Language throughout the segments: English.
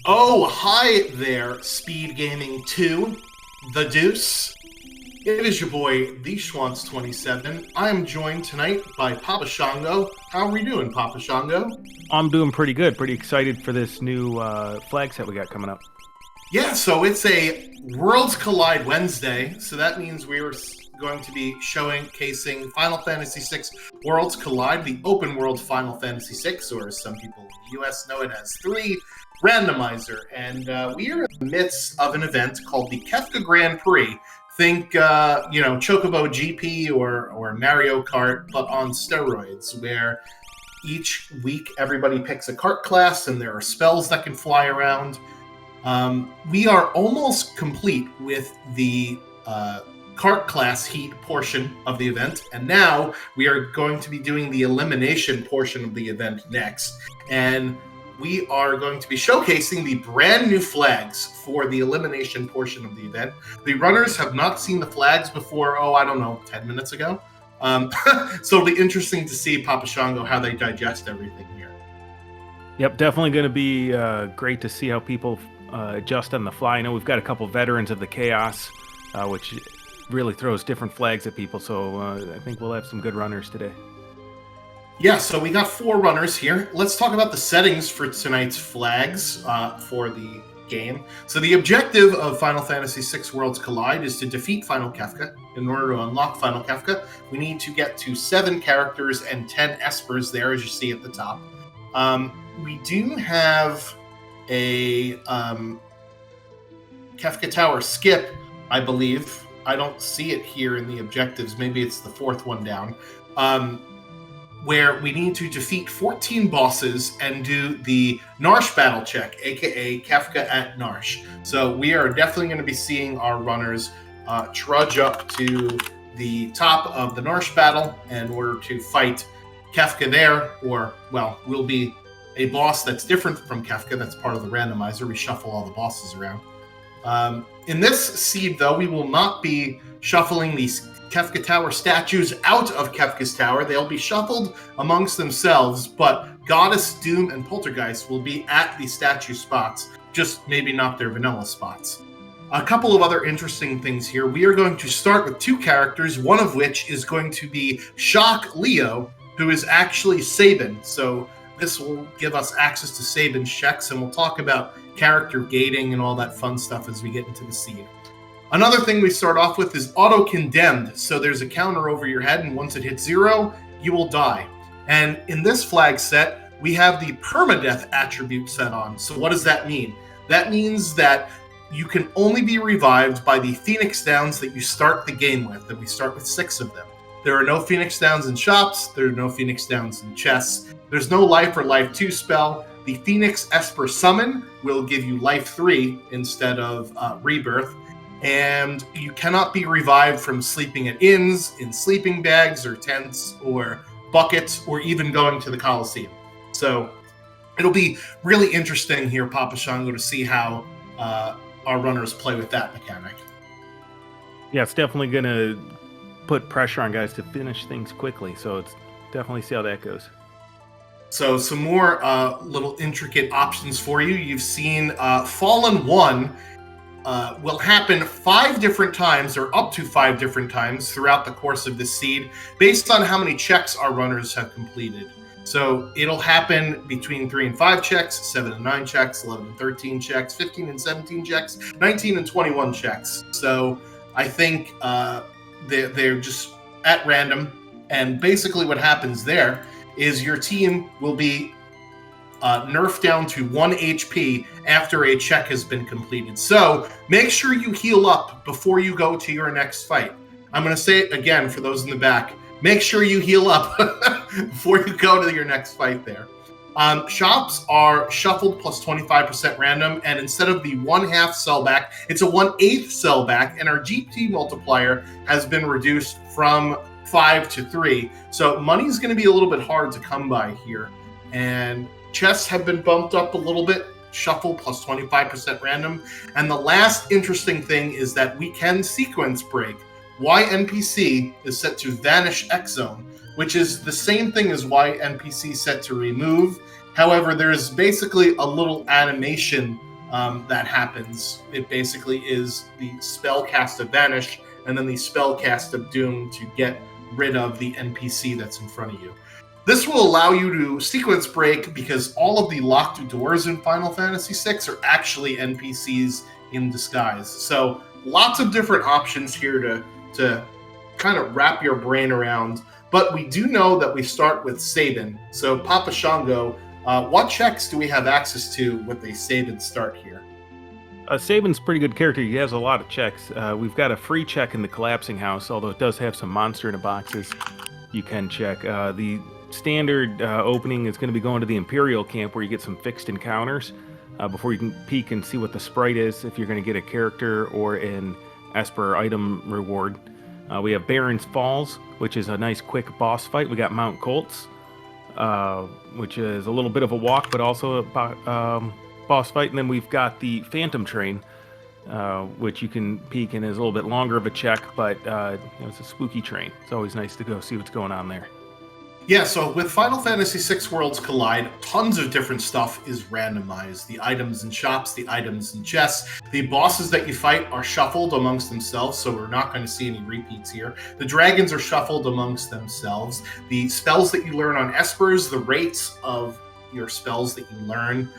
Oh, hi there, SpeedGaming 2, the Deuce. It is your boy, the Schwantz27. I am joined tonight by Papa Shango. How are we doing, Papa Shango? I'm doing pretty good. Pretty excited for this new flag set we got coming up. Yeah, so it's a Worlds Collide Wednesday, so that means we're going to be showcasing Final Fantasy VI Worlds Collide, the open world Final Fantasy VI, or as some people in the US know it as 3, Randomizer. And we are in the midst of an event called the Kefka Grand Prix. Think, Chocobo GP or Mario Kart, but on steroids, where each week everybody picks a kart class and there are spells that can fly around. We are almost complete with the kart class heat portion of the event, and now we are going to be doing the elimination portion of the event next. And we are going to be showcasing the brand new flags for the elimination portion of the event. The runners have not seen the flags before, 10 minutes ago. So it'll be interesting to see, Papa Shango, how they digest everything here. Yep, definitely going to be great to see how people adjust on the fly. I know we've got a couple veterans of the chaos, which really throws different flags at people, so I think we'll have some good runners today. Yeah, so we got 4 runners here. Let's talk about the settings for tonight's flags for the game. So the objective of Final Fantasy VI Worlds Collide is to defeat Final Kefka. In order to unlock Final Kefka, we need to get to 7 characters and 10 espers there, as you see at the top. We do have a Kefka Tower skip, I believe. I don't see it here in the objectives. Maybe it's the 4th one down. Where we need to defeat 14 bosses and do the Narsh battle check, aka Kefka at Narsh. So we are definitely going to be seeing our runners trudge up to the top of the Narsh battle in order to fight Kefka there, or, will be a boss that's different from Kefka. That's part of the randomizer. We shuffle all the bosses around. In this seed, though, we will not be shuffling these Kefka Tower statues out of Kefka's Tower. They'll be shuffled amongst themselves, but Goddess, Doom, and Poltergeist will be at the statue spots, just maybe not their vanilla spots. A couple of other interesting things here. We are going to start with 2 characters, one of which is going to be Shock Leo, who is actually Sabin. So this will give us access to Sabin's checks, and we'll talk about character gating and all that fun stuff as we get into the seed. Another thing we start off with is auto-condemned. So there's a counter over your head, and once it hits 0, you will die. And in this flag set, we have the permadeath attribute set on. So what does that mean? That means that you can only be revived by the Phoenix Downs that you start the game with, and we start with 6 of them. There are no Phoenix Downs in shops. There are no Phoenix Downs in chests. There's no Life or Life 2 spell. The Phoenix Esper Summon will give you Life 3 instead of Rebirth. And you cannot be revived from sleeping at inns, in sleeping bags or tents or buckets, or even going to the Coliseum. So it'll be really interesting here, Papa Shango, to see how our runners play with that mechanic. Yeah, it's definitely going to put pressure on guys to finish things quickly, so it's definitely see how that goes. So some more little intricate options for you. You've seen Fallen 1 will happen 5 different times, or up to 5 different times throughout the course of this seed, based on how many checks our runners have completed. So it'll happen between 3 and 5 checks, 7 and 9 checks, 11 and 13 checks, 15 and 17 checks, 19 and 21 checks. So I think they're just at random, and basically what happens there is your team will be nerfed down to 1 HP after a check has been completed. So make sure you heal up before you go to your next fight. I'm going to say it again for those in the back. Make sure you heal up before you go to your next fight there. Shops are shuffled plus 25% random, and instead of the 1/2 sellback, it's a 1/8 sellback, and our GP multiplier has been reduced from 5 to 3. So money is going to be a little bit hard to come by here. And chests have been bumped up a little bit, shuffle plus 25% random. And the last interesting thing is that we can sequence break. Y NPC is set to Vanish X Zone, which is the same thing as Y NPC set to remove. However, there's basically a little animation that happens. It basically is the spell cast of Vanish and then the spell cast of Doom to get rid of the NPC that's in front of you. This will allow you to sequence break because all of the locked doors in Final Fantasy VI are actually NPCs in disguise. So lots of different options here to kind of wrap your brain around. But we do know that we start with Sabin. So Papa Shango, what checks do we have access to with a Sabin start here? Sabin's a pretty good character. He has a lot of checks. We've got a free check in the Collapsing House, although it does have some monster in the boxes you can check. The standard opening is going to be going to the Imperial camp where you get some fixed encounters before you can peek and see what the sprite is, if you're going to get a character or an Esper item reward. We have Baron's Falls, which is a nice quick boss fight. We got Mount Colts, which is a little bit of a walk, but also a boss fight. And then we've got the Phantom Train, which you can peek and is a little bit longer of a check, but it's a spooky train. It's always nice to go see what's going on there. Yeah, so with Final Fantasy VI Worlds Collide, tons of different stuff is randomized. The items in shops, the items in chests. The bosses that you fight are shuffled amongst themselves, so we're not going to see any repeats here. The dragons are shuffled amongst themselves. The spells that you learn on Espers, the rates of your spells that you learn,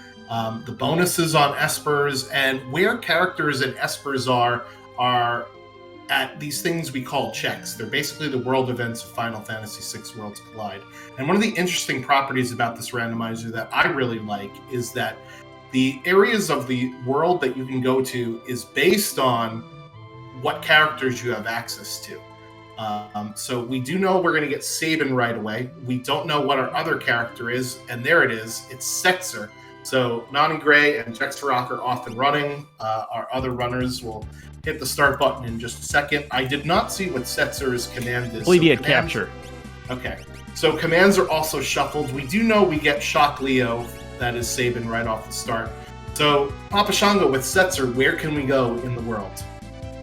the bonuses on Espers, and where characters and Espers are at these things we call checks. They're basically the world events of Final Fantasy VI Worlds Collide. And one of the interesting properties about this randomizer that I really like is that the areas of the world that you can go to is based on what characters you have access to. So we do know we're going to get Sabin right away. We don't know what our other character is, and there it is. It's Setzer. So Nani Gray and Jex Farrakh are off and running. Our other runners will hit the start button in just a second. I did not see what Setzer's command is. I believe he had capture. Okay. So commands are also shuffled. We do know we get Shock Leo. That is Sabin right off the start. So Papa Shango with Setzer, where can we go in the world?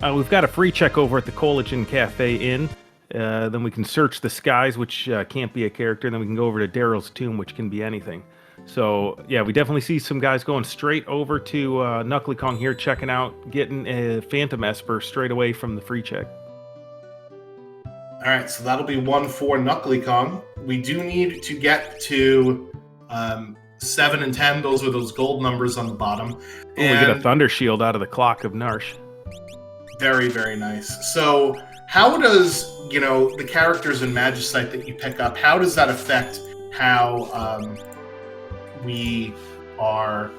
We've got a free check over at the Coalition Cafe Inn. Then we can search the skies, which can't be a character. Then we can go over to Daryl's Tomb, which can be anything. So, yeah, we definitely see some guys going straight over to Knuckly Kong here, checking out, getting a Phantom Esper straight away from the free check. All right, so that'll be one for Knuckly Kong. We do need to get to 7 and 10. Those are those gold numbers on the bottom. And we get a Thunder Shield out of the Clock of Narsh. Very, very nice. So how does, the characters in Magicite that you pick up, how does that affect how we are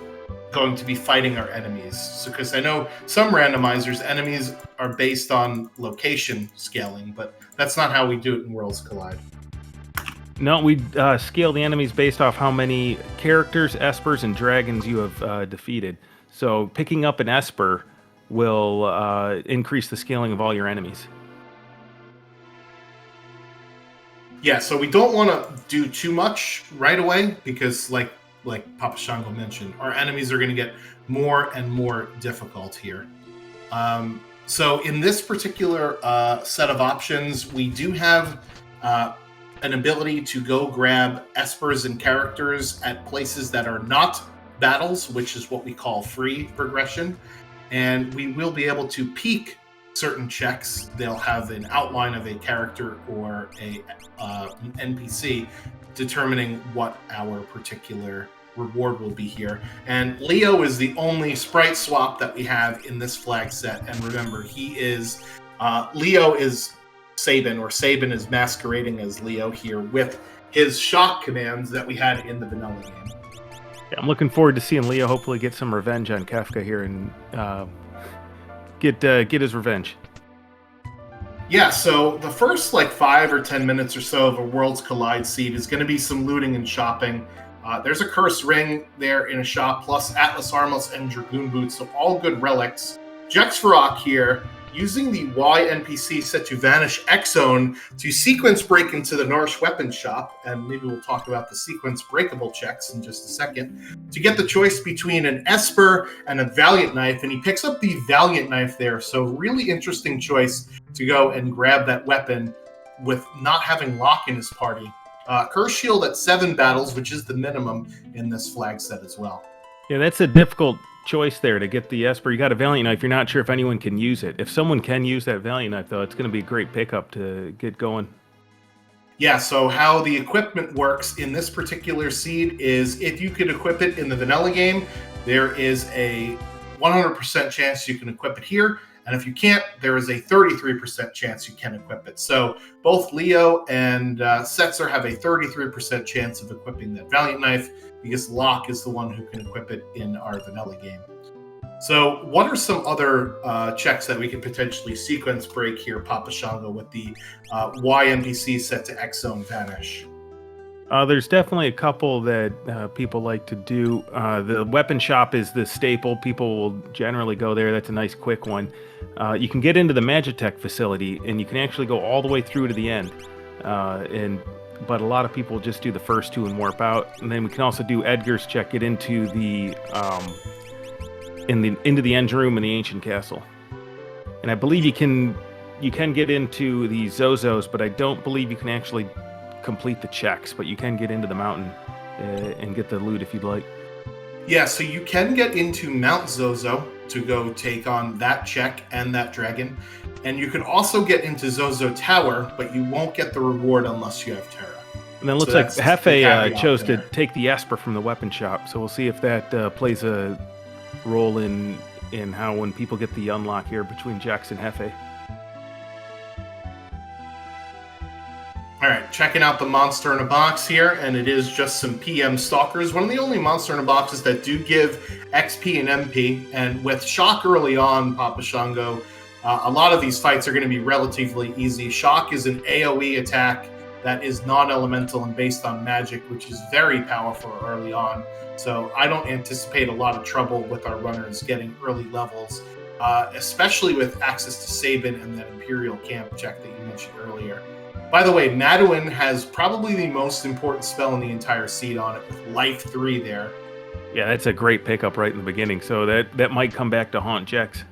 going to be fighting our enemies? So, because I know some randomizers, enemies are based on location scaling, but that's not how we do it in Worlds Collide. No, we scale the enemies based off how many characters, Espers, and dragons you have defeated. So picking up an Esper will increase the scaling of all your enemies. Yeah, so we don't want to do too much right away because, like Papa Shango mentioned, our enemies are going to get more and more difficult here. So in this particular set of options, we do have an ability to go grab Espers and characters at places that are not battles, which is what we call free progression. And we will be able to peek certain checks. They'll have an outline of a character or an NPC determining what our particular reward will be here. And Leo is the only sprite swap that we have in this flag set. And remember, Leo is Sabin, or Sabin is masquerading as Leo here with his shock commands that we had in the vanilla game. Yeah, I'm looking forward to seeing Leo hopefully get some revenge on Kefka here and get his revenge. Yeah, so the first 5 or 10 minutes or so of a Worlds Collide seed is going to be some looting and shopping. There's a cursed ring there in a shop, plus Atlas Armless and Dragoon Boots, so all good relics. Jex Farrakh here, using the Y NPC set to Vanish X-Zone to sequence break into the Narsh weapon shop, and maybe we'll talk about the sequence breakable checks in just a second, to get the choice between an Esper and a Valiant Knife, and he picks up the Valiant Knife there, so really interesting choice to go and grab that weapon with not having Locke in his party. Curse Shield at 7 battles, which is the minimum in this flag set as well. Yeah, that's a difficult choice there to get the Esper. You got a Valiant Knife. You're not sure if anyone can use it. If someone can use that Valiant Knife, though, it's going to be a great pickup to get going. Yeah, so how the equipment works in this particular seed is if you could equip it in the vanilla game, there is a 100% chance you can equip it here. And if you can't, there is a 33% chance you can equip it. So both Leo and Setzer have a 33% chance of equipping that Valiant Knife because Locke is the one who can equip it in our vanilla game. So what are some other checks that we could potentially sequence break here, Papa Shango, with the Y NPC set to X Zone Vanish? There's definitely a couple that people like to do. The weapon shop is the staple. People will generally go there. That's a nice quick one. You can get into the Magitech facility, and you can actually go all the way through to the end. But a lot of people just do the first two and warp out. And then we can also do Edgar's check, get into the into the engine room in the ancient castle. And I believe you can get into the Zozos, but I don't believe you can actually complete the checks, but you can get into the mountain and get the loot if you'd like. Yeah, so you can get into Mount Zozo to go take on that check and that dragon. And you can also get into Zozo Tower, but you won't get the reward unless you have Terra. And then it looks like Hefe chose to take the Esper from the weapon shop, so we'll see if that plays a role in how when people get the unlock here between Jax and Hefe. All right, checking out the monster in a box here, and it is just some PM Stalkers. One of the only monster in a boxes that do give XP and MP, and with Shock early on, Papa Shango, a lot of these fights are going to be relatively easy. Shock is an AoE attack that is non-elemental and based on magic, which is very powerful early on. So I don't anticipate a lot of trouble with our runners getting early levels, especially with access to Sabin and that Imperial Camp check that you mentioned earlier. By the way, Maduin has probably the most important spell in the entire seed on it, with Life 3 there. Yeah, that's a great pickup right in the beginning, so that might come back to haunt Jex.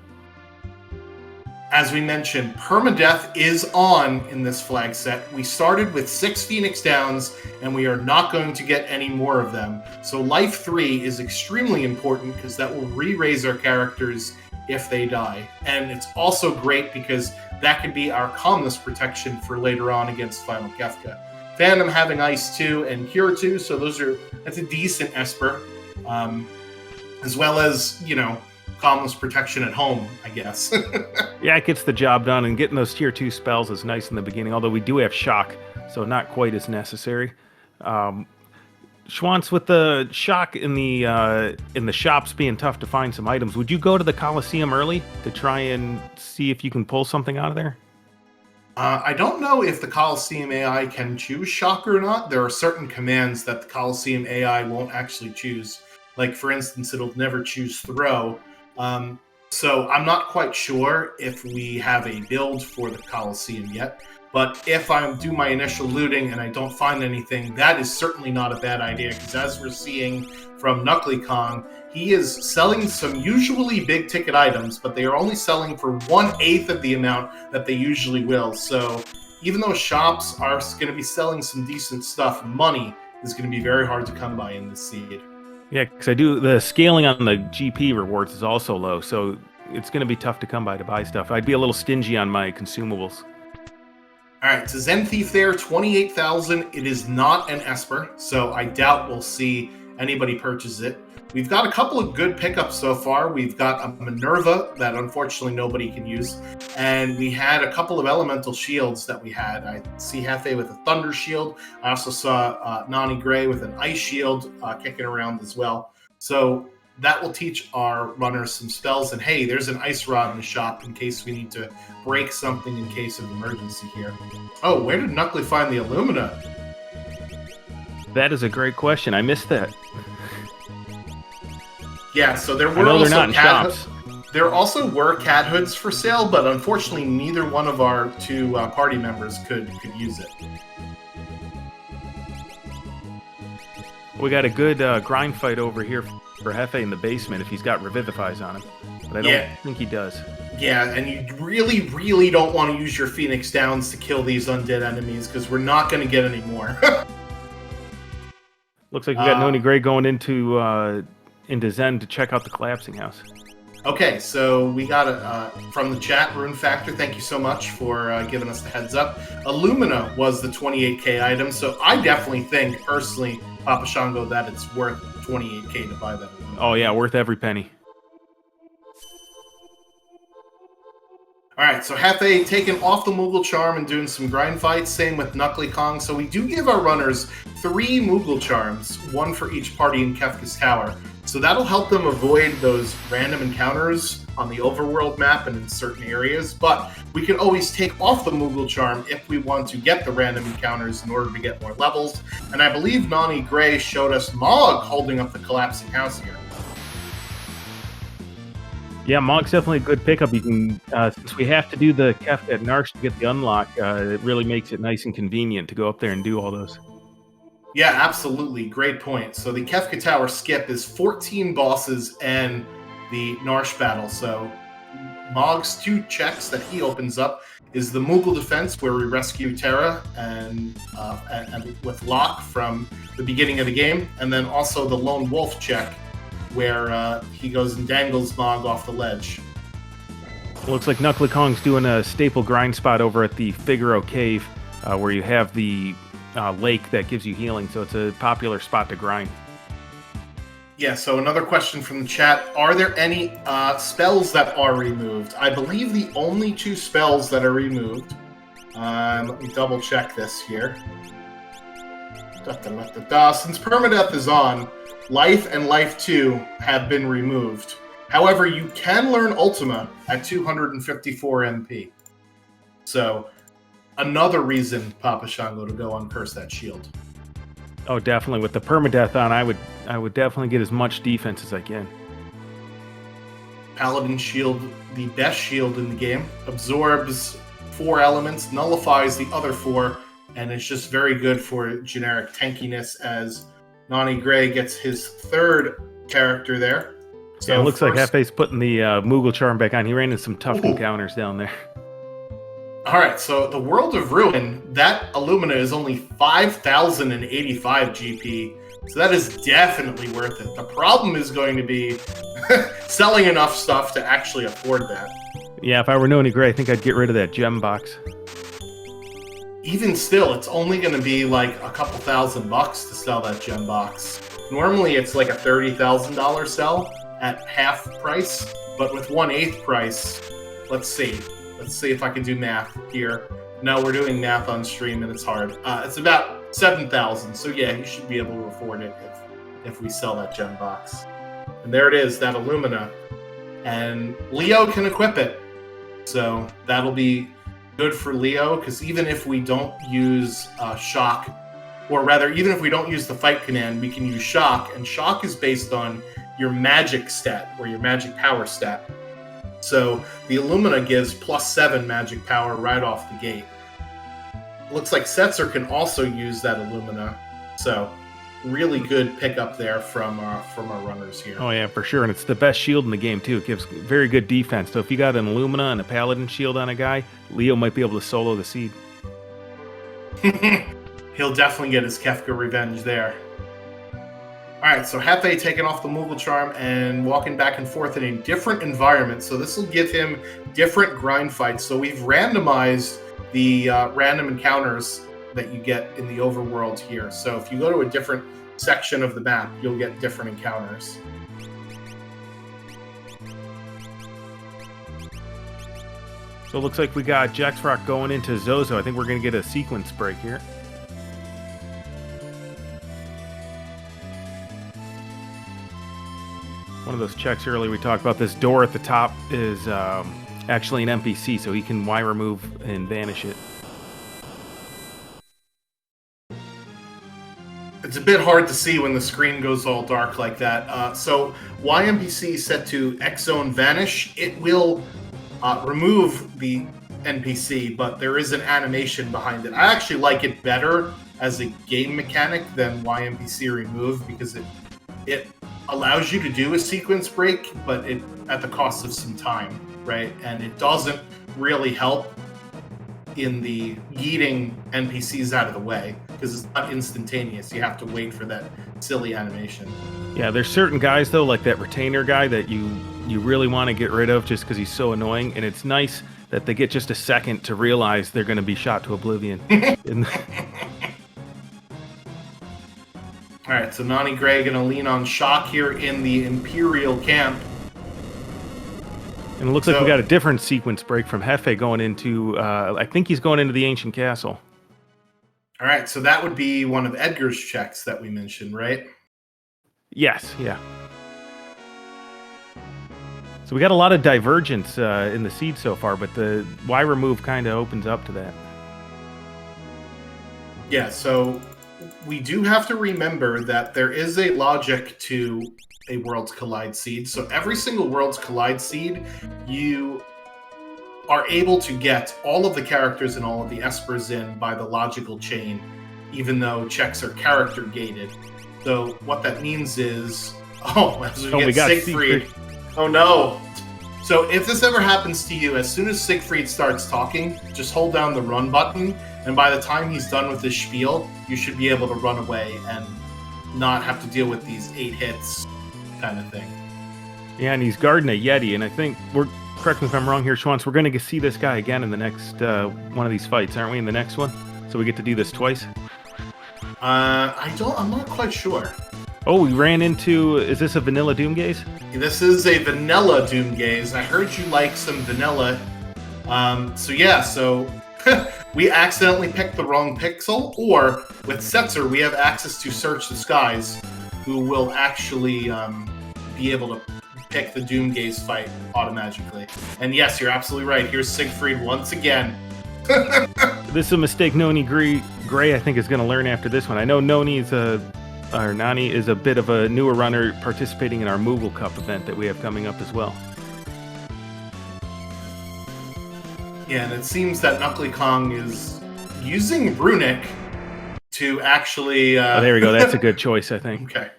As we mentioned, permadeath is on in this flag set. We started with 6 Phoenix Downs, and we are not going to get any more of them. So Life 3 is extremely important because that will re-raise our characters if they die. And it's also great because that could be our calmness protection for later on against Final Kefka. Phantom having Ice 2 and Cure 2, so that's a decent Esper. As well as, calmness protection at home, I guess. Yeah, it gets the job done, and getting those tier 2 spells is nice in the beginning, although we do have Shock, so not quite as necessary. Schwantz, with the Shock in the shops being tough to find some items, would you go to the Coliseum early to try and see if you can pull something out of there? I don't know if the Coliseum AI can choose Shock or not. There are certain commands that the Coliseum AI won't actually choose. Like, for instance, it'll never choose Throw. So I'm not quite sure if we have a build for the Coliseum yet. But if I do my initial looting and I don't find anything, that is certainly not a bad idea, because as we're seeing from Knuckly Kong, he is selling some usually big ticket items, but they are only selling for 1/8 of the amount that they usually will. So even though shops are going to be selling some decent stuff, money is going to be very hard to come by in this seed. Yeah, because the scaling on the GP rewards is also low, so it's going to be tough to come by to buy stuff. I'd be a little stingy on my consumables. All right, so Zen Thief there, 28,000. It is not an Esper, so I doubt we'll see anybody purchase it. We've got a couple of good pickups so far. We've got a Minerva that unfortunately nobody can use, and we had a couple of elemental shields that we had. I see Hefe with a Thunder Shield. I also saw Nani Gray with an Ice Shield kicking around as well. So that will teach our runners some spells. And hey, there's an Ice Rod in the shop in case we need to break something in case of emergency here. Oh, where did Knuckly find the Illumina? That is a great question. I missed that. Yeah, so there were I know also they're not in shops. There also were cat hoods for sale, but unfortunately neither one of our two party members could use it. We got a good grind fight over here for Hefe in the basement if he's got Revivifies on him. But I don't think he does. Yeah, and you really, really don't want to use your Phoenix Downs to kill these undead enemies, because we're not going to get any more. Looks like we got Noni Gray going into Zen to check out the collapsing house. Okay, so we got from the chat, Rune Factor, thank you so much for giving us the heads up. Illumina was the 28k item, so I definitely think, personally, Papa Shango, that it's worth 28k to buy that Illumina. Oh yeah, worth every penny. All right, so Hefe taking off the Moogle Charm and doing some grind fights. Same with Knuckly Kong. So we do give our runners 3 Moogle Charms, 1 for each party in Kefka's Tower. So that'll help them avoid those random encounters on the Overworld map and in certain areas. But we can always take off the Moogle Charm if we want to get the random encounters in order to get more levels. And I believe Nani Gray showed us Mog holding up the collapsing house here. Yeah, Mog's definitely a good pickup. You can, since we have to do the Kefka at Narsh to get the unlock, it really makes it nice and convenient to go up there and do all those. Yeah, absolutely. Great point. So the Kefka Tower skip is 14 bosses and the Narsh battle. So Mog's 2 checks that he opens up is the Moogle defense, where we rescue Terra and with Locke from the beginning of the game, and then also the Lone Wolf check, where he goes and dangles Mog off the ledge. Looks like Knuckly Kong's doing a staple grind spot over at the Figaro Cave, where you have the lake that gives you healing, so it's a popular spot to grind. Yeah, so another question from the chat. Are there any spells that are removed? I believe the only 2 spells that are removed, let me double check this here. Since Permadeath is on, Life and Life 2 have been removed. However, you can learn Ultima at 254 MP. So, another reason, Papa Shango, to go uncurse that shield. Oh, definitely. With the permadeath on, I would definitely get as much defense as I can. Paladin shield, the best shield in the game, absorbs 4 elements, nullifies the other 4, and it's just very good for generic tankiness, as Nani Gray gets his 3rd character there. So yeah, it looks like Hefe's putting the Moogle Charm back on. He ran into some tough encounters down there. All right, so the World of Ruin, that Illumina is only 5,085 GP, so that is definitely worth it. The problem is going to be selling enough stuff to actually afford that. Yeah, if I were Noni Gray, I think I'd get rid of that gem box. Even still, it's only going to be like a couple $1,000 to sell that gem box. Normally, it's like a $30,000 sell at half price, but with 1/8 price, let's see if I can do math here. No, we're doing math on stream and it's hard. It's about 7,000, so yeah, you should be able to afford it if we sell that gem box. And there it is, that Illumina. And Leo can equip it, so that'll be good for Leo, because even if we don't use Shock, or rather, even if we don't use the fight command, we can use Shock, and Shock is based on your magic stat, or your magic power stat. So the Illumina gives +7 magic power right off the gate. Looks like Setzer can also use that Illumina, so really good pickup there from our runners here. Oh yeah, for sure, and it's the best shield in the game too. It gives very good defense. So if you got an Illumina and a Paladin shield on a guy, Leo might be able to solo the seed. He'll definitely get his Kefka revenge there. All right, so Hefe taking off the Moogle Charm and walking back and forth in a different environment. So this will give him different grind fights. So we've randomized the random encounters that you get in the overworld here. So if you go to a different section of the map, you'll get different encounters. So it looks like we got Jaxrock going into Zozo. I think we're going to get a sequence break here. One of those checks earlier we talked about, this door at the top is actually an NPC, so he can Y remove and vanish it. It's a bit hard to see when the screen goes all dark like that. So YNPC is set to X Zone Vanish. It will remove the NPC, but there is an animation behind it. I actually like it better as a game mechanic than YNPC Remove, because it allows you to do a sequence break, but it at the cost of some time, right? And it doesn't really help in the yeeting NPCs out of the way. because it's not instantaneous. You have to wait for that silly animation. Yeah, there's certain guys though, like that retainer guy, that you really want to get rid of just because he's so annoying, and it's nice that they get just a second to realize they're going to be shot to oblivion. All right, so Nani Gray going to lean on shock here in the Imperial camp. And it looks like we got a different sequence break from Hefe going into, I think he's going into the ancient castle. All right, so that would be one of Edgar's checks that we mentioned, right? Yes, yeah. So we got a lot of divergence in the seed so far, but the Y remove kind of opens up to that. Yeah, so we do have to remember that there is a logic to a Worlds Collide seed. So every single Worlds Collide seed, you are able to get all of the characters and all of the espers in by the logical chain, even though checks are character gated. So what that means is, as we get Siegfried. Oh no! So if this ever happens to you, as soon as Siegfried starts talking, just hold down the run button, and by the time he's done with his spiel, you should be able to run away and not have to deal with these 8 hits kind of thing. Yeah, and he's guarding a Yeti, and I think correct me if I'm wrong here, Schwantz, we're going to see this guy again in the next one of these fights, aren't we, in the next one? So we get to do this twice? I'm not quite sure. Oh, we ran into, is this a vanilla Doomgaze? This is a vanilla Doomgaze. I heard you like some vanilla. So we accidentally picked the wrong pixel, or with Setzer, we have access to Search the Skies, who will actually be able to pick the Doomgaze fight automatically. And yes, you're absolutely right. Here's Siegfried once again. This is a mistake Noni Gray, I think, is going to learn after this one. I know Nani is a bit of a newer runner participating in our Moogle Cup event that we have coming up as well. Yeah, and it seems that Knuckly Kong is using Runic to actually... there we go. That's a good choice, I think. Okay.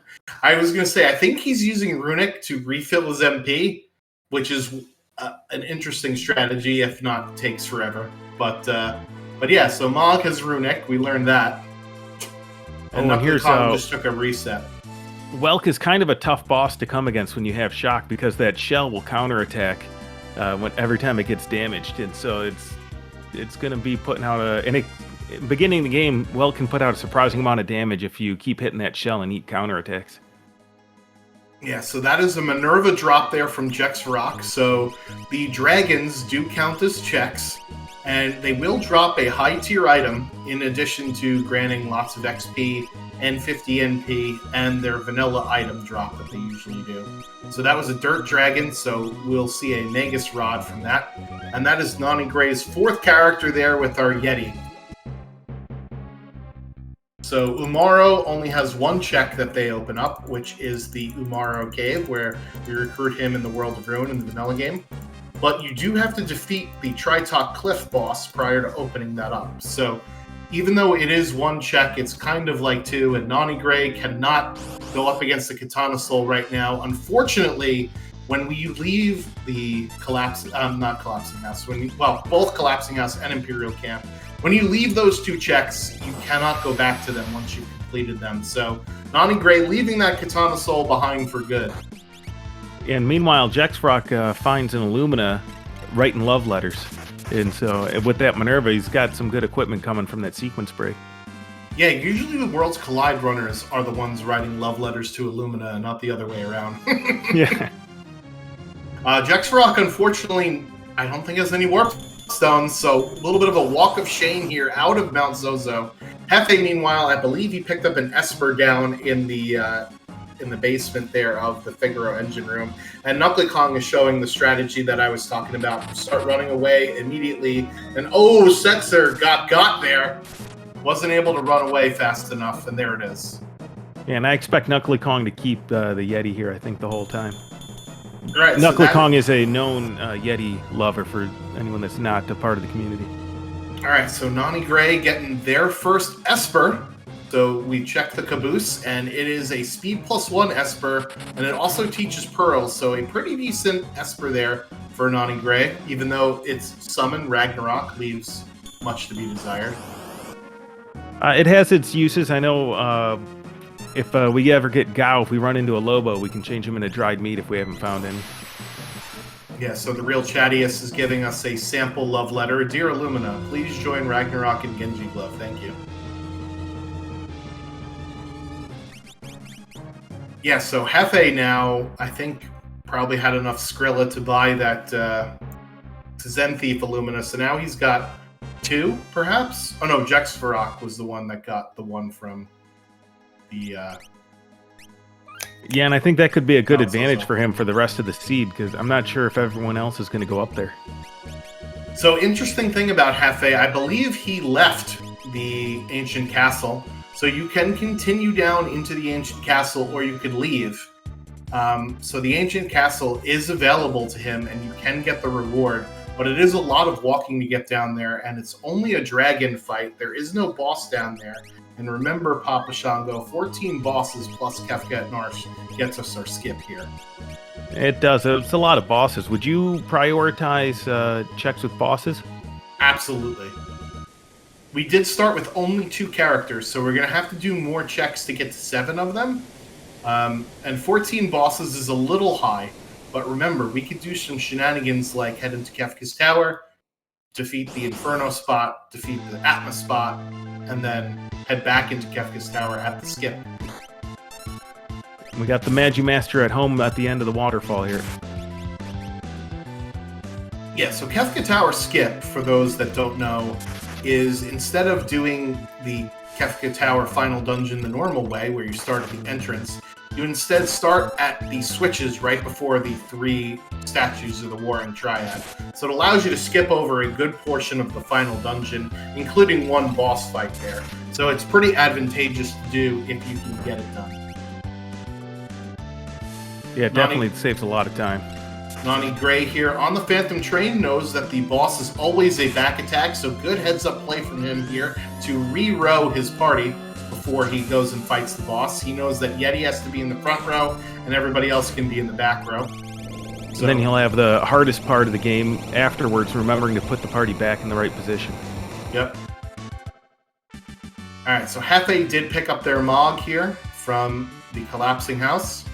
I was going to say, I think he's using Runic to refill his MP, which is an interesting strategy, if not takes forever. But yeah, so Mog has Runic. We learned that. And Knuckly Kong just took a reset. Welk is kind of a tough boss to come against when you have shock, because that shell will counterattack every time it gets damaged, and so it's going to be putting out beginning of the game, Welk can put out a surprising amount of damage if you keep hitting that shell and eat counterattacks. Yeah, so that is a Minerva drop there from Jex Rock. So the dragons do count as checks, and they will drop a high tier item in addition to granting lots of XP and 50 NP and their vanilla item drop that they usually do. So that was a Dirt Dragon, so we'll see a Magus Rod from that. And that is Nani Gray's 4th character there with our Yeti. So Umaro only has one check that they open up, which is the Umaro Cave, where we recruit him in the World of Ruin in the vanilla game. But you do have to defeat the Tritok Cliff boss prior to opening that up. So even though it is one check, it's kind of like 2, and Nani Gray cannot go up against the Katana Soul right now. Unfortunately, when we leave the not Collapsing House, both Collapsing House and Imperial Camp, when you leave those 2 checks, you cannot go back to them once you've completed them. So Nani Gray leaving that Katana Soul behind for good. And meanwhile, Jexrock finds an Illumina writing love letters. And so with that Minerva, he's got some good equipment coming from that sequence break. Yeah, usually the Worlds Collide runners are the ones writing love letters to Illumina, not the other way around. Yeah. Jexrock, unfortunately, I don't think has any warp stones, so a little bit of a walk of shame here out of Mount Zozo. Hefe, meanwhile, I believe he picked up an Esper down in the basement there of the Figaro engine room. And Knuckly Kong is showing the strategy that I was talking about. Start running away immediately. And Setzer got there. Wasn't able to run away fast enough, and there it is. Yeah, and I expect Knuckly Kong to keep the Yeti here, I think, the whole time. Right, Knuckly Kong is a known Yeti lover for anyone that's not a part of the community. All right, so Nani Gray getting their first Esper. So we check the caboose, and it is a speed +1 Esper, and it also teaches Pearls, so a pretty decent Esper there for Nani Gray, even though its summon Ragnarok leaves much to be desired. It has its uses. I know if we ever get Gao, if we run into a Lobo, we can change him into dried meat if we haven't found any. Yeah, so the real Chattius is giving us a sample love letter. Dear Illumina, please join Ragnarok and Genji Glove. Thank you. Yeah, so Hefe now, I think, probably had enough Skrilla to buy that Zen Thief Illumina, so now he's got 2, perhaps? Oh no, Jexfarok was the one that got the one from the... Yeah, and I think that could be a good advantage for him for the rest of the seed, because I'm not sure if everyone else is going to go up there. So, interesting thing about Hefe, I believe he left the Ancient Castle, so you can continue down into the Ancient Castle, or you could leave. So the Ancient Castle is available to him, and you can get the reward, but it is a lot of walking to get down there, and it's only a dragon fight. There is no boss down there. And remember, Papa Shango, 14 bosses plus Kefka at Narsh gets us our skip here. It does. It's a lot of bosses. Would you prioritize checks with bosses? Absolutely. We did start with only 2 characters, so we're going to have to do more checks to get to 7 of them. And 14 bosses is a little high, but remember, we could do some shenanigans like head into Kefka's Tower, defeat the Inferno spot, defeat the Atma spot, and then head back into Kefka's Tower at the skip. We got the Magimaster at home at the end of the waterfall here. Yeah, so Kefka Tower skip, for those that don't know, is instead of doing the Kefka Tower final dungeon the normal way, where you start at the entrance, you instead start at the switches right before the 3 statues of the Warring Triad. So it allows you to skip over a good portion of the final dungeon, including 1 boss fight there. So it's pretty advantageous to do if you can get it done. Yeah, it definitely saves a lot of time. Nani Gray here on the Phantom Train knows that the boss is always a back attack, so good heads-up play from him here to re-row his party before he goes and fights the boss. He knows that Yeti has to be in the front row, and everybody else can be in the back row. So then he'll have the hardest part of the game afterwards, remembering to put the party back in the right position. Yep. Alright, so Hefe did pick up their Mog here from the Collapsing House.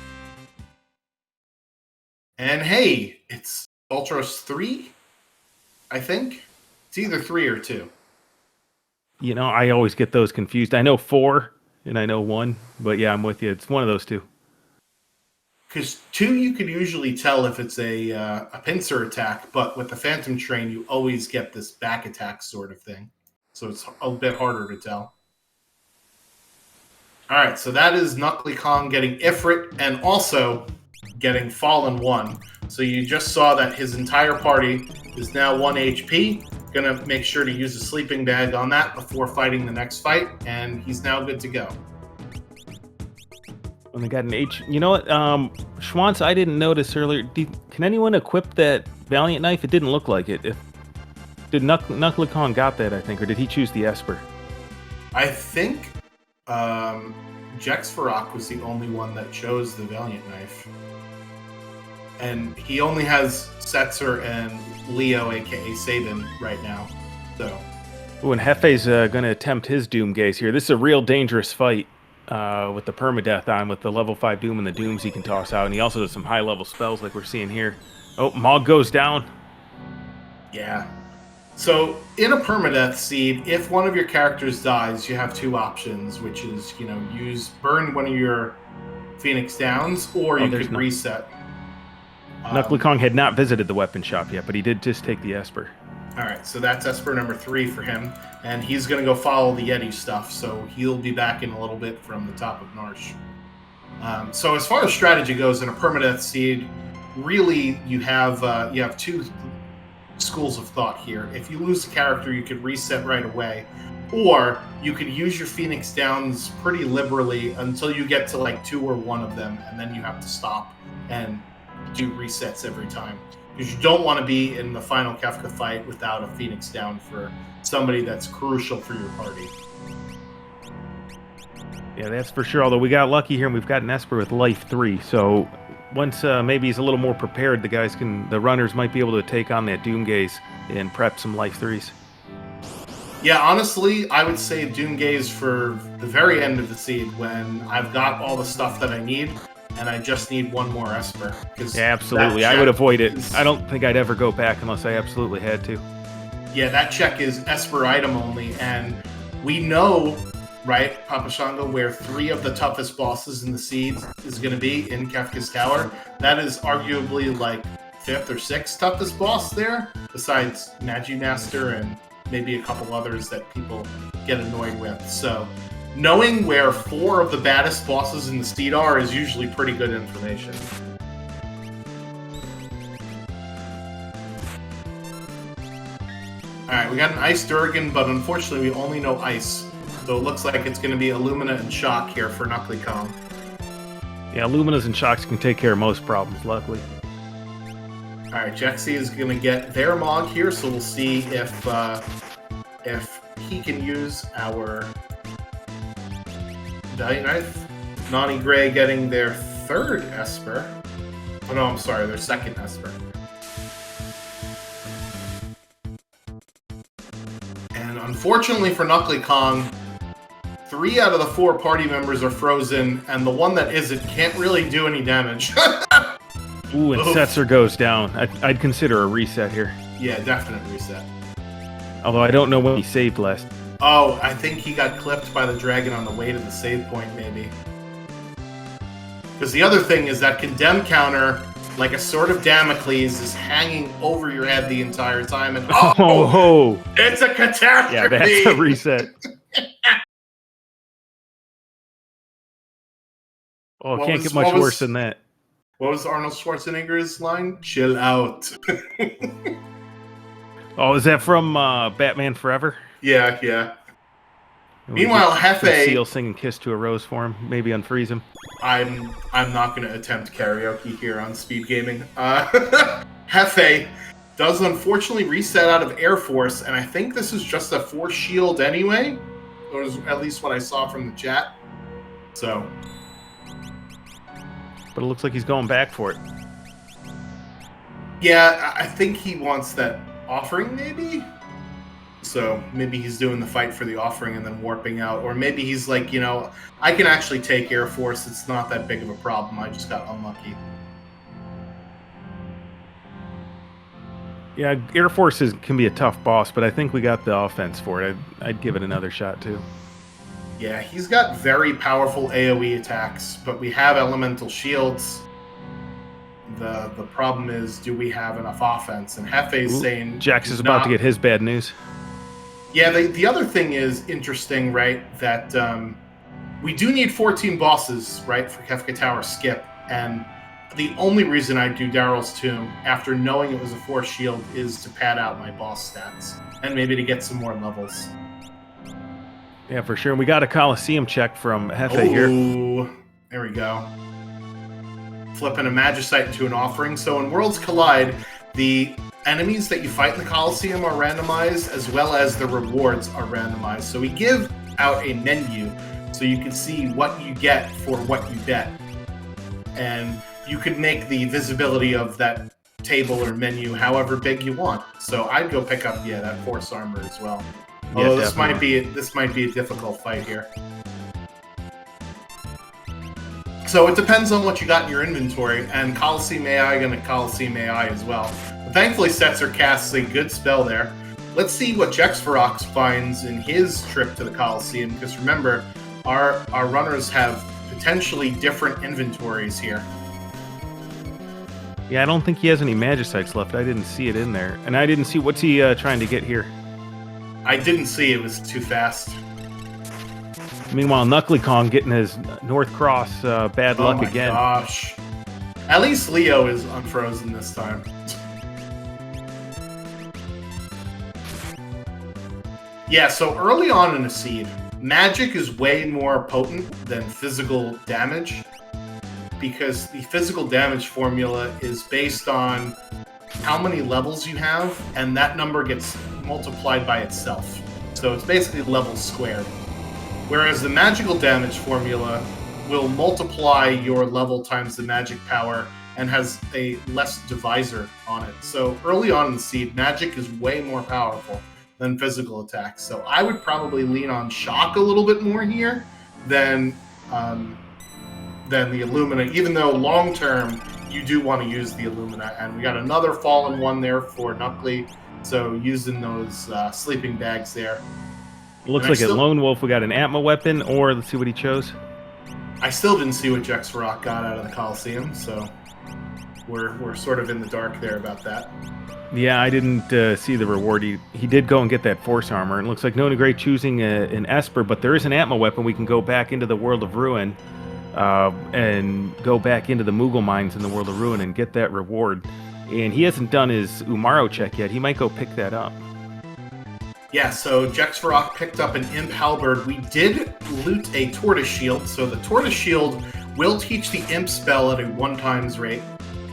And hey, it's Ultros 3, I think. It's either 3 or 2. You know, I always get those confused. I know 4 and I know 1, but yeah, I'm with you. It's one of those 2. Because 2, you could usually tell if it's a pincer attack, but with the Phantom Train, you always get this back attack sort of thing. So it's a bit harder to tell. Alright, so that is Knuckly Kong getting Ifrit and also getting Fallen 1. So you just saw that his entire party is now 1 HP. Gonna make sure to use a sleeping bag on that before fighting the next fight, and he's now good to go. When they got an H, you know what, Schwantz, I didn't notice earlier. Can anyone equip that Valiant Knife? It didn't look like it. Did Knuckly Kong got that? I think, or did he choose the Esper? I think Jexfarok was the only one that chose the Valiant Knife. And he only has Setzer and Leo, aka Sabin, right now. So. Ooh, and Hefe's going to attempt his Doom Gaze here. This is a real dangerous fight with the permadeath on, with the level 5 Doom and the Dooms he can toss out. And he also does some high-level spells like we're seeing here. Oh, Mog goes down. Yeah. So, in a permadeath seed, if one of your characters dies, you have 2 options, which is, burn one of your Phoenix Downs, or you could reset. Knuckly Kong had not visited the weapon shop yet, but he did just take the Esper. Alright, so that's Esper number 3 for him, and he's going to go follow the Yeti stuff, so he'll be back in a little bit from the top of Narsh. So as far as strategy goes in a permadeath seed, really you have 2 schools of thought here. If you lose a character, you could reset right away, or you could use your Phoenix Downs pretty liberally until you get to like 2 or 1 of them, and then you have to stop and do resets every time, because you don't want to be in the final Kefka fight without a Phoenix Down for somebody that's crucial for your party. Yeah, that's for sure. Although we got lucky here and we've got an Esper with life 3, so once maybe he's a little more prepared, the runners might be able to take on that Doom Gaze and prep some life 3s. Yeah, honestly, I would say Doom Gaze for the very end of the seed when I've got all the stuff that I need and I just need one more Esper. Yeah, absolutely. I would avoid it. I don't think I'd ever go back unless I absolutely had to. Yeah, that check is Esper item only, and we know, right, Papa Shango, where 3 of the toughest bosses in the seeds is going to be in Kefka's Tower. That is arguably like 5th or 6th toughest boss there, besides Magi Master and maybe a couple others that people get annoyed with. So knowing where 4 of the baddest bosses in the seed are is usually pretty good information. Alright, we got an Ice Durgan, but unfortunately we only know Ice. So it looks like it's going to be Illumina and Shock here for Knuckly Kong. Yeah, Illuminas and Shocks can take care of most problems, luckily. Alright, Jexy is going to get their Mog here, so we'll see if he can use our Valiant Knife. Nani Gray getting their 3rd Esper. Oh no, I'm sorry, their 2nd Esper. And unfortunately for Knuckly Kong, 3 out of the 4 party members are frozen, and the one that isn't can't really do any damage. Ooh, and Setzer goes down. I'd consider a reset here. Yeah, definite reset. Although I don't know when he saved last. Oh, I think he got clipped by the dragon on the way to the save point, maybe. Because the other thing is that Condemn counter, like a sword of Damocles, is hanging over your head the entire time. And oh, it's a catastrophe! Yeah, that's a reset. Oh, it can't get much worse than that. What was Arnold Schwarzenegger's line? Chill out. Oh, is that from Batman Forever? Yeah, yeah. Meanwhile, Hefe... Seal singing Kiss to a Rose for him. Maybe unfreeze him. I'm not going to attempt karaoke here on SpeedGaming. Hefe does unfortunately reset out of Air Force, and I think this is just a force shield anyway. Or at least what I saw from the chat. So... But it looks like he's going back for it. Yeah, I think he wants that offering, maybe? So maybe he's doing the fight for the offering and then warping out. Or maybe he's like, you know, I can actually take Air Force. It's not that big of a problem. I just got unlucky. Yeah, Air Force can be a tough boss, but I think we got the offense for it. I'd give it another shot, too. Yeah, he's got very powerful AoE attacks, but we have elemental shields. The problem is, do we have enough offense? And Hefe's saying... Jax is about to get his bad news. Yeah, the other thing is interesting, right? That we do need 14 bosses, right, for Kefka Tower skip. And the only reason I do Daryl's Tomb, after knowing it was a force shield, is to pad out my boss stats. And maybe to get some more levels. Yeah, for sure. We got a Coliseum check from Hefe here. There we go. Flipping a Magicite into an offering. So in Worlds Collide, the enemies that you fight in the Coliseum are randomized, as well as the rewards are randomized. So we give out a menu so you can see what you get for what you get. And you could make the visibility of that table or menu however big you want. So I'd go pick up, that Force Armor as well. Although this might be a difficult fight here. So it depends on what you got in your inventory, and Coliseum AI going to Coliseum AI as well. But thankfully, Setzer casts a good spell there. Let's see what Jexferox finds in his trip to the Coliseum, because remember, our runners have potentially different inventories here. Yeah, I don't think he has any Magicites left. I didn't see it in there. And I didn't see, what's he trying to get here? I didn't see, it was too fast. Meanwhile, Knuckly Kong getting his North Cross bad luck again. Oh my gosh. At least Leo is unfrozen this time. Yeah, so early on in the seed, magic is way more potent than physical damage, because the physical damage formula is based on how many levels you have, and that number gets multiplied by itself. So it's basically levels squared. Whereas the magical damage formula will multiply your level times the magic power and has a less divisor on it. So early on in the seed, magic is way more powerful. than physical attacks. So I would probably lean on shock a little bit more here than the Illumina, even though long term you do want to use the Illumina. And we got another fallen one there for Knuckly, so using those sleeping bags there. It looks like at Lone Wolf we got an Atma weapon, or let's see what he chose. I still didn't see what Jex Rock got out of the Coliseum, so we're sort of in the dark there about that. Yeah, I didn't see the reward. He did go and get that Force Armor. It looks like Nona Gray choosing an Esper, but there is an Atma weapon. We can go back into the World of Ruin and go back into the Moogle Mines in the World of Ruin and get that reward. And he hasn't done his Umaro check yet. He might go pick that up. Yeah, so Jexvarok picked up an Imp Halberd. We did loot a Tortoise Shield, so the Tortoise Shield will teach the Imp spell at a 1x rate.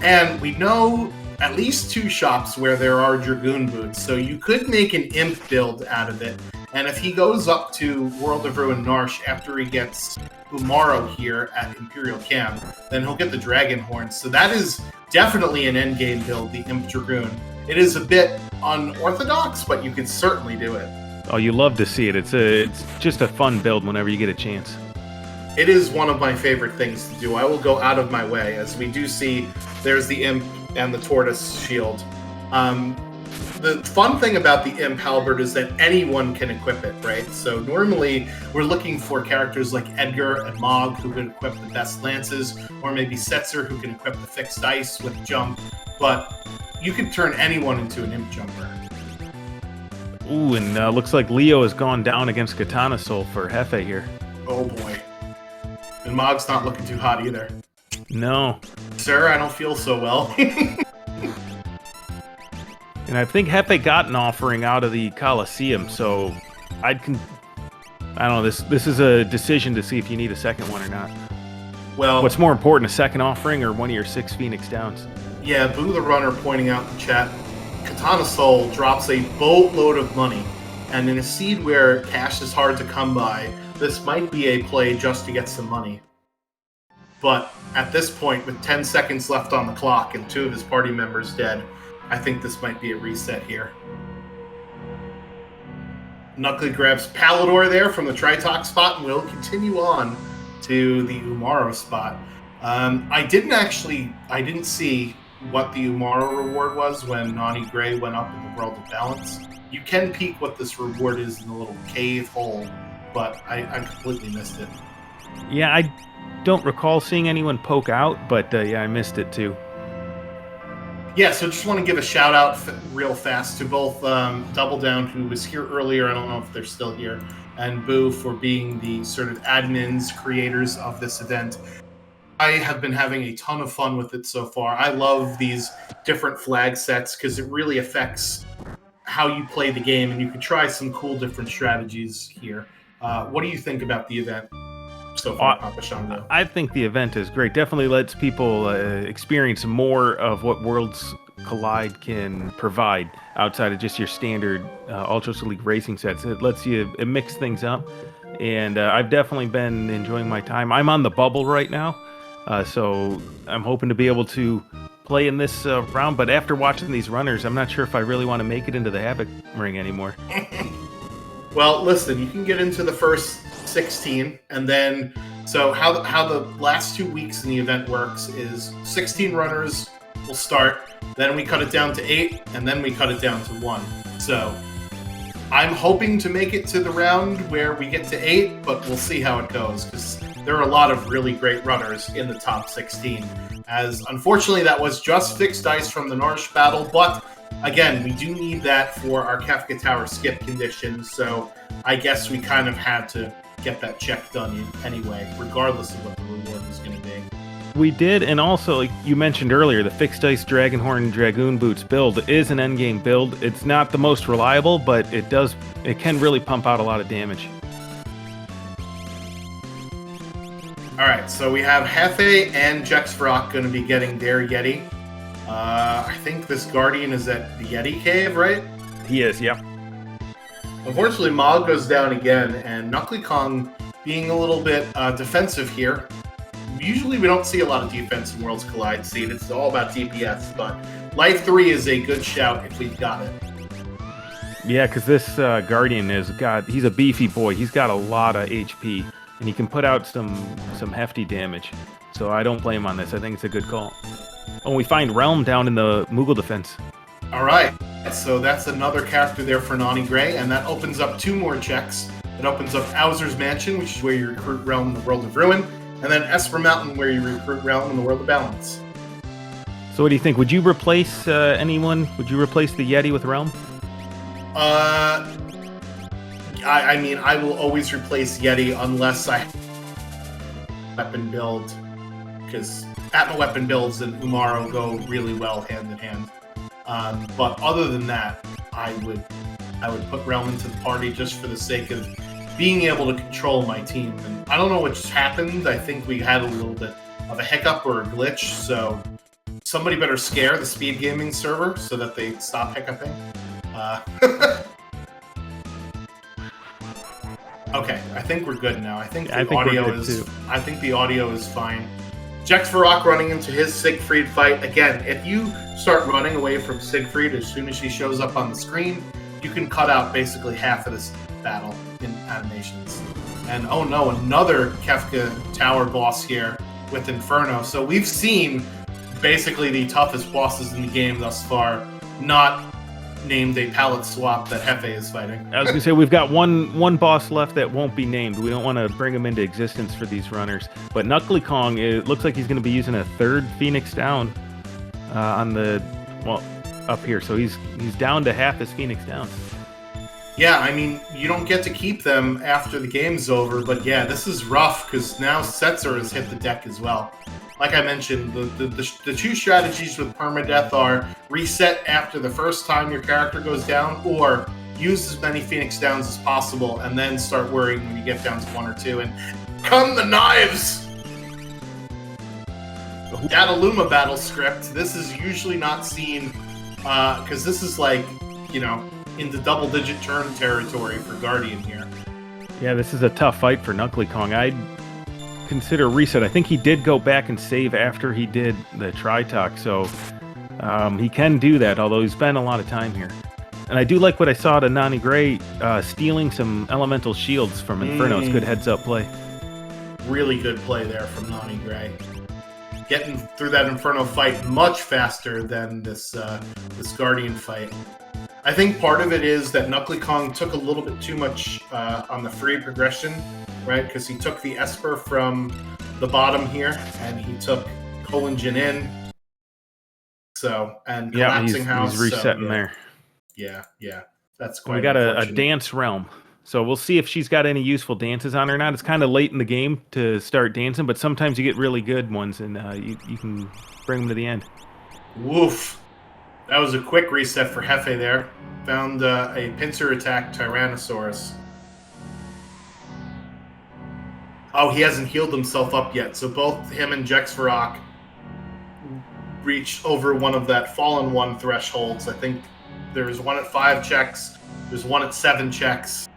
And we know at least 2 shops where there are Dragoon boots, so you could make an Imp build out of it. And if he goes up to World of Ruin Narsh after he gets Umaro here at Imperial Camp, then he'll get the Dragon Horns. So that is definitely an endgame build, the Imp Dragoon. It is a bit unorthodox, but you can certainly do it. Oh, you love to see it. It's just a fun build whenever you get a chance. It is one of my favorite things to do. I will go out of my way, as we do see there's the Imp and the Tortoise Shield. The fun thing about the Imp Halberd is that anyone can equip it, right? So normally we're looking for characters like Edgar and Mog who can equip the best lances, or maybe Setzer who can equip the fixed ice with jump, but you can turn anyone into an Imp Jumper. Ooh, and looks like Leo has gone down against Katana Soul for Hefe here. Oh boy. And Mog's not looking too hot either. No. Sir, I don't feel so well. And I think Hefe got an offering out of the Coliseum, so I don't know, this is a decision to see if you need a second one or not. Well, what's more important, a second offering or one of your 6 Phoenix Downs? Yeah, Boo the Runner pointing out in the chat, Katana Soul drops a boatload of money, and in a seed where cash is hard to come by, this might be a play just to get some money. But at this point, with 10 seconds left on the clock and 2 of his party members dead, I think this might be a reset here. Knuckly grabs Palador there from the Tritok spot and will continue on to the Umaro spot. I didn't see what the Umaro reward was when Nani Gray went up in the World of Balance. You can peek what this reward is in the little cave hole, but I completely missed it. Yeah, I don't recall seeing anyone poke out, but yeah, I missed it too. Yeah, so just want to give a shout out real fast to both Double Down, who was here earlier, I don't know if they're still here, and Boo for being the sort of admins, creators of this event. I have been having a ton of fun with it so far. I love these different flag sets because it really affects how you play the game, and you can try some cool different strategies here. What do you think about the event so far, Papa Shango? I think the event is great. Definitely lets people experience more of what Worlds Collide can provide outside of just your standard Ultra League racing sets. It lets you mix things up, and I've definitely been enjoying my time. I'm on the bubble right now, so I'm hoping to be able to play in this round, but after watching these runners, I'm not sure if I really want to make it into the Havoc ring anymore. Well, listen, you can get into the first 16, and then, so how the last 2 weeks in the event works is 16 runners will start, then we cut it down to 8, and then we cut it down to 1. So I'm hoping to make it to the round where we get to 8, but we'll see how it goes, because there are a lot of really great runners in the top 16. As unfortunately, that was just fixed ice from the Narsh battle, but again, we do need that for our Kefka Tower skip condition, so I guess we kind of had to get that check done anyway, regardless of what the reward was going to be. We did, and also, like you mentioned earlier, the fixed ice Dragonhorn Dragoon Boots build is an endgame build. It's not the most reliable, but it can really pump out a lot of damage. Alright, so we have Hefe and Jexvarok going to be getting their Yeti. I think this Guardian is at the Yeti Cave, right? He is, yep. Unfortunately, Mog goes down again, and Knuckly Kong being a little bit defensive here. Usually we don't see a lot of defense in Worlds Collide Seed. It's all about DPS, but Life 3 is a good shout if we've got it. Yeah, because this Guardian he's a beefy boy. He's got a lot of HP, and he can put out some hefty damage. So I don't blame on this. I think it's a good call. Oh, we find Realm down in the Moogle defense. All right, so that's another character there for Nani Gray, and that opens up 2 more checks. It opens up Owzer's Mansion, which is where you recruit Realm in the World of Ruin, and then Esper Mountain, where you recruit Realm in the World of Balance. So what do you think? Would you replace anyone? Would you replace the Yeti with Realm? I mean, I will always replace Yeti unless I weapon build, because Atma weapon builds and Umaro go really well hand in hand. But other than that, I would put Realm into the party just for the sake of being able to control my team. And I don't know what just happened. I think we had a little bit of a hiccup or a glitch, so somebody better scare the SpeedGaming server so that they stop hiccuping. Okay, I think we're good now. I think the audio is fine. Jex Varrock running into his Siegfried fight. Again, if you start running away from Siegfried as soon as she shows up on the screen, you can cut out basically half of this battle in animations. And oh no, another Kefka Tower boss here with Inferno. So we've seen basically the toughest bosses in the game thus far, not named a palette swap that Hefe is fighting. I was gonna say we've got one boss left that won't be named. We don't want to bring him into existence for these runners. But Knuckly Kong, it looks like he's going to be using a 3rd Phoenix down up here. So he's down to half his Phoenix down. Yeah, I mean, you don't get to keep them after the game's over, but yeah, this is rough because now Setzer has hit the deck as well. Like I mentioned, the 2 strategies with permadeath are reset after the first time your character goes down, or use as many Phoenix Downs as possible, and then start worrying when you get down to 1 or 2. And come the knives! That Illuma battle script, this is usually not seen, because this is like, into double-digit turn territory for Guardian here. Yeah, this is a tough fight for Knuckly Kong. I'd consider reset. I think he did go back and save after he did the Tritalk, so he can do that, although he's spent a lot of time here. And I do like what I saw to Nani Gray stealing some elemental shields from Inferno. It's good heads-up play. Really good play there from Nani Gray. Getting through that Inferno fight much faster than this Guardian fight. I think part of it is that Knuckly Kong took a little bit too much on the free progression, right? Because he took the Esper from the bottom here, and he took Kolingen in. So, and collapsing house. He's resetting there. Yeah. That's quite. We got a dance realm. So we'll see if she's got any useful dances on her or not. It's kind of late in the game to start dancing, but sometimes you get really good ones, and you can bring them to the end. Woof. That was a quick reset for Hefe there. Found a pincer attack Tyrannosaurus. Oh, he hasn't healed himself up yet, so both him and Jex Varrock reached over one of that Fallen One thresholds. I think there's one at 5 checks, there's one at 7 checks.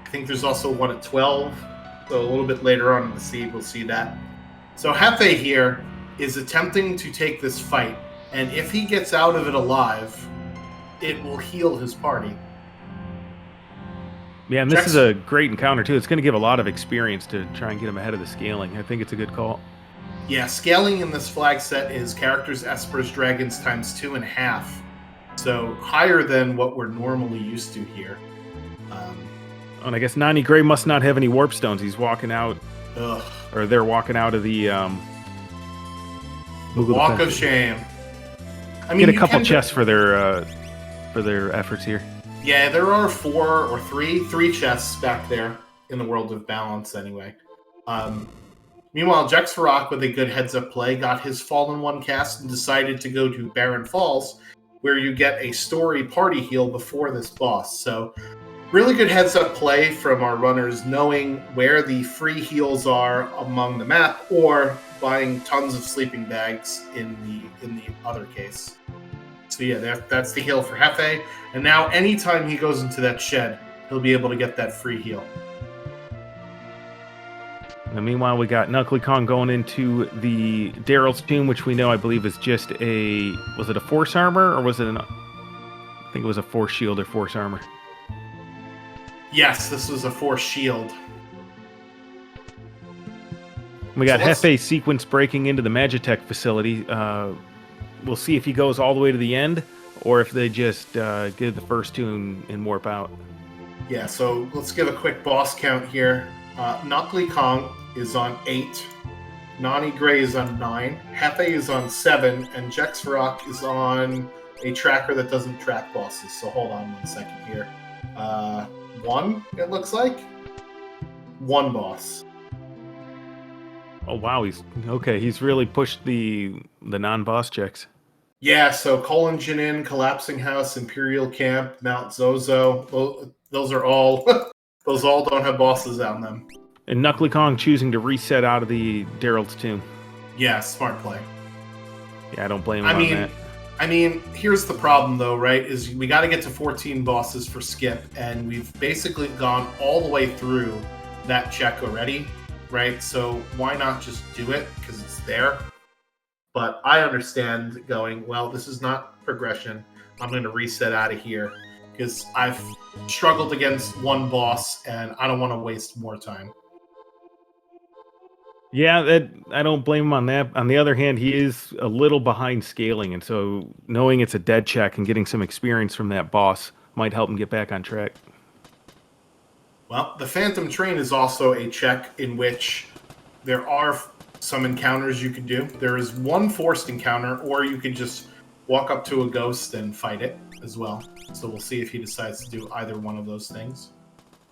I think there's also one at 12, so a little bit later on in the seed we'll see that. So Hefe here is attempting to take this fight, and if he gets out of it alive, it will heal his party. Yeah, and this is a great encounter, too. It's going to give a lot of experience to try and get him ahead of the scaling. I think it's a good call. Yeah, scaling in this flag set is characters, Espers, Dragons times 2.5. So higher than what we're normally used to here. And I guess Nani Gray must not have any warp stones. He's walking out, or they're walking out of the walk of shame. I mean, get a couple chests for their efforts here. Yeah, there are 4 or 3 chests back there in the World of Balance anyway. Meanwhile, Jex Varrock, with a good heads-up play, got his Fallen One cast and decided to go to Barren Falls, where you get a story party heal before this boss. So, really good heads-up play from our runners, knowing where the free heals are among the map, or buying tons of sleeping bags in the other case. So yeah, that's the heal for Hefe. And now anytime he goes into that shed, he'll be able to get that free heal. And meanwhile, we got Knuckly Kong going into the Daryl's tomb, which we know, I believe, is just was it a force armor, or was it I think it was a force shield or force armor. Yes, this was a force shield. We got So let's- Hefe sequence breaking into the Magitech facility. We'll see if he goes all the way to the end, or if they just give the first two and warp out. Yeah, so let's give a quick boss count here. Knuckly Kong is on 8. Nani Gray is on 9. Hefe is on 7. And Jex Rock is on a tracker that doesn't track bosses. So hold on 1 second here. 1, it looks like. 1 boss. Oh wow, he's really pushed the non-boss checks. Yeah, so Colin Jinin, Collapsing House, Imperial Camp, Mount Zozo. Those are all... those all don't have bosses on them. And Knuckly Kong choosing to reset out of the Daryl's tomb. Yeah, smart play. Yeah, I don't blame him on that. I mean, here's the problem, though, right? Is we got to get to 14 bosses for Skip, and we've basically gone all the way through that check already, right? So why not just do it, because it's there? But I understand going, well, this is not progression. I'm going to reset out of here, because I've struggled against one boss, and I don't want to waste more time. Yeah, I don't blame him on that. On the other hand, he is a little behind scaling, and so knowing it's a dead check and getting some experience from that boss might help him get back on track. Well, the Phantom Train is also a check in which there are some encounters you can do. There is one forced encounter, or you can just walk up to a ghost and fight it as well. So we'll see if he decides to do either one of those things.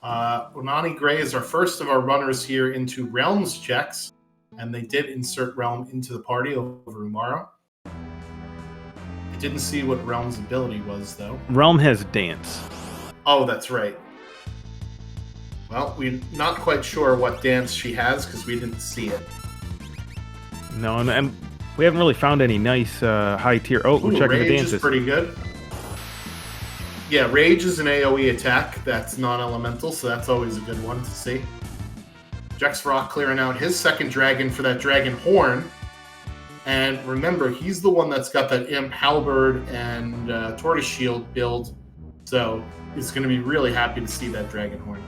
Unani Gray is our first of our runners here into Realms checks, and they did insert Realm into the party over Umaro. I didn't see what Realm's ability was, though. Realm has Dance. Oh, that's right. Well, we're not quite sure what dance she has, because we didn't see it. No, and we haven't really found any nice high tier... Oh, we're checking the dances. Rage is pretty good. Yeah, Rage is an AoE attack that's non-elemental, so that's always a good one to see. Jex Rock clearing out his second dragon for that dragon horn. And remember, he's the one that's got that Imp Halberd and Tortoise Shield build, so he's going to be really happy to see that dragon horn.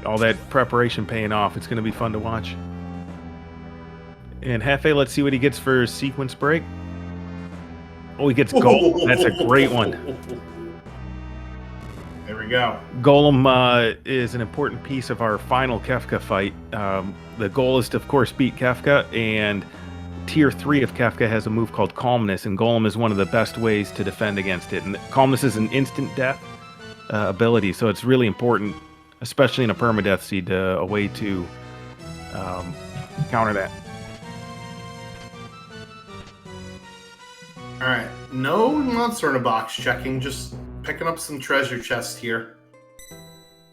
All that preparation paying off. It's going to be fun to watch. And Hefe, let's see what he gets for sequence break. Oh, he gets Golem. That's a great one. There we go. Golem is an important piece of our final Kefka fight. The goal is to, of course, beat Kefka, and Tier 3 of Kefka has a move called Calmness, and Golem is one of the best ways to defend against it. And Calmness is an instant death ability, so it's really important, especially in a permadeath seed, a way to counter that. All right, no monster in a box checking, just picking up some treasure chests here.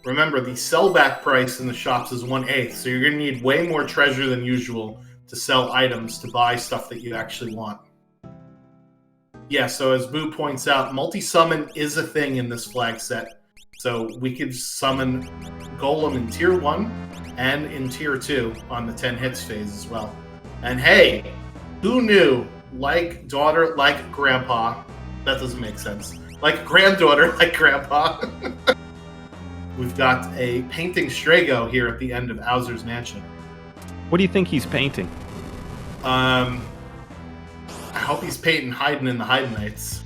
Remember, the sellback price in the shops is 1/8, so you're going to need way more treasure than usual to sell items to buy stuff that you actually want. Yeah, so as Boo points out, multi-summon is a thing in this flag set. So we could summon Golem in Tier 1 and in Tier 2 on the 10 hits phase as well. And hey, who knew? Like daughter, like grandpa. That doesn't make sense. Like granddaughter, like grandpa. We've got a painting Strago here at the end of Owser's Mansion. What do you think he's painting? I hope he's painting Haydn in the Haydnites.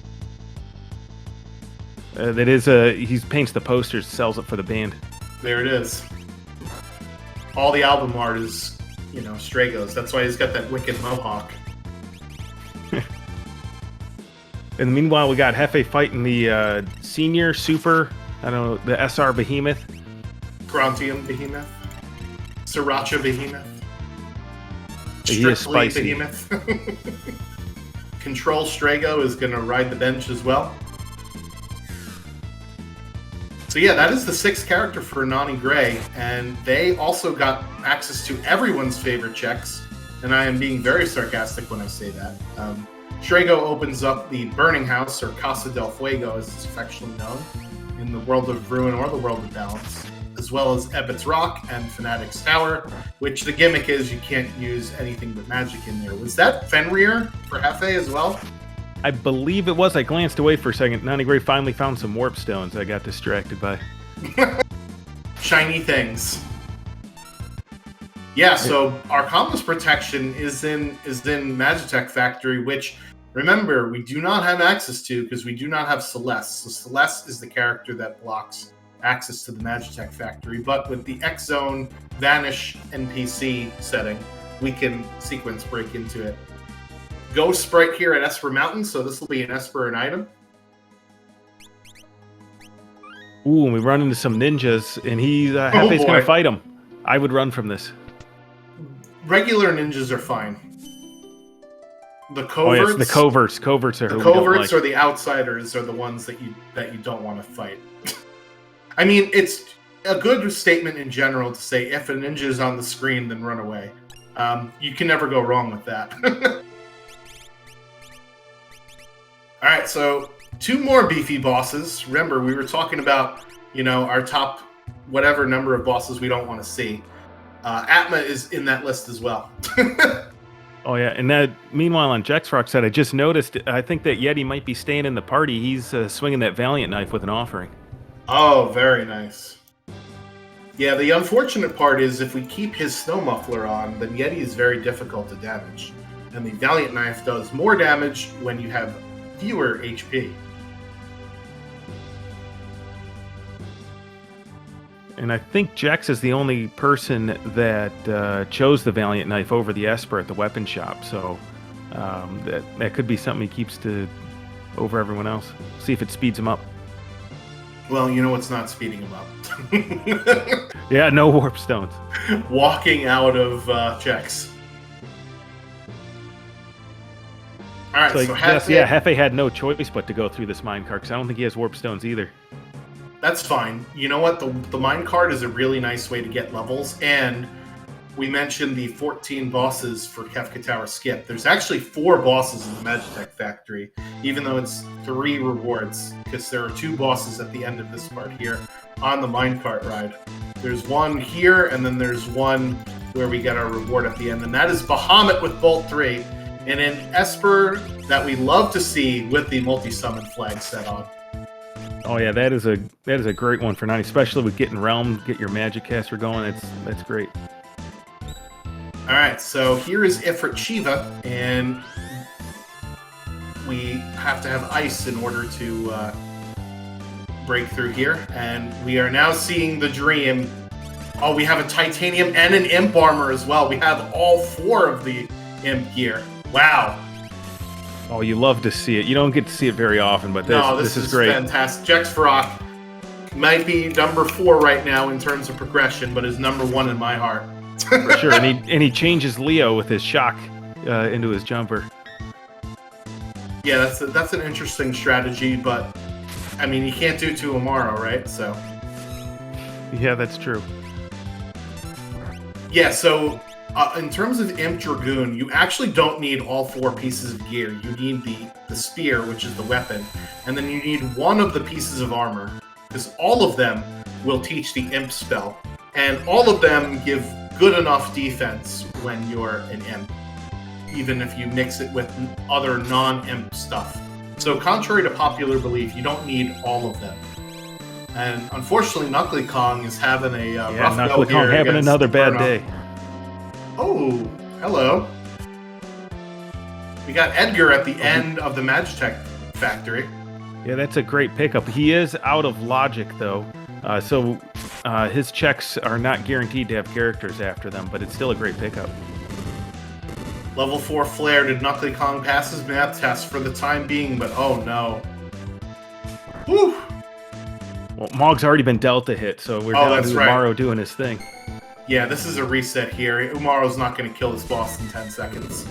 He paints the posters, sells it for the band. There it is. All the album art is, Stragos. That's why he's got that wicked mohawk. And meanwhile, we got Hefe fighting the senior super, the SR Behemoth. Grontium Behemoth. Sriracha Behemoth. He is spicy. Behemoth. Control Strago is going to ride the bench as well. So yeah, that is the 6th character for Nani Gray, and they also got access to everyone's favorite checks, and I am being very sarcastic when I say that. Strago opens up the Burning House, or Casa del Fuego as it's affectionately known, in the World of Ruin or the World of Balance, as well as Ebbett's Rock and Fanatic's Tower, which the gimmick is you can't use anything but magic in there. Was that Fenrir for Hefe as well? I believe it was. I glanced away for a second. Nanigrey finally found some warp stones I got distracted by. Shiny things. Yeah, so our compass protection is in Magitech Factory, which, remember, we do not have access to because we do not have Celeste. So Celeste is the character that blocks access to the Magitech Factory. But with the X Zone Vanish NPC setting, we can sequence break into it. Ghost Sprite here at Esper Mountain, so this will be an Esper and item. Ooh, and we run into some ninjas, and Hefe's going to fight him. I would run from this. Regular ninjas are fine. The coverts, oh, yes, the coverts are the coverts or the outsiders are the ones that you don't want to fight. I mean, it's a good statement in general to say if a ninja is on the screen, then run away. You can never go wrong with that. All right, so 2 more beefy bosses. Remember, we were talking about our top whatever number of bosses we don't want to see. Atma is in that list as well. Oh, yeah. And meanwhile, on Jexrock side, I just noticed, I think that Yeti might be staying in the party. He's swinging that Valiant knife with an offering. Oh, very nice. Yeah, the unfortunate part is if we keep his snow muffler on, then Yeti is very difficult to damage. And the Valiant knife does more damage when you have fewer HP. And I think Jex is the only person that chose the Valiant knife over the Esper at the weapon shop. So that could be something he keeps over everyone else. See if it speeds him up. Well, you know what's not speeding him up? Yeah, no warp stones. Walking out of Jex. All right, so Hefe had no choice but to go through this minecart because I don't think he has warp stones either. That's fine. You know what? The minecart is a really nice way to get levels, and we mentioned the 14 bosses for Kefka Tower Skip. There's actually 4 bosses in the Magitech Factory, even though it's 3 rewards, because there are 2 bosses at the end of this part here on the minecart ride. There's one here, and then there's one where we get our reward at the end, and that is Bahamut with Bolt 3, and an Esper that we love to see with the multi-summon flag set on. Oh yeah, that is a great one for 9, especially with getting Realm, get your magic caster going. That's great. All right, so here is Ifrit Shiva, and we have to have ice in order to break through here. And we are now seeing the dream. Oh, we have a titanium and an imp armor as well. We have all 4 of the imp gear. Wow. Oh, you love to see it. You don't get to see it very often, but this is great. Fantastic. Jexrock might be number 4 right now in terms of progression, but is number 1 in my heart. For sure, and he changes Leo with his shock into his jumper. Yeah, that's an interesting strategy, but I mean, you can't do to Amaro, right? So. Yeah, that's true. Yeah, so in terms of Imp Dragoon, you actually don't need all 4 pieces of gear. You need the spear, which is the weapon, and then you need 1 of the pieces of armor, because all of them will teach the Imp spell, and all of them give good enough defense when you're an Imp, even if you mix it with other non-Imp stuff. So contrary to popular belief, you don't need all of them. And unfortunately, Knuckly Kong is having a rough go here. Knuckly Kong having another bad day. Oh, hello. We got Edgar at the end of the Magitech Factory. Yeah, that's a great pickup. He is out of logic, though. So his checks are not guaranteed to have characters after them, but it's still a great pickup. Level 4 Flare. Did Knuckly Kong pass his math test for the time being, but oh no. Whew. Well, Mog's already been dealt a hit, so we're down to Umaro doing his thing. Yeah, this is a reset here. Umaro's not going to kill this boss in 10 seconds.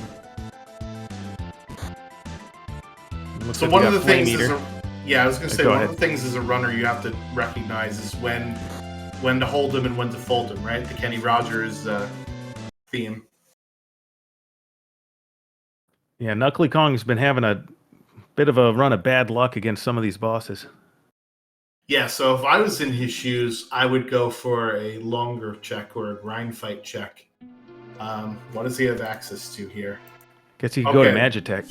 So one of the things is... I was going to say, one of the things as a runner you have to recognize is when to hold him and when to fold him, right? The Kenny Rogers theme. Yeah, Knuckly Kong's been having a bit of a run of bad luck against some of these bosses. Yeah, so if I was in his shoes, I would go for a longer check or a grind fight check. What does he have access to here? Guess he could go to Magitech.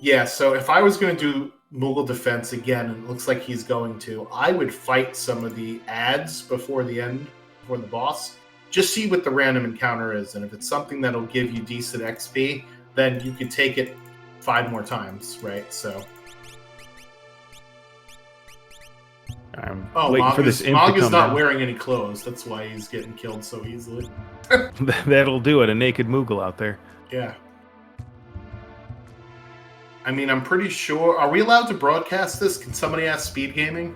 Yeah, so if I was going to do Moogle defense again, and it looks like he's going to, I would fight some of the ads before the end, before the boss. Just see what the random encounter is, and if it's something that'll give you decent XP, then you could take it 5 more times, right? So. I'm waiting for this imp Mog to is come not down. wearing any clothes. That's why he's getting killed so easily. That'll do it. A naked Moogle out there. Yeah. I mean, I'm pretty sure. Are we allowed to broadcast this? Can somebody ask SpeedGaming?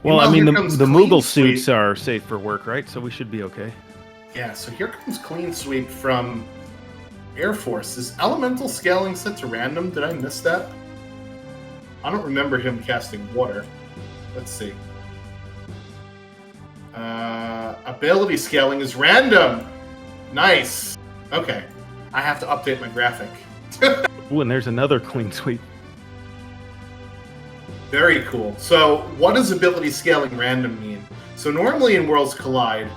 Well, I mean, the Moogle Sweep. suits are safe for work, right? So we should be okay. Yeah, so here comes Clean Sweep from Air Force. Is Elemental Scaling set to random? Did I miss that? I don't remember him casting water. Let's see. Ability Scaling is random. Nice. Okay. I have to update my graphic. Ooh, and there's another Clean Sweep. Very cool. So, what does ability scaling random mean? So, normally in Worlds Collide,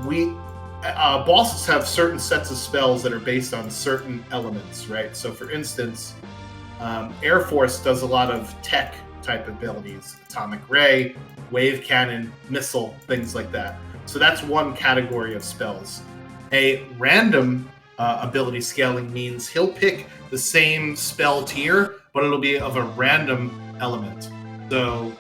bosses have certain sets of spells that are based on certain elements, right? So, for instance, Air Force does a lot of tech type abilities: atomic ray, wave cannon, missile, things like that. So, that's one category of spells. A random ability scaling means he'll pick the same spell tier, but it'll be of a random element. So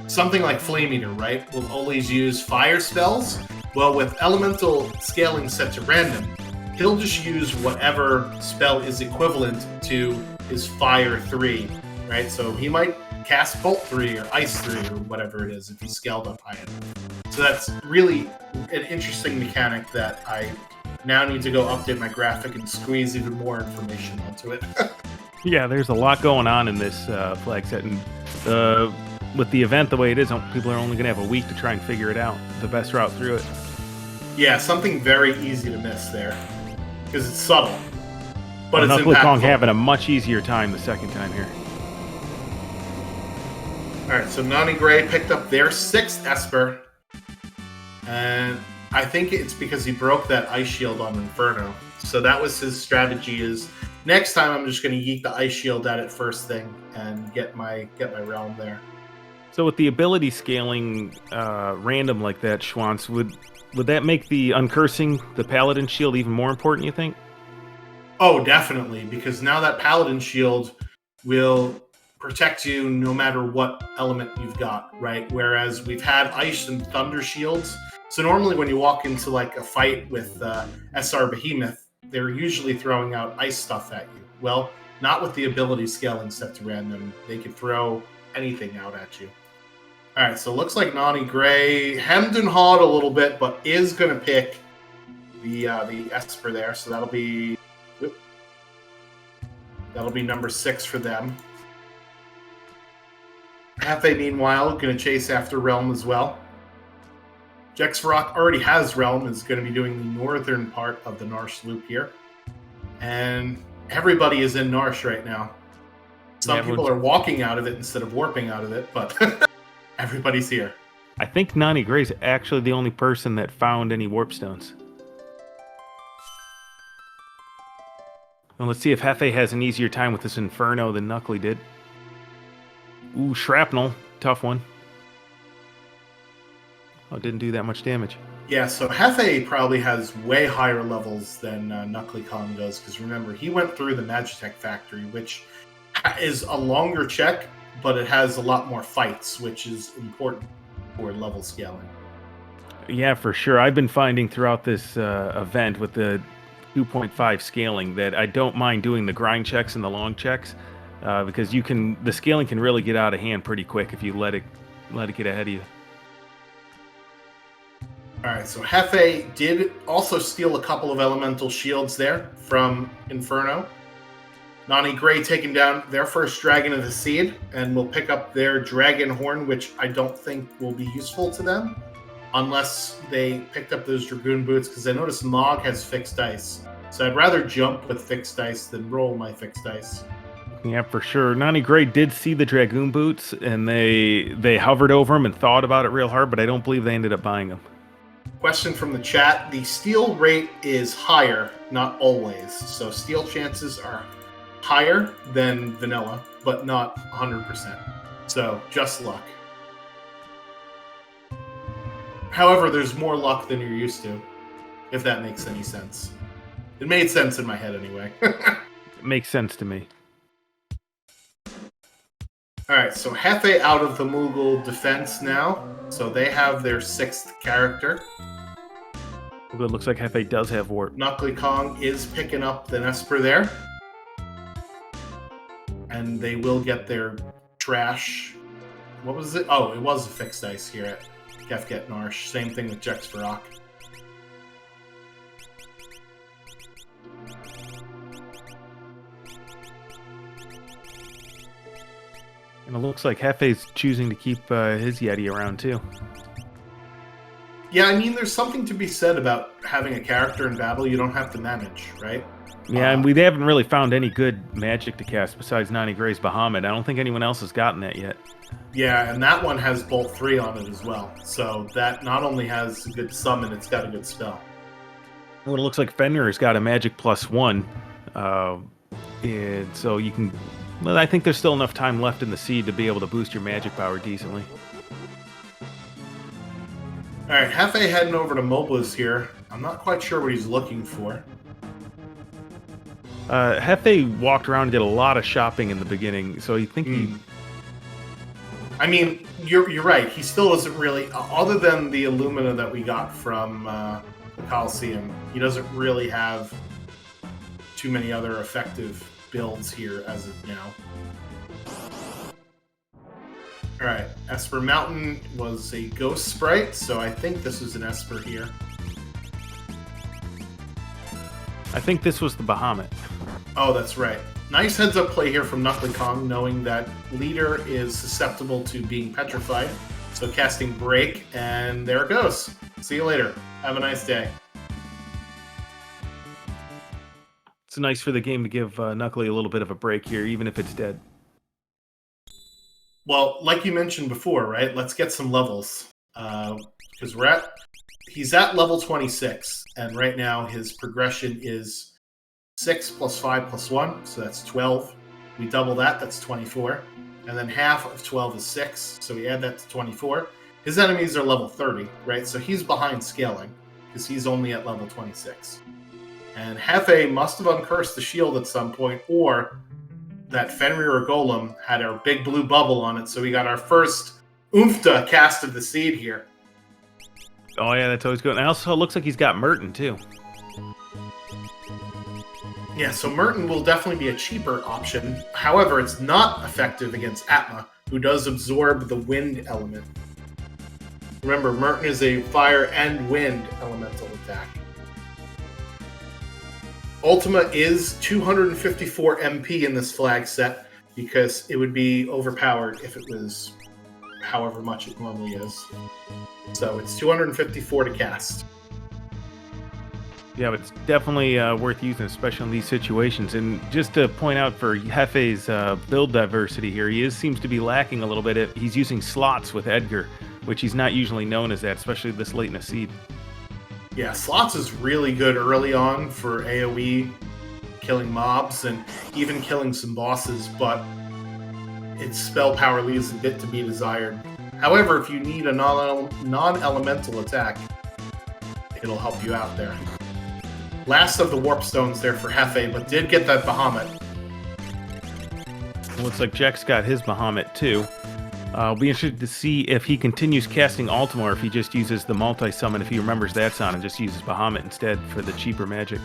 something like Flame Eater, right, will always use fire spells. Well, with elemental scaling set to random, he'll just use whatever spell is equivalent to his fire 3, right? So he might cast Bolt 3 or Ice 3 or whatever it is if he's scaled up high enough. So that's really an interesting mechanic that I now need to go update my graphic and squeeze even more information onto it. Yeah, there's a lot going on in this flag set, and with the event the way it is, people are only going to have a week to try and figure it out, the best route through it. Yeah, something very easy to miss there, because it's subtle, but it's Knuckle Kong impactful. having a much easier time the second time here. All right, so Nani Gray picked up their 6th Esper, and I think it's because he broke that Ice Shield on Inferno. So that was his strategy, is next time I'm just going to yeet the Ice Shield at it first thing and get my realm there. So with the ability scaling random like that, Schwantz, would that make the uncursing the Paladin shield even more important, you think? Oh, definitely, because now that Paladin shield will protect you no matter what element you've got, right? Whereas we've had Ice and Thunder shields. So normally when you walk into like a fight with SR Behemoth, they're usually throwing out ice stuff at you. Well, not with the ability scaling set to random. They could throw anything out at you. All right, so it looks like Nani Gray hemmed and hawed a little bit, but is going to pick the Esper there. So that'll be number 6 for them. Hefe, meanwhile, going to chase after Realm as well. Jexvarok already has Realm, is going to be doing the northern part of the Narsh loop here. And everybody is in Narsh right now. Some people are walking out of it instead of warping out of it, but everybody's here. I think Nani Gray's actually the only person that found any warp stones. Well, let's see if Hefe has an easier time with this Inferno than Knuckly did. Ooh, Shrapnel. Tough one. Oh, didn't do that much damage. Yeah, so Hefe probably has way higher levels than Knuckly Kong does, because remember, he went through the Magitech factory, which is a longer check, but it has a lot more fights, which is important for level scaling. Yeah, for sure. I've been finding throughout this event with the 2.5 scaling that I don't mind doing the grind checks and the long checks, because the scaling can really get out of hand pretty quick if you let it get ahead of you. All right, so Hefe did also steal a couple of elemental shields there from Inferno. Nani Gray taking down their first Dragon of the Seed, and will pick up their Dragon Horn, which I don't think will be useful to them unless they picked up those Dragoon Boots, because I noticed Mog has fixed dice. So I'd rather jump with fixed dice than roll my fixed dice. Yeah, for sure. Nani Gray did see the Dragoon Boots, and they hovered over them and thought about it real hard, but I don't believe they ended up buying them. Question from the chat. The steal rate is higher, not always. So steal chances are higher than vanilla, but not 100%. So just luck. However, there's more luck than you're used to, if that makes any sense. It made sense in my head anyway. It makes sense to me. Alright, so Hefe out of the Moogle defense now. So they have their 6th character. It looks like Hefe does have warp. Knuckly Kong is picking up the Nesper there. And they will get their trash. What was it? Oh, it was a fixed ice here at Kefka at Narsh. Same thing with Jex for Rock. And it looks like Hefe's choosing to keep his Yeti around too. Yeah, I mean, there's something to be said about having a character in battle you don't have to manage, right? Yeah, and we haven't really found any good magic to cast besides Nani Gray's Bahamut. I don't think anyone else has gotten that yet. Yeah, and that one has Bolt 3 on it as well. So that not only has a good summon, it's got a good spell. Well, it looks like Fenrir's got a magic +1. And so you can... Well, I think there's still enough time left in the seed to be able to boost your magic power decently. Alright, Hefe heading over to Moblus here. I'm not quite sure what he's looking for. Hefe walked around and did a lot of shopping in the beginning, so you think he... I mean, you're right. He still doesn't really... Other than the Illumina that we got from the Coliseum, he doesn't really have too many other effective builds here as of now. Alright, Esper Mountain was a ghost sprite, so I think this is an Esper here. I think this was the Bahamut. Oh, that's right. Nice heads-up play here from Knuckly Kong, knowing that Leader is susceptible to being petrified. So casting Break, and there it goes. See you later. Have a nice day. It's nice for the game to give Knuckly a little bit of a break here, even if it's dead. Well, like you mentioned before, right? Let's get some levels. Because he's at level 26, and right now his progression is 6 plus 5 plus 1, so that's 12. We double that, that's 24. And then half of 12 is 6, so we add that to 24. His enemies are level 30, right? So he's behind scaling, because he's only at level 26. And Hefe must have uncursed the shield at some point, or that Fenrir or Golem had our big blue bubble on it, so we got our first Oomphta cast of the seed here. Oh yeah, that's always good. And also, it looks like he's got Merton, too. Yeah, so Merton will definitely be a cheaper option. However, it's not effective against Atma, who does absorb the wind element. Remember, Merton is a fire and wind elemental attack. Ultima is 254 MP in this flag set, because it would be overpowered if it was however much it normally is. So it's 254 to cast. Yeah, but it's definitely worth using, especially in these situations. And just to point out for Hefe's build diversity here, he seems to be lacking a little bit. He's using slots with Edgar, which he's not usually known as that, especially this late in a seed. Yeah, slots is really good early on for AoE, killing mobs, and even killing some bosses, but its spell power leaves a bit to be desired. However, if you need a non-elemental attack, it'll help you out there. Last of the Warp Stones there for Hefe, but did get that Bahamut. Looks like Jack's got his Bahamut too. I'll be interested to see if he continues casting Ultima or if he just uses the multi-summon, if he remembers that sound, and just uses Bahamut instead for the cheaper magic.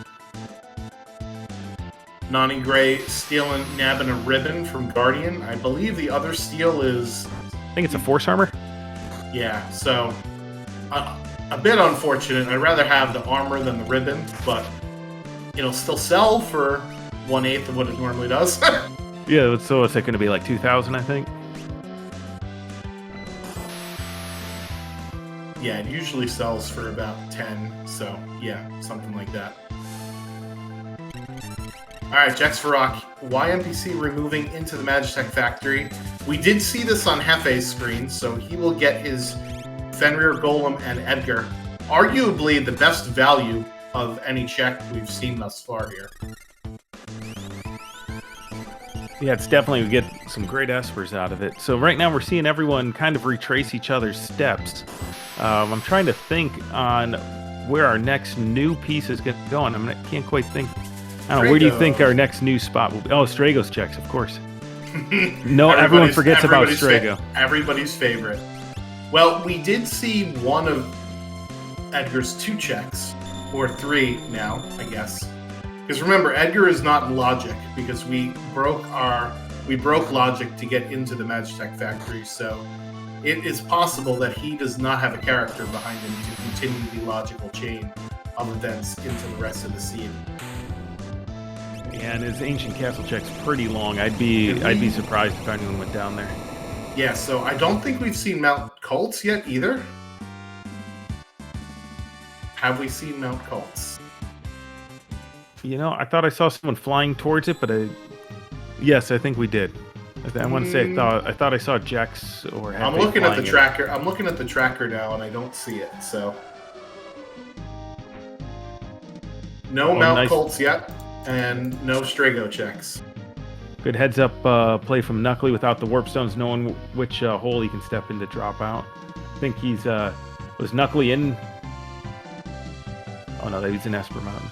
Nani Gray stealing, nabbing a ribbon from Guardian. I believe the other steal is... I think it's a Force Armor? Yeah, so... a bit unfortunate. I'd rather have the armor than the ribbon, but it'll still sell for 1/8 of what it normally does. Yeah, so it's going to be like 2,000, I think? Yeah, it usually sells for about 10, so yeah, something like that. Alright, Jex Varrock, YMPC removing into the Magitech factory. We did see this on Hefe's screen, so he will get his Fenrir, Golem, and Edgar arguably the best value of any check we've seen thus far here. Yeah, it's definitely, we get some great espers out of it. So right now we're seeing everyone kind of retrace each other's steps. I'm trying to think on where our next new piece is going. I can't quite think. I don't know, where do you think our next new spot will be? Oh, Strago's checks, of course. No, everyone forgets about Strago. Everybody's favorite. Well, we did see one of Edgar's 2 checks, or 3 now, I guess. Because remember, Edgar is not in Logic because we broke Logic to get into the Magitech factory. So it is possible that he does not have a character behind him to continue the logical chain of events into the rest of the scene. And his Ancient Castle check's pretty long. I'd be surprised if anyone went down there. Yeah, so I don't think we've seen Mount Colts yet either. Have we seen Mount Colts? You know, I thought I saw someone flying towards it, but yes, I think we did. I want to say I thought I saw Jax or. I'm looking at the tracker. I'm looking at the tracker now, and I don't see it. So no Mount Colts yet, and no Strago checks. Good heads up play from Knuckly without the warp stones, knowing which hole he can step in to drop out. I think he's was Knuckly in. Oh no, he's in Esper Mountain.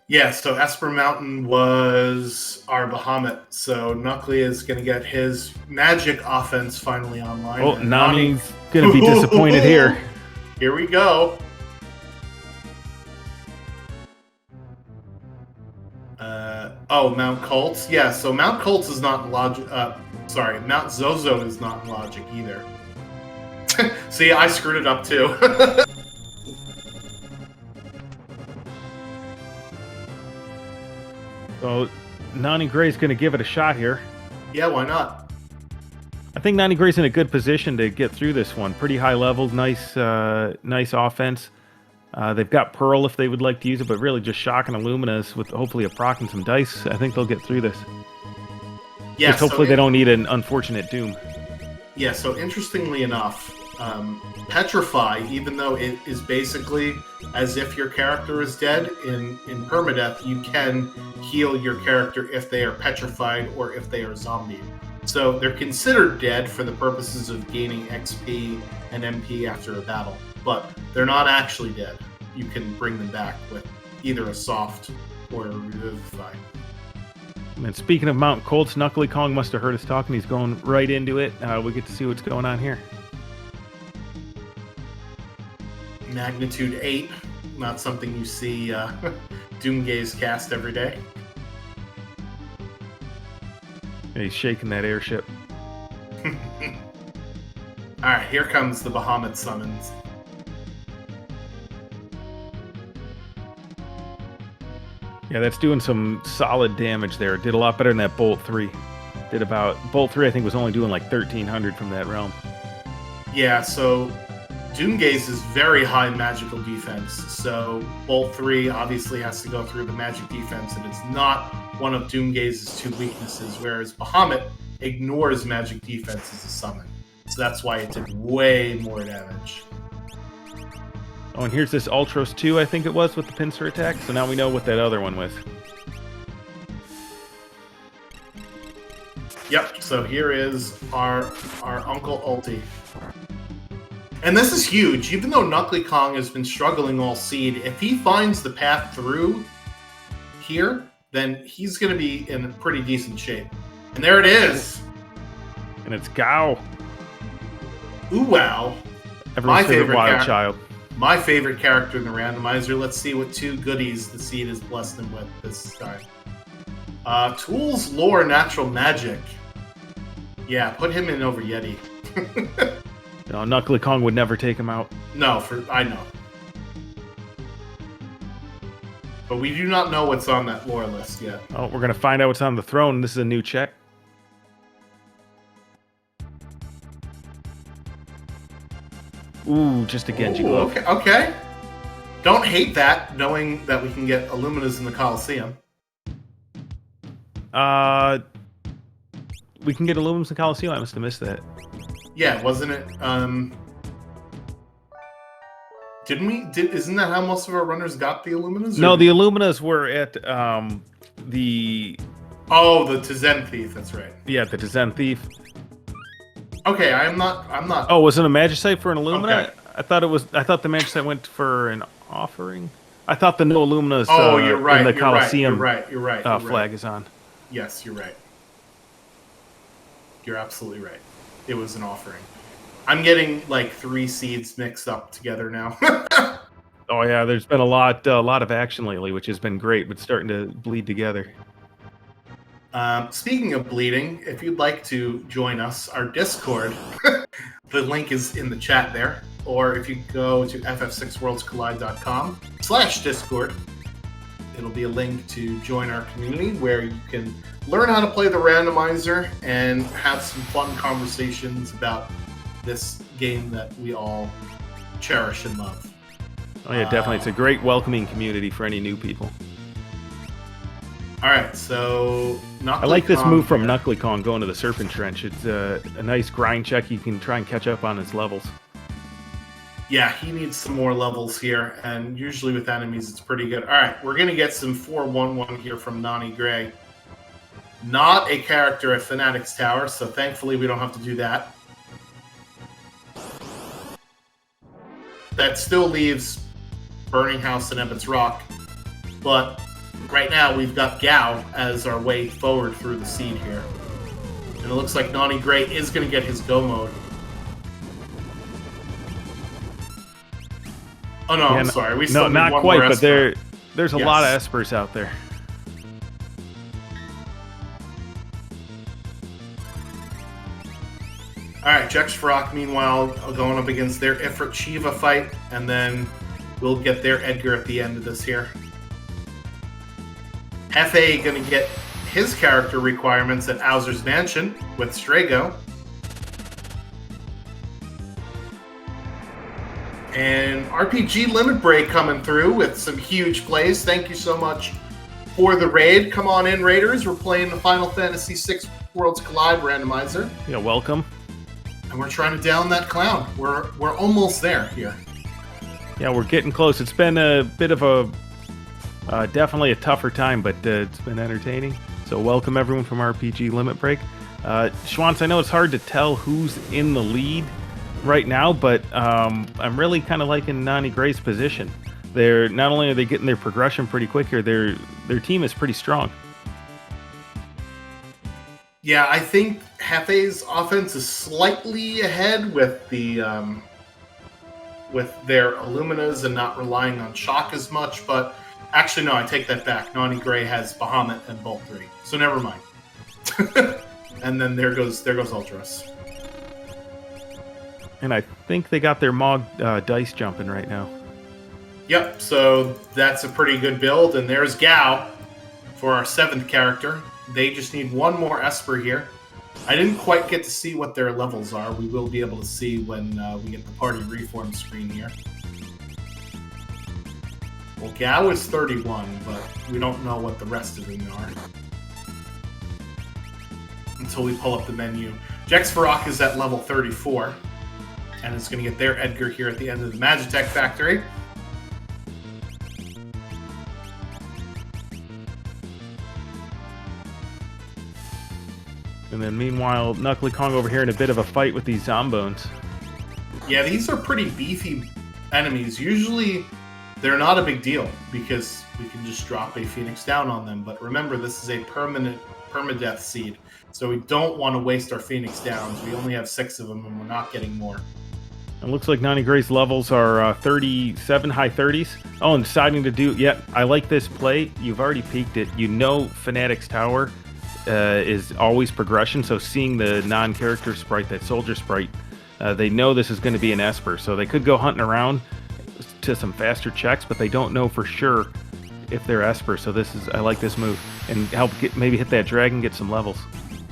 Yeah, so Esper Mountain was our Bahamut, so Knuckly is going to get his magic offense finally online. Oh, Nani's going to be disappointed here. Here we go. Mount Colts? Yeah, so Mount Colts is not in Logic. Sorry, Mount Zozo is not in Logic either. See, I screwed it up too. So, Nani Gray's going to give it a shot here. Yeah, why not? I think Nani Gray's in a good position to get through this one. Pretty high level, nice offense. They've got Pearl if they would like to use it, but really just Shock and Illuminas with hopefully a proc and some dice. I think they'll get through this. Yeah, just hopefully they don't need an unfortunate doom. Yeah, so interestingly enough, Petrify, even though it is basically as if your character is dead, in permadeath, you can heal your character if they are petrified or if they are zombied. So they're considered dead for the purposes of gaining XP and MP after a battle, but they're not actually dead. You can bring them back with either a soft or a revivify. And speaking of Mount Colts, Knuckly Kong must have heard us talking. He's going right into it. We get to see what's going on here. Magnitude 8, not something you see Doomgaze cast every day. He's shaking that airship. Alright, here comes the Bahamut summons. Yeah, that's doing some solid damage there. Did a lot better than that Bolt 3. Bolt 3 I think was only doing like 1300 from that realm. Yeah, so Doomgaze is very high magical defense, so Bolt 3 obviously has to go through the magic defense, and it's not one of Doomgaze's 2 weaknesses, whereas Bahamut ignores magic defense as a summon. So that's why it did way more damage. Oh, and here's this Ultros 2, I think it was, with the pincer attack, so now we know what that other one was. Yep, so here is our Uncle Ulti. And this is huge. Even though Knuckly Kong has been struggling all seed, if he finds the path through here, then he's going to be in pretty decent shape. And there it is. And it's Gao. Ooh, wow. Everyone's favorite wild child. My favorite character in the randomizer. Let's see what 2 goodies the seed has blessed him with this time. Tools, lore, natural magic. Yeah, put him in over Yeti. No, Knuckly Kong would never take him out. No, I know. But we do not know what's on that lore list yet. Oh, we're going to find out what's on the throne. This is a new check. Ooh, just a Genji glove. Okay. Don't hate that, knowing that we can get Illuminas in the Coliseum. We can get Illuminas in the Coliseum? I must have missed that. Yeah, wasn't it? Isn't that how most of our runners got the Illuminas? No, the Illuminas were at the the Tizen Thief. That's right. Yeah, the Tizen Thief. Okay, I'm not. Oh, was it a Magicite for an Illumina? Okay. I thought the Magicite went for an offering. I thought the no Illuminas. Oh, you're right. In the Colosseum. You're right. Flag is on. Yes, you're right. You're absolutely right. It was an offering. I'm getting like 3 seeds mixed up together now. Oh yeah, there's been a lot of action lately, which has been great, but starting to bleed together. Speaking of bleeding, if you'd like to join us, our Discord, the link is in the chat there. Or if you go to ff6worldscollide.com/Discord, it'll be a link to join our community where you can learn how to play the randomizer and have some fun conversations about this game that we all cherish and love. Oh yeah, definitely. It's a great welcoming community for any new people. All right, so I like this move from Knuckly Kong going to the Serpent Trench. It's a nice grind check. You can try and catch up on his levels. Yeah, he needs some more levels here, and usually with enemies, it's pretty good. All right, we're going to get some 4-1-1 here from Nani Gray. Not a character at Fanatic's Tower, so thankfully we don't have to do that. That still leaves Burning House and Ebbett's Rock, but right now we've got Gao as our way forward through the seed here. And it looks like Nani Gray is going to get his go mode. Oh no, I'm sorry. We still need not one quite, more but Esper. there's a lot of Espers out there. All right, Jex Farrak, meanwhile, going up against their Ifrit Shiva fight, and then we'll get their Edgar at the end of this here. Hefe going to get his character requirements at Owser's Mansion with Strago. And RPG Limit Break coming through with some huge plays. Thank you so much for the raid. Come on in, Raiders. We're playing the Final Fantasy VI Worlds Collide randomizer. Yeah, welcome. And we're trying to down that clown. We're almost there here. Yeah, we're getting close. It's been a bit of a definitely a tougher time, but it's been entertaining. So welcome everyone from RPG Limit Break. Schwantz, I know it's hard to tell who's in the lead right now, but I'm really kind of liking Nani Gray's position. They're not only are they getting their progression pretty quick here, their team is pretty strong. Yeah, I think Hefe's offense is slightly ahead with the with their Illuminas and not relying on shock as much, but actually no, I take that back. Nani Gray has Bahamut and Bolt 3, so never mind. And then there goes Ultras. And I think they got their Mog dice jumping right now. Yep, so that's a pretty good build, and there's Gao for our 7th character. They just need one more Esper here. I didn't quite get to see what their levels are. We will be able to see when we get the party reform screen here. Well, Gao is 31, but we don't know what the rest of them are until we pull up the menu. Jex Farrak is at level 34, and is going to get their Edgar here at the end of the Magitech Factory. And then meanwhile, Knuckly Kong over here in a bit of a fight with these Zombones. Yeah, these are pretty beefy enemies. Usually, they're not a big deal because we can just drop a Phoenix down on them. But remember, this is a permadeath seed, so we don't want to waste our Phoenix downs. We only have 6 of them, and we're not getting more. It looks like Nani Gray's levels are 37, high 30s. Oh, and deciding to do... Yeah, I like this play. You've already peaked it. You know Fanatic's Tower is always progression, so seeing the non-character sprite, that soldier sprite, they know this is going to be an Esper, so they could go hunting around to some faster checks, but they don't know for sure if they're Esper, so I like this move, and help maybe hit that dragon, get some levels.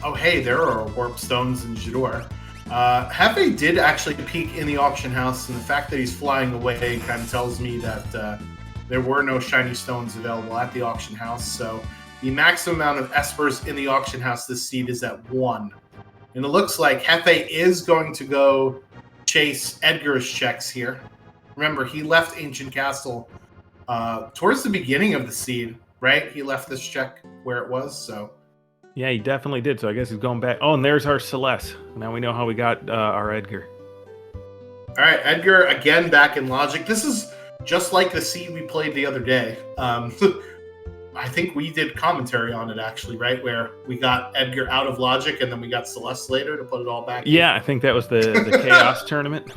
Oh, hey, there are Warp Stones in Jador. Hefe did actually peak in the auction house, and the fact that he's flying away kind of tells me that there were no shiny stones available at the auction house, so the maximum amount of Espers in the auction house this seed is at 1. And it looks like Hefe is going to go chase Edgar's checks here. Remember, he left Ancient Castle towards the beginning of the seed, right? He left this check where it was, so... Yeah, he definitely did, so I guess he's going back. Oh, and there's our Celeste. Now we know how we got our Edgar. All right, Edgar, again, back in Logic. This is just like the seed we played the other day. I think we did commentary on it, actually, right? Where we got Edgar out of Logic, and then we got Celeste later to put it all back in. Yeah, I think that was the Chaos tournament.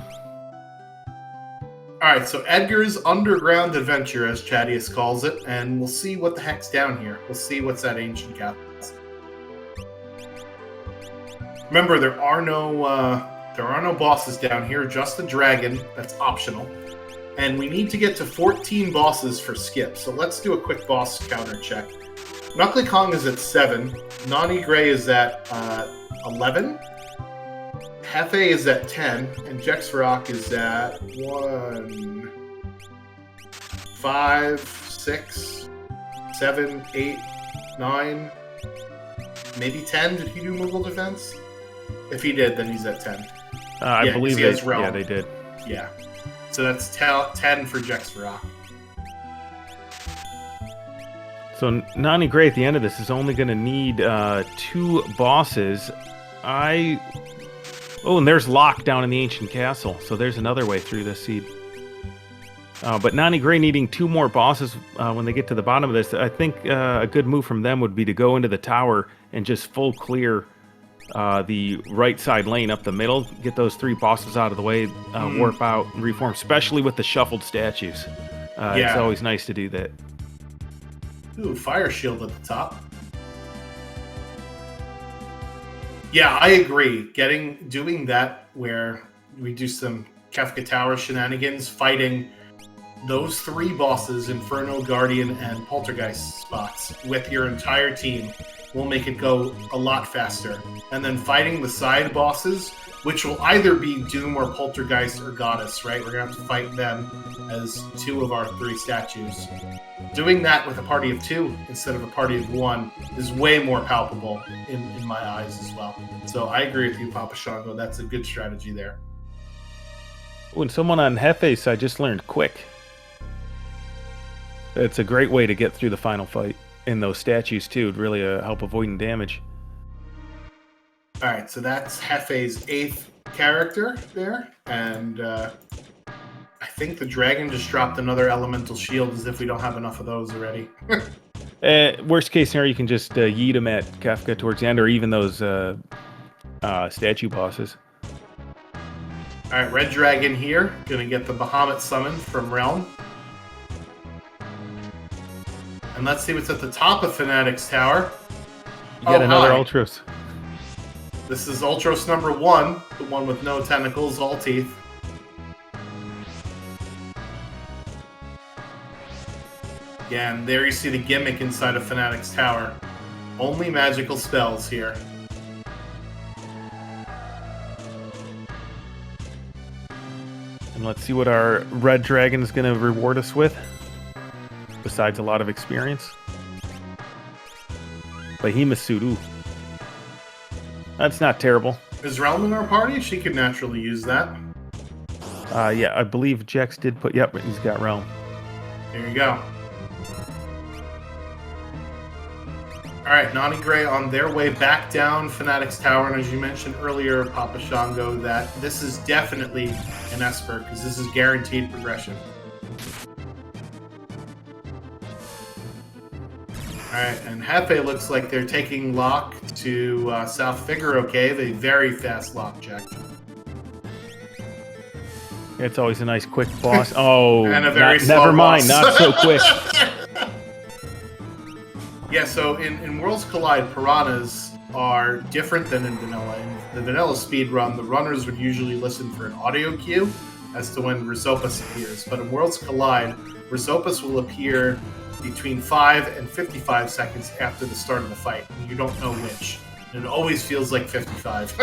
All right, so Edgar's Underground Adventure, as Chadius calls it, and we'll see what the heck's down here. We'll see what's at Ancient Castle. Remember, there are no bosses down here, just the dragon. That's optional. And we need to get to 14 bosses for skip. So let's do a quick boss counter check. Knuckly Kong is at 7. Nani Gray is at 11. Hefe is at 10. And Jexvarok is at 1, 5, 6, 7, 8, 9, maybe 10. Did he do Moogle Defense? If he did, then he's at 10. I believe they, yeah, they did. Yeah. So that's 10 for Jexvarok. So Nani Gray at the end of this is only going to need 2 bosses. Oh, and there's Locke down in the Ancient Castle. So there's another way through this seed. But Nani Gray needing 2 more bosses when they get to the bottom of this. I think a good move from them would be to go into the tower and just full clear the right side lane up the middle, get those 3 bosses out of the way, warp out and reform, especially with the shuffled statues. It's always nice to do that. Ooh, fire shield at the top. Yeah, I agree. Doing that where we do some Kefka Tower shenanigans, fighting those 3 bosses, Inferno, Guardian, and Poltergeist spots with your entire team will make it go a lot faster. And then fighting the side bosses, which will either be Doom or Poltergeist or Goddess, right? We're going to have to fight them as 2 of our 3 statues. Doing that with a party of 2 instead of a party of 1 is way more palpable in my eyes as well. So I agree with you, Papa Shango. That's a good strategy there. When someone on Hefe's side just learned Quick. It's a great way to get through the final fight. In those statues, too, would really help avoiding damage. All right, so that's Hefe's 8th character there. And I think the dragon just dropped another elemental shield as if we don't have enough of those already. Worst case scenario, you can just yeet them at Kefka towards the end, or even those statue bosses. All right, red dragon here. Going to get the Bahamut summon from Realm. And let's see what's at the top of Fanatic's Tower. You got another Ultros. This is Ultros number 1, the one with no tentacles, all teeth. Yeah, and there you see the gimmick inside of Fanatic's Tower. Only magical spells here. And let's see what our red dragon is going to reward us with. Besides a lot of experience. Behemoth suit, ooh. That's not terrible. Is Realm in our party? She could naturally use that. Yeah, I believe Jex did put... Yep, he's got Realm. There you go. Alright, Nani Gray on their way back down Fanatic's Tower, and as you mentioned earlier, Papa Shango, that this is definitely an Esper, because this is guaranteed progression. Alright, and Hefe looks like they're taking Locke to South Figaro Cave, a very fast Locke check. It's always a nice quick boss. Oh, and a very slow never mind, boss. not so quick. Yeah, so in Worlds Collide, piranhas are different than in vanilla. In the vanilla speedrun, the runners would usually listen for an audio cue as to when Rizopus appears. But in Worlds Collide, Rizopus will appear between 5 and 55 seconds after the start of the fight. And you don't know which. And it always feels like 55.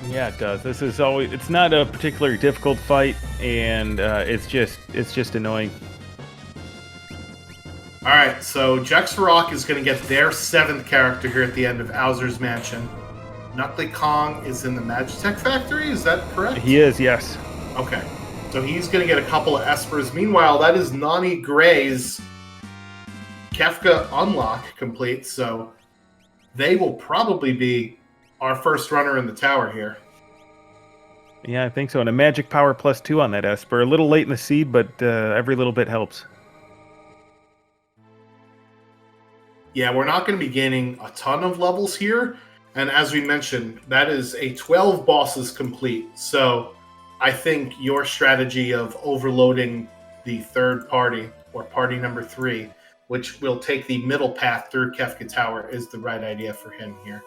Yeah, it does. This is always... It's not a particularly difficult fight, and it's just annoying. Alright, so Jexvarok is going to get their 7th character here at the end of Owzer's Mansion. Knuckly Kong is in the Magitech Factory, is that correct? He is, yes. Okay. So he's going to get a couple of espers. Meanwhile, that is Nani Gray's Kefka unlock complete, so they will probably be our first runner in the tower here. Yeah, I think so. And a magic power +2 on that Esper. A little late in the seed, but every little bit helps. Yeah, we're not going to be gaining a ton of levels here. And as we mentioned, that is a 12 bosses complete. So I think your strategy of overloading the third party, or party number 3, which will take the middle path through Kefka Tower, is the right idea for him here.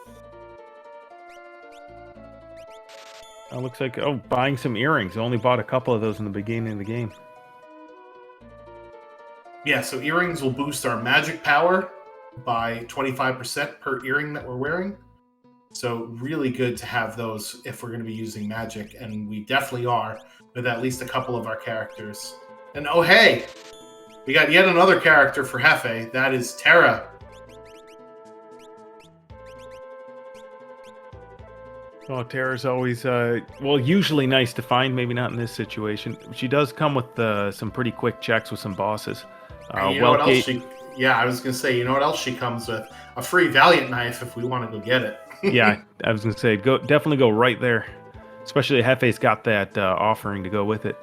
Looks like, buying some earrings. I only bought a couple of those in the beginning of the game. Yeah, so earrings will boost our magic power by 25% per earring that we're wearing. So really good to have those if we're going to be using magic, and we definitely are with at least a couple of our characters. And oh hey, we got yet another character for Hefe. That is Terra. Oh, Terra's always, usually nice to find, maybe not in this situation. She does come with some pretty quick checks with some bosses. You know what else yeah, I was going to say, you know what else she comes with? A free Valiant knife if we want to go get it. Yeah, I was going to say, definitely go right there. Especially Hefe's got that offering to go with it.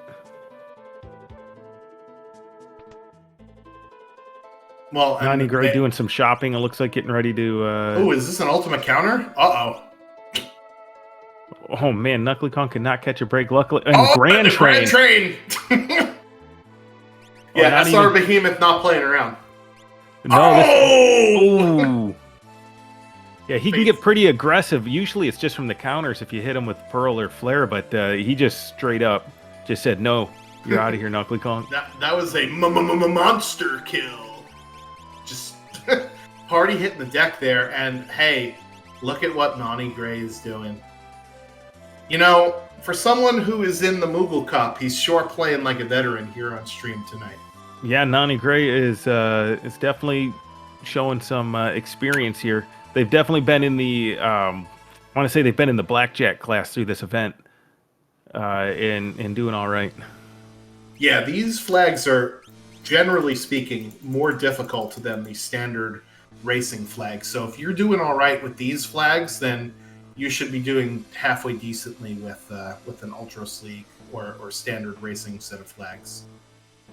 Well, Nani Gray doing some shopping. It looks like getting ready to... Oh, is this an ultimate counter? Uh-oh. Oh, man, Knuckly Kong could not catch a break. Luckily... And Grand Train! Grand Train! Yeah, SR Behemoth not playing around. No, yeah, he can get pretty aggressive. Usually it's just from the counters if you hit him with Pearl or Flare, but he just straight up just said, no, you're out of here, Knuckly Kong. That was a monster kill. Just party hitting the deck there, and hey, look at what Nani Gray is doing. You know, for someone who is in the Moogle Cup, he's sure playing like a veteran here on stream tonight. Yeah, Nani Gray is definitely showing some experience here. They've definitely been in the I want to say they've been in the blackjack class through this event, and doing all right. Yeah, these flags are, generally speaking, more difficult than the standard racing flags. So if you're doing all right with these flags, then you should be doing halfway decently with an Ultros League or standard racing set of flags.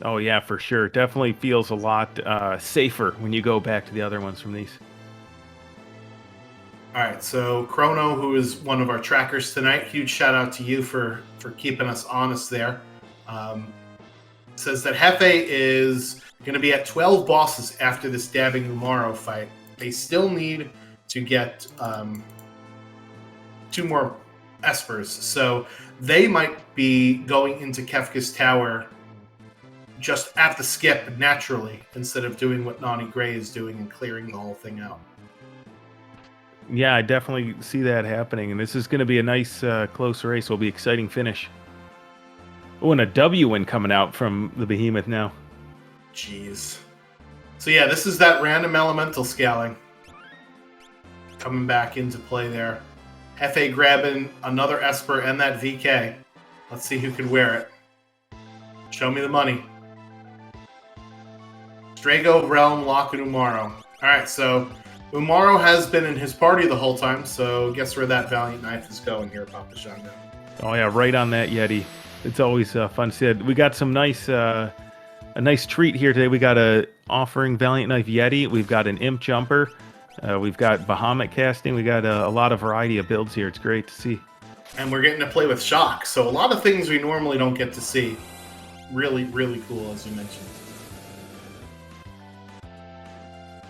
Oh yeah, for sure. Definitely feels a lot safer when you go back to the other ones from these. All right, so Chrono, who is one of our trackers tonight, huge shout out to you for keeping us honest there. Says that Hefe is going to be at 12 bosses after this Dabbing Umaro fight. They still need to get 2 more espers, so they might be going into Kefka's Tower just at the skip naturally, instead of doing what Nani Gray is doing and clearing the whole thing out. Yeah, I definitely see that happening, and this is going to be a nice close race. It'll be an exciting finish. Oh, and a W win coming out from the Behemoth now. Jeez. So yeah, this is that random elemental scaling coming back into play there. Hefe grabbing another Esper and that VK. Let's see who can wear it. Show me the money. Strago, Realm, Locke, and Umaro. Alright, so Umaro has been in his party the whole time, so guess where that Valiant Knife is going here, Papa Shango. Oh yeah, right on that Yeti. It's always fun to see it. We got some nice, a nice treat here today. We got a offering Valiant Knife Yeti. We've got an Imp Jumper. We've got Bahamut casting. We got a lot of variety of builds here. It's great to see. And we're getting to play with Shock, so a lot of things we normally don't get to see. Really, really cool, as you mentioned.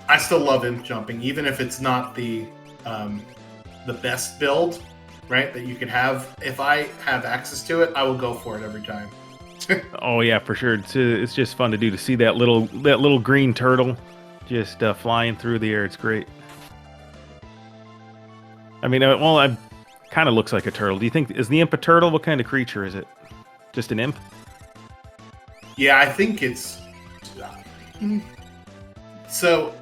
I still love Imp Jumping, even if it's not the best build, right, that you could have. If I have access to it, I will go for it every time. Oh yeah, for sure. It's just fun to do, to see that little green turtle just flying through the air. It's great. I mean, well, it kind of looks like a turtle. Do you think, is the imp a turtle? What kind of creature is it? Just an imp? Yeah, I think it's... So,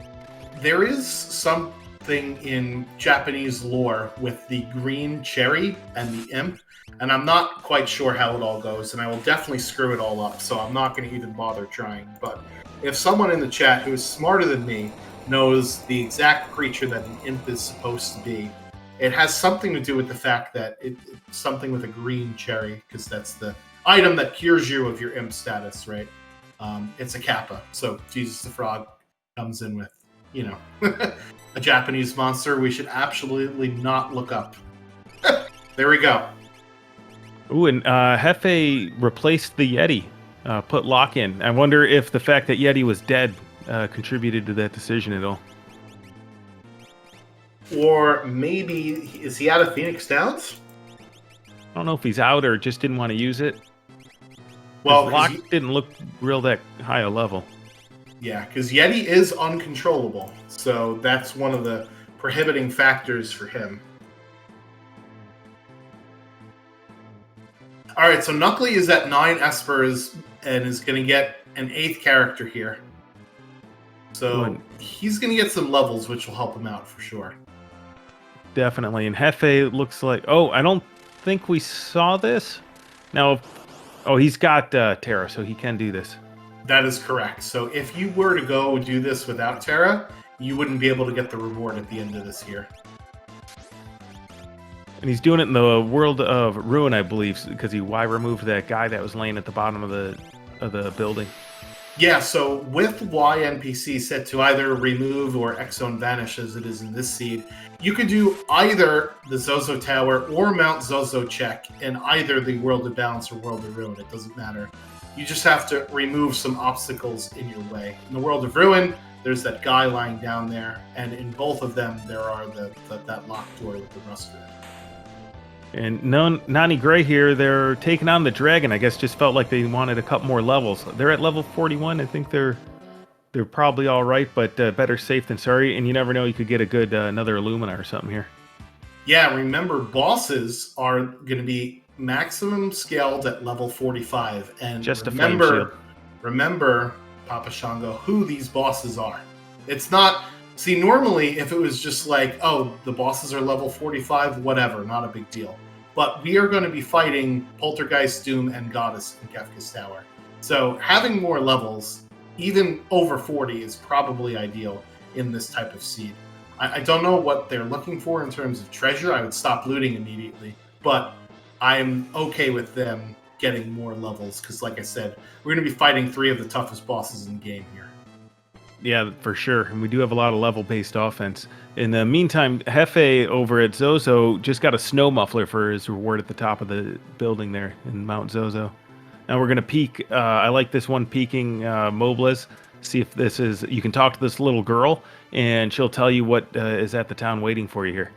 there is something in Japanese lore with the green cherry and the imp. And I'm not quite sure how it all goes, and I will definitely screw it all up, so I'm not going to even bother trying. But if someone in the chat who is smarter than me knows the exact creature that an imp is supposed to be, it has something to do with the fact that it's something with a green cherry, because that's the item that cures you of your imp status, right? It's a kappa. So Jesus the Frog comes in with, a Japanese monster we should absolutely not look up. There we go. Ooh, and Hefe replaced the Yeti, put lock in. I wonder if the fact that Yeti was dead contributed to that decision at all. Or maybe, is he out of Phoenix Downs? I don't know if he's out or just didn't want to use it. Well, lock didn't look real that high a level. Yeah, because Yeti is uncontrollable, so that's one of the prohibiting factors for him. All right, so Knuckly is at 9 Espers and is going to get an 8th character here. So he's going to get some levels, which will help him out for sure. Definitely. And Hefe looks like... Oh, I don't think we saw this. No. Oh, he's got Terra, so he can do this. That is correct. So if you were to go do this without Terra, you wouldn't be able to get the reward at the end of this here. And he's doing it in the world of Ruin, I believe, because he removed that guy that was laying at the bottom of the building. Yeah, so with Y NPC set to either remove or X-Zone Vanish, as it is in this seed, you could do either the Zozo Tower or Mount Zozo check in either the World of Balance or World of Ruin. It doesn't matter. You just have to remove some obstacles in your way. In the World of Ruin, there's that guy lying down there, and in both of them, there are that locked door with the rust in it. And Nani Gray here, they're taking on the dragon. I guess just felt like they wanted a couple more levels. They're at level 41. I think they're probably all right, but better safe than sorry. And you never know, you could get a good another Illumina or something here. Yeah, remember, bosses are going to be maximum scaled at level 45. And just remember, Papa Shango, who these bosses are. It's not... See, normally, if it was just like, oh, the bosses are level 45, whatever, not a big deal. But we are going to be fighting Poltergeist, Doom, and Goddess in Kefka's Tower. So having more levels, even over 40, is probably ideal in this type of seed. I don't know what they're looking for in terms of treasure. I would stop looting immediately. But I'm okay with them getting more levels, because like I said, we're going to be fighting 3 of the toughest bosses in the game here. Yeah, for sure. And we do have a lot of level-based offense. In the meantime, Hefe over at Zozo just got a snow muffler for his reward at the top of the building there in Mount Zozo. Now we're going to peek. I like this one peeking Mobliz. See if this is... You can talk to this little girl, and she'll tell you what is at the town waiting for you here.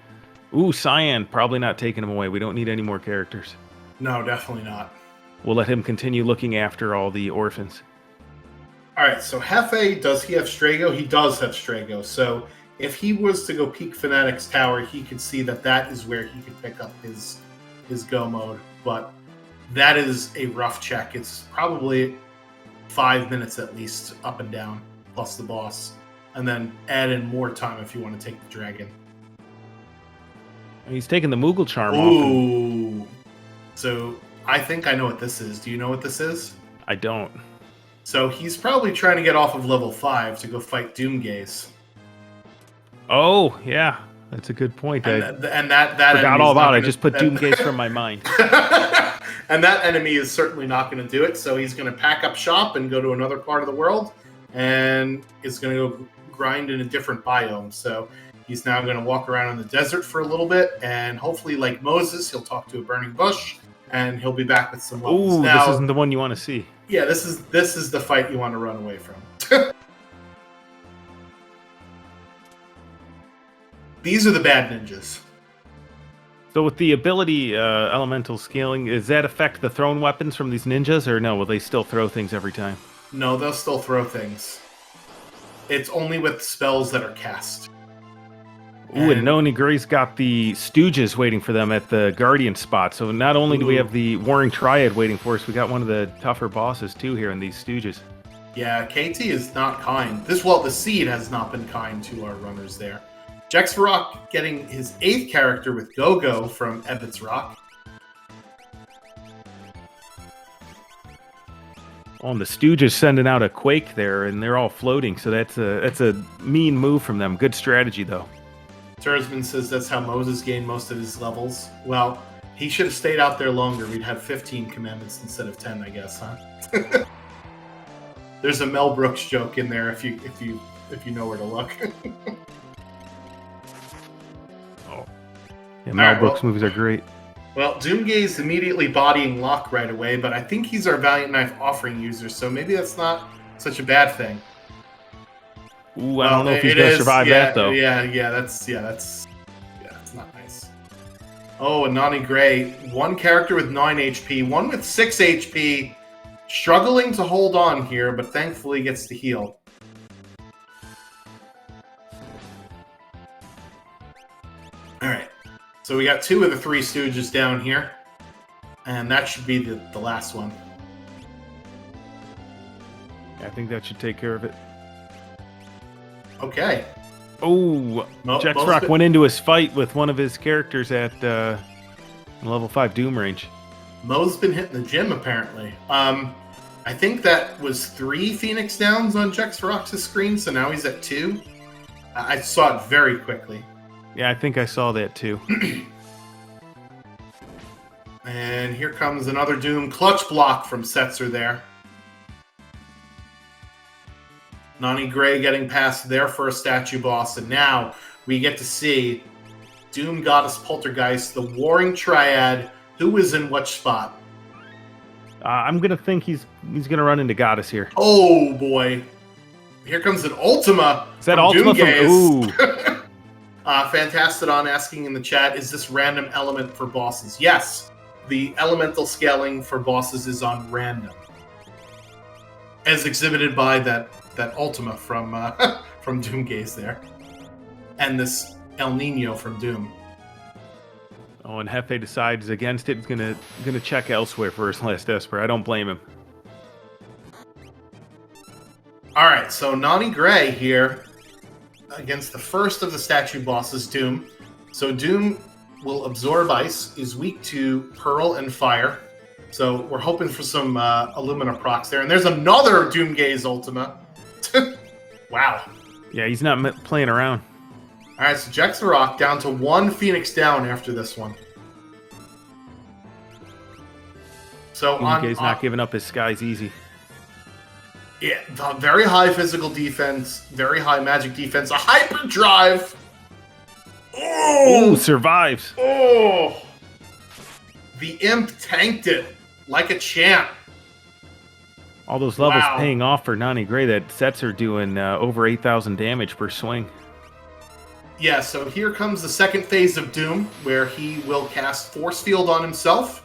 Ooh, Cyan. Probably not taking him away. We don't need any more characters. No, definitely not. We'll let him continue looking after all the orphans. All right, so Hefe, does he have Strago? He does have Strago. So if he was to go peek Fanatic's Tower, he could see that is where he could pick up his go mode. But that is a rough check. It's probably 5 minutes at least up and down, plus the boss. And then add in more time if you want to take the dragon. He's taking the Moogle Charm off. Ooh. So I think I know what this is. Do you know what this is? I don't. So he's probably trying to get off of level 5 to go fight Doomgaze. Oh, yeah. That's a good point. And that forgot all about it. I just put Doomgaze from my mind. And that enemy is certainly not going to do it. So he's going to pack up shop and go to another part of the world. And is going to go grind in a different biome. So he's now going to walk around in the desert for a little bit. And hopefully, like Moses, he'll talk to a burning bush. And he'll be back with some levels. Ooh, this isn't the one you want to see. Yeah, this is the fight you want to run away from. These are the bad ninjas. So with the ability elemental scaling, does that affect the thrown weapons from these ninjas, or no? Will they still throw things every time? No, they'll still throw things. It's only with spells that are cast. Ooh, and Noni Gray's got the Stooges waiting for them at the Guardian spot. So not only do we have the Warring Triad waiting for us, we got one of the tougher bosses too here in these Stooges. Yeah, KT is not kind. The seed has not been kind to our runners there. Jex Varrock getting his 8th character with Go-Go from Ebbets Rock. Oh, and the Stooge is sending out a quake there, and they're all floating. So that's a mean move from them. Good strategy though. Tursman says that's how Moses gained most of his levels. Well, he should have stayed out there longer. We'd have 15 commandments instead of 10, I guess, huh? There's a Mel Brooks joke in there if you know where to look. Oh, yeah, Mel right, Brooks movies are great. Well, Doomgaze immediately bodying Locke right away, but I think he's our Valiant Knife offering user, so maybe that's not such a bad thing. Ooh, I don't know if he's gonna survive that though. That's not nice. Oh, and Nani Gray, one character with 9 HP, one with 6 HP, struggling to hold on here, but thankfully gets to heal. Alright, so we got 2 of the 3 Stooges down here, and that should be the last one. I think that should take care of it. Okay. Oh, Jexrock went into his fight with one of his characters at level 5 Doom range. Mo's been hitting the gym, apparently. I think that was 3 Phoenix Downs on Jexrock's screen, so now he's at 2. I saw it very quickly. Yeah, I think I saw that too. And here comes another Doom clutch block from Setzer there. Nani Gray getting past their first statue boss, and now we get to see Doom Goddess Poltergeist, the Warring Triad, who is in which spot? I'm gonna think he's gonna run into Goddess here. Oh boy! Here comes an Ultima. Is that Ultima from? Ooh. Fantastodon asking in the chat: is this random element for bosses? Yes, the elemental scaling for bosses is on random, as exhibited by that Ultima from from Doomgaze there, and this El Nino from Doom. Oh, and Hefe decides against it. He's gonna check elsewhere for his last Esper. I don't blame him. All right, so Nani Gray here against the first of the statue bosses, Doom. So Doom will absorb ice, is weak to Pearl and Fire. So we're hoping for some Illumina procs there. And there's another Doomgaze Ultima. Wow. Yeah, he's not playing around. All right, so Jexarock down to 1 Phoenix down after this one. So Doomgaze not giving up his skies easy. Yeah, very high physical defense, very high magic defense, a hyperdrive. Oh, survives. Oh, the imp tanked it like a champ. All those levels paying off for Nani Gray. That sets her doing over 8,000 damage per swing. Yeah, so here comes the second phase of Doom, where he will cast Force Field on himself,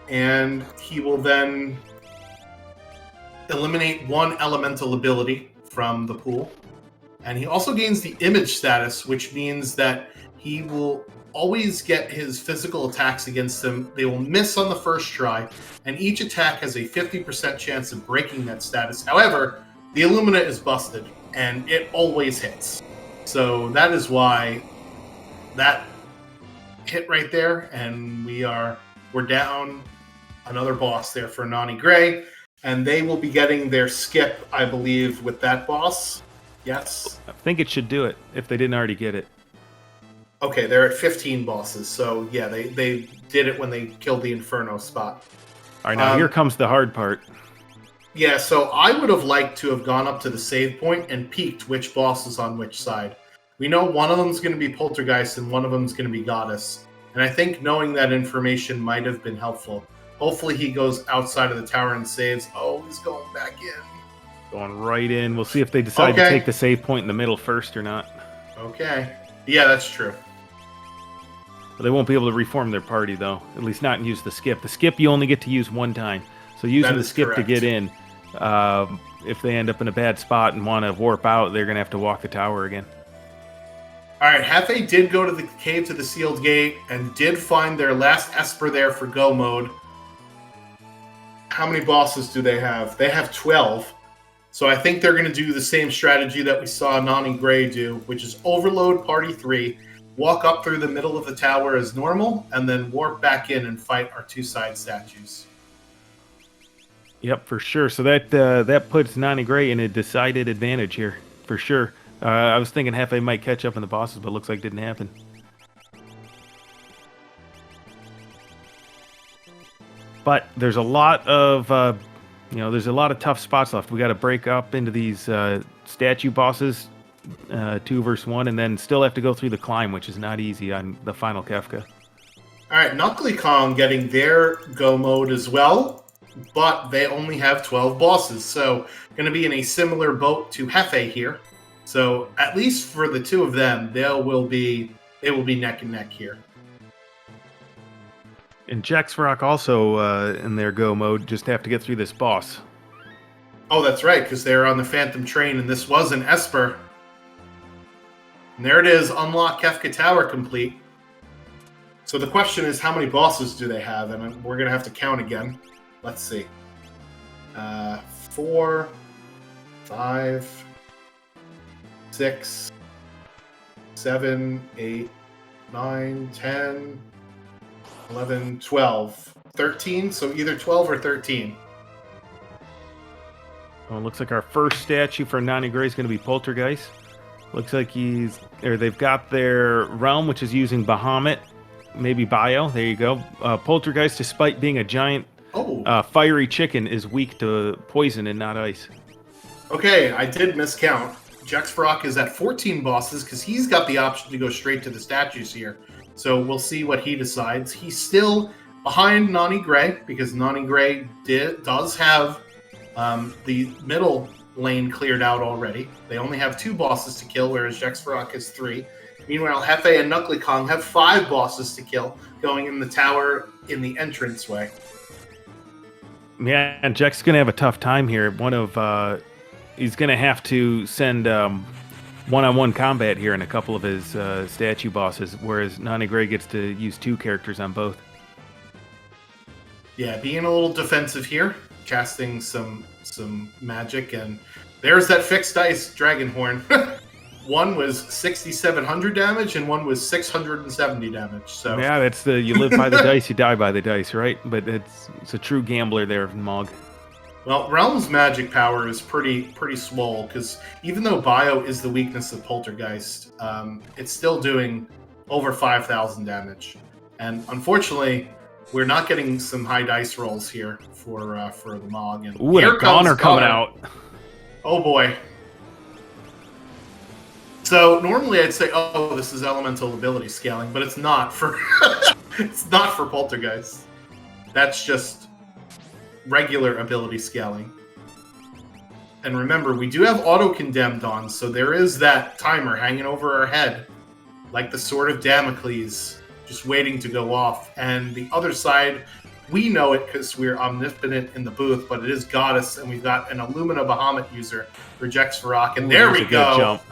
and he will then eliminate 1 elemental ability from the pool. And he also gains the image status, which means that he will always get his physical attacks against them. They will miss on the first try, and each attack has a 50% chance of breaking that status. However, the Illumina is busted, and it always hits. So that is why that hit right there, and we're down another boss there for Nani Gray, and they will be getting their skip, I believe, with that boss. Yes? I think it should do it, if they didn't already get it. Okay, they're at 15 bosses, so yeah, they did it when they killed the Inferno spot. All right, now here comes the hard part. Yeah, so I would have liked to have gone up to the save point and peeked which boss is on which side. We know one of them is going to be Poltergeist and one of them is going to be Goddess. And I think knowing that information might have been helpful. Hopefully he goes outside of the tower and saves. Oh, he's going back in. Going right in. We'll see if they decide to take the save point in the middle first or not. Okay. Yeah, that's true. But they won't be able to reform their party, though. At least not use the skip. The skip you only get to use 1 time. So using the skip to get in, if they end up in a bad spot and want to warp out, they're going to have to walk the tower again. All right, Hefe did go to the cave to the sealed gate and did find their last Esper there for go mode. How many bosses do they have? They have 12. So I think they're going to do the same strategy that we saw Nani Gray do, which is overload party 3, walk up through the middle of the tower as normal, and then warp back in and fight our 2 side statues. Yep, for sure. So that puts Nani Gray in a decided advantage here, for sure. I was thinking Hefe might catch up in the bosses, but looks like didn't happen. But there's a lot of there's a lot of tough spots left. We got to break up into these statue bosses, 2 versus 1, and then still have to go through the climb, which is not easy on the final Kefka. All right, Knuckly Kong getting their go mode as well, but they only have 12 bosses, so going to be in a similar boat to Hefe here. So at least for the two of them, they will be neck and neck here. And Jax Rock also in their go mode, just have to get through this boss. Oh, that's right, because they're on the Phantom Train, and this was an Esper. And there it is, unlock Kefka Tower complete. So the question is, how many bosses do they have? And we're going to have to count again. Let's see. 4, 5, 6, 7, 8, 9, 10, 11, 12, 13. So either 12 or 13. Oh, it looks like our first statue for Nani Gray is going to be Poltergeist. Looks like they've got their realm, which is using Bahamut, maybe Bio. There you go. Poltergeist, despite being a giant fiery chicken, is weak to poison and not ice. Okay, I did miscount. Jax Rock is at 14 bosses because he's got the option to go straight to the statues here. So we'll see what he decides. He's still behind Nani Gray because Nani Gray does have the middle lane cleared out already. They only have 2 bosses to kill, whereas Jax Rock has 3. Meanwhile, Hefe and Knuckly Kong have 5 bosses to kill, going in the tower in the entranceway. Yeah, and Jack's gonna have a tough time here. He's gonna have to send one-on-one combat here in a couple of his statue bosses, whereas Nani Gray gets to use 2 characters on both. Yeah, being a little defensive here, casting some magic, and there's that fixed dice dragon horn. One was 6,700 damage, and one was 670 damage. So yeah, that's you live by the dice, you die by the dice, right? But it's a true gambler there, Mog. Well, Realm's magic power is pretty swole, because even though Bio is the weakness of Poltergeist, it's still doing over 5,000 damage. And unfortunately, we're not getting some high dice rolls here for the Mog. And ooh, and a Goner coming out. Oh boy. So normally I'd say, oh, this is elemental ability scaling, but it's not for it's not for Poltergeist. That's just regular ability scaling. And remember, we do have auto-condemned on, so there is that timer hanging over our head, like the Sword of Damocles, just waiting to go off. And the other side, we know it because we're omnipotent in the booth, but it is Goddess, and we've got an Illumina Bahamut user for Jax Rock, and there we go. Jump.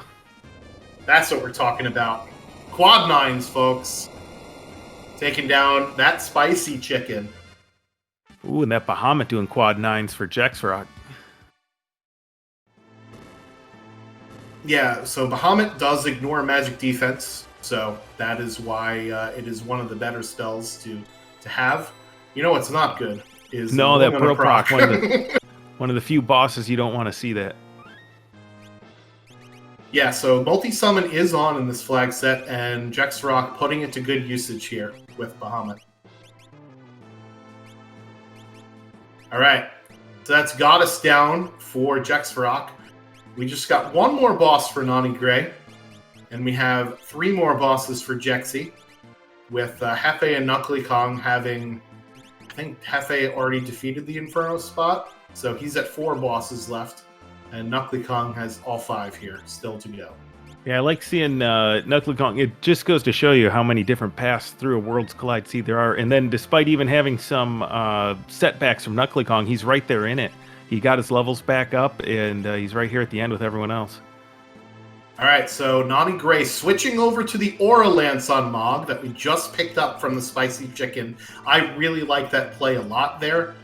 That's what we're talking about. Quad 9s, folks. Taking down that spicy chicken. Ooh, and that Bahamut doing quad 9s for Jax Rock. Yeah, so Bahamut does ignore magic defense, so that is why it is one of the better spells to have. You know what's not good is that Pro Proc, one of the few bosses you don't want to see that. Yeah, so multi-summon is on in this flag set, and Jax Rock putting it to good usage here with Bahamut. Alright, so that's Goddess down for Jax Rock. We just got one more boss for Nani Gray, and we have 3 more bosses for Jexy, with Hefe and Knuckly Kong having, I think Hefe already defeated the Inferno spot, so he's at 4 bosses left. And Knuckly Kong has all 5 here, still to go. Yeah, I like seeing Knuckly Kong. It just goes to show you how many different paths through a Worlds Collide Sea there are. And then despite even having some setbacks from Knuckly Kong, he's right there in it. He got his levels back up, and he's right here at the end with everyone else. All right, so Nani Gray switching over to the Aura Lance on Mog that we just picked up from the Spicy Chicken. I really like that play a lot there.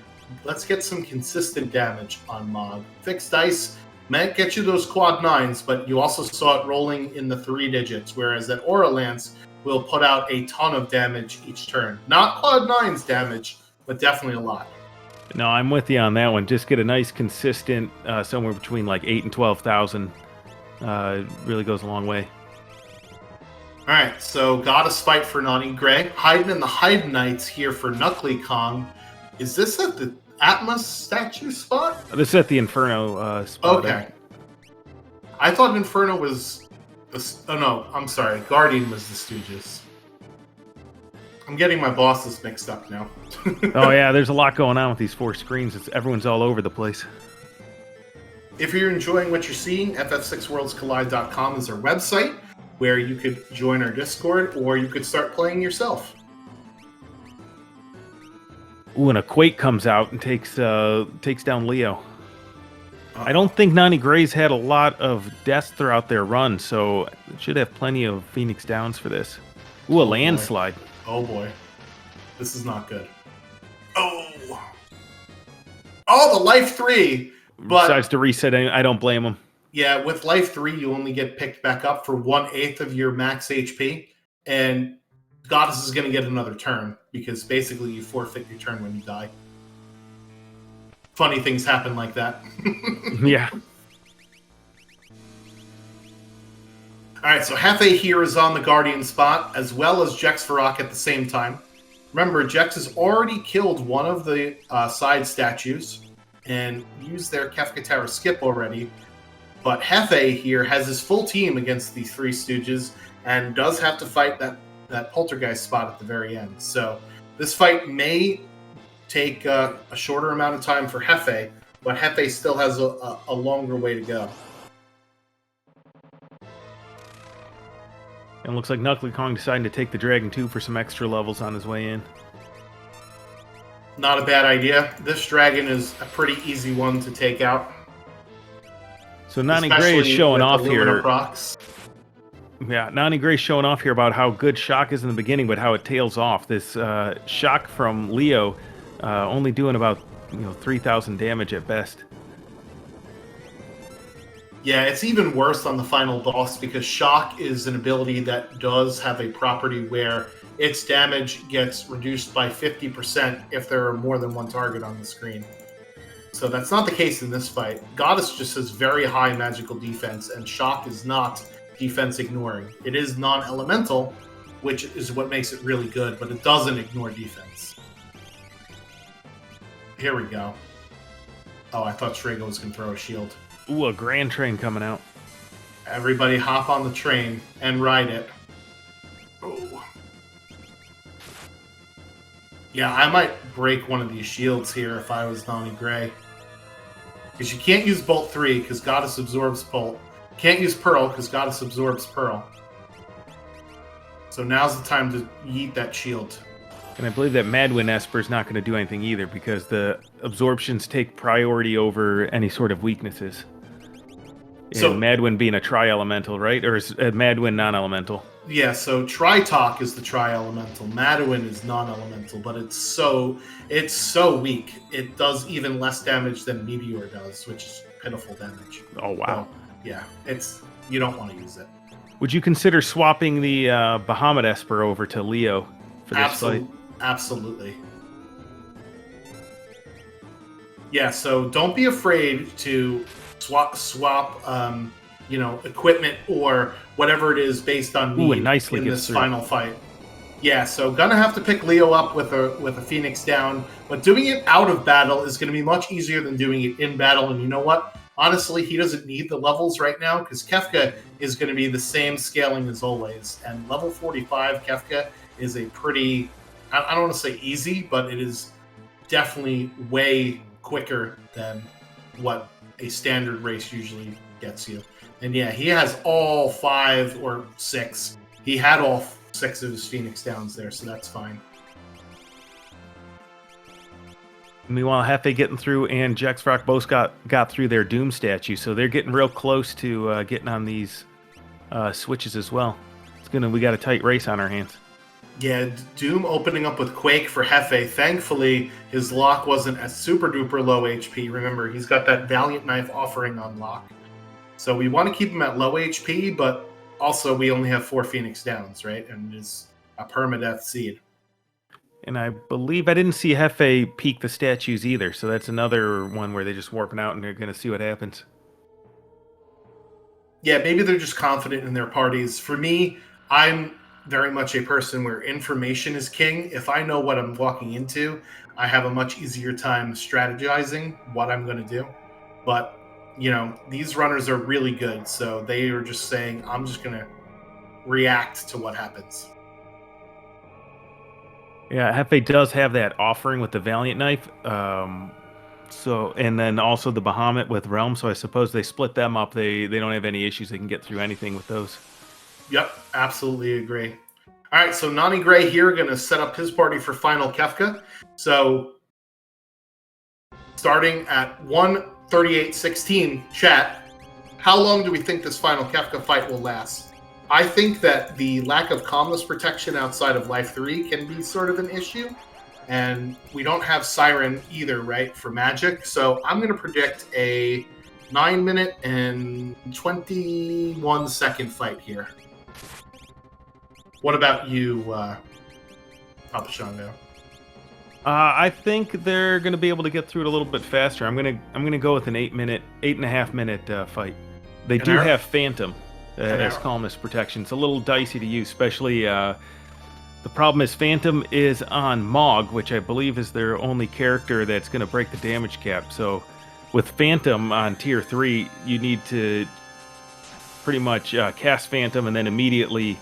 Let's get some consistent damage on Mog. Fixed dice might get you those quad 9s, but you also saw it rolling in the 3 digits, whereas that Aura Lance will put out a ton of damage each turn. Not quad 9s damage, but definitely a lot. No, I'm with you on that one. Just get a nice consistent somewhere between like 8 and 12,000. Really goes a long way. All right, so Goddess fight for Nani Gray. Hiding in the Hide Knights here for Knuckly Kong. Is this at the Atmos statue spot? This is at the Inferno spot. Okay. I thought Inferno was... Oh, no, I'm sorry. Guardian was the Stooges. I'm getting my bosses mixed up now. Oh, yeah, there's a lot going on with these 4 screens. Everyone's all over the place. If you're enjoying what you're seeing, ff6worldscollide.com is our website, where you could join our Discord, or you could start playing yourself. Ooh, and a Quake comes out and takes down Leo. I don't think Nani Gray's had a lot of deaths throughout their run, so it should have plenty of Phoenix Downs for this. Ooh, a landslide. Oh boy. This is not good. Oh! Oh, the Life 3! But decides to reset. I don't blame him. Yeah, with Life 3, you only get picked back up for 1/8 of your max HP, and Goddess is going to get another turn, because basically you forfeit your turn when you die. Funny things happen like that. Yeah. Alright, so Hefe here is on the Guardian spot, as well as Jex Varrock at the same time. Remember, Jex has already killed one of the side statues, and used their Kefka Tower skip already. But Hefe here has his full team against these 3 Stooges, and does have to fight that Poltergeist spot at the very end. So this fight may take a shorter amount of time for Hefe, but Hefe still has a longer way to go. And it looks like Knuckly Kong deciding to take the Dragon 2 for some extra levels on his way in. Not a bad idea. This dragon is a pretty easy one to take out. So Nani Gray is showing off here. Procs. Yeah, Nani Gray's showing off here about how good Shock is in the beginning, but how it tails off. This Shock from Leo only doing about 3,000 damage at best. Yeah, it's even worse on the final boss, because Shock is an ability that does have a property where its damage gets reduced by 50% if there are more than one target on the screen. So that's not the case in this fight. Goddess just has very high magical defense, and Shock is not defense ignoring. It is non-elemental, which is what makes it really good, but it doesn't ignore defense. Here we go. Oh, I thought Shrago was going to throw a shield. Ooh, a Grand Train coming out. Everybody hop on the train and ride it. Oh. Yeah, I might break one of these shields here if I was Nani Gray. Because you can't use Bolt 3 because Goddess absorbs Bolt. Can't use Pearl because Goddess absorbs Pearl. So now's the time to yeet that shield. And I believe that Madwin Esper's not going to do anything either, because the absorptions take priority over any sort of weaknesses. So Madwin being a tri-elemental, right? Or is Madwin non-elemental? Yeah, so Tritalk is the tri-elemental. Madwin is non-elemental, but it's so weak. It does even less damage than Meteor does, which is pitiful damage. Oh, wow. So, yeah, you don't want to use it. Would you consider swapping the Bahamut Esper over to Leo for this fight? Absolutely. Yeah, so don't be afraid to swap equipment or whatever it is based on need in this final fight. Yeah, so gonna have to pick Leo up with a Phoenix down, but doing it out of battle is gonna be much easier than doing it in battle. And you know what? Honestly, he doesn't need the levels right now, because Kefka is going to be the same scaling as always. And level 45 Kefka is a pretty, I don't want to say easy, but it is definitely way quicker than what a standard race usually gets you. And yeah, he has all 5 or 6. He had all 6 of his Phoenix Downs there, so that's fine. Meanwhile, Hefe getting through and Jex Varrock both got through their Doom statue, so they're getting real close to getting on these switches as well. We got a tight race on our hands. Yeah, Doom opening up with Quake for Hefe. Thankfully, his lock wasn't at super duper low HP. Remember, he's got that Valiant Knife offering on lock. So we want to keep him at low HP, but also we only have 4 Phoenix Downs, right? And it is a permadeath seed. And I believe I didn't see Hefe peek the statues either, so that's another one where they're just warping out and they're going to see what happens. Yeah, maybe they're just confident in their parties. For me, I'm very much a person where information is king. If I know what I'm walking into, I have a much easier time strategizing what I'm going to do. But, these runners are really good. So they are just saying, I'm just going to react to what happens. Yeah, Hefe does have that offering with the Valiant Knife. And then also the Bahamut with Realm. So I suppose they split them up. They don't have any issues. They can get through anything with those. Yep, absolutely agree. All right, so Nani Gray here going to set up his party for Final Kefka. So starting at 1:38:16, chat, how long do we think this Final Kefka fight will last? I think that the lack of calmness protection outside of Life 3 can be sort of an issue. And we don't have Siren either, right, for Magic. So I'm going to predict a 9-minute and 21-second fight here. What about you, Papa Shango? I think they're going to be able to get through it a little bit faster. I'm gonna go with an 8.5-minute fight. They do have Phantom as calmness protection. It's a little dicey to use, especially. The problem is Phantom is on Mog, which I believe is their only character that's going to break the damage cap. So with Phantom on tier 3, you need to pretty much cast Phantom and then immediately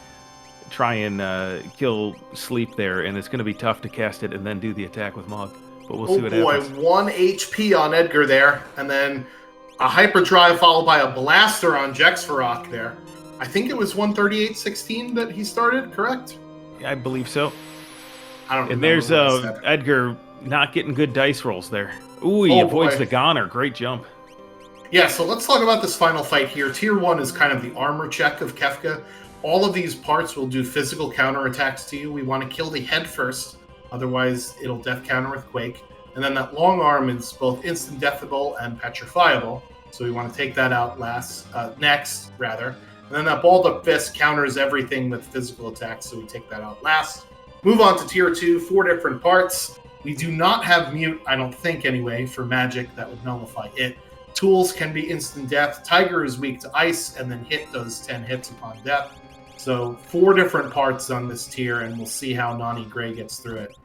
try and kill Sleep there. And it's going to be tough to cast it and then do the attack with Mog. But we'll see what happens. 1 HP on Edgar there. And then a Hyperdrive followed by a Blaster on Jexfarok there. I think it was 1:38:16 that he started, correct? I believe so. I don't know. And there's Edgar not getting good dice rolls there. Ooh, he avoids the Goner. Great jump. Yeah, so let's talk about this final fight here. Tier 1 is kind of the armor check of Kefka. All of these parts will do physical counterattacks to you. We want to kill the head first. Otherwise, it'll death counter with Quake. And then that long arm is both instant deathable and petrifiable. So we want to take that out next. And then that balled up fist counters everything with physical attacks, so we take that out last. Move on to tier 2, 4 different parts. We do not have mute, I don't think anyway, for magic that would nullify it. Tools can be instant death. Tiger is weak to ice, and then hit does 10 hits upon death. So 4 different parts on this tier, and we'll see how Nani Gray gets through it.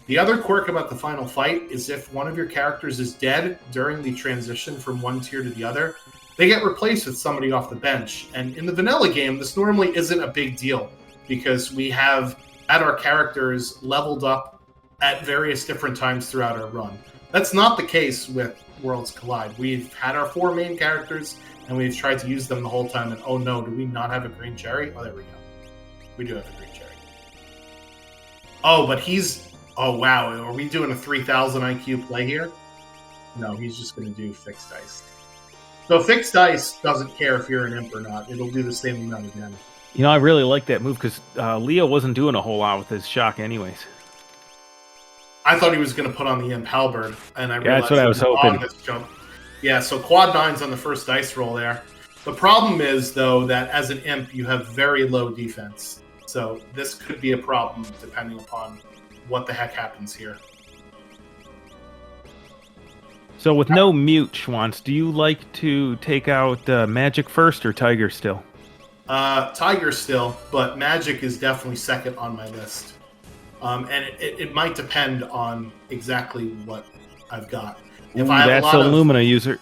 The other quirk about the final fight is if one of your characters is dead during the transition from one tier to the other, they get replaced with somebody off the bench. And in the vanilla game, this normally isn't a big deal because we have had our characters leveled up at various different times throughout our run. That's not the case with Worlds Collide. We've had our 4 main characters, and we've tried to use them the whole time, and oh no, do we not have a green cherry? Oh, there we go. We do have a green cherry. Oh, but oh wow, are we doing a 3000 IQ play here? No, he's just going to do fixed dice. So fixed dice doesn't care if you're an imp or not. It'll do the same amount of damage. I really like that move because Leo wasn't doing a whole lot with his shock anyways. I thought he was going to put on the imp halberd, and I realized that's what I was hoping. This jump. Yeah, so quad 9's on the first dice roll there. The problem is, though, that as an imp, you have very low defense. So this could be a problem depending upon what the heck happens here. So with no mute, Schwantz, do you like to take out Magic first or Tiger still? Tiger still, but Magic is definitely second on my list. And it might depend on exactly what I've got. If I have that's a Lumina user.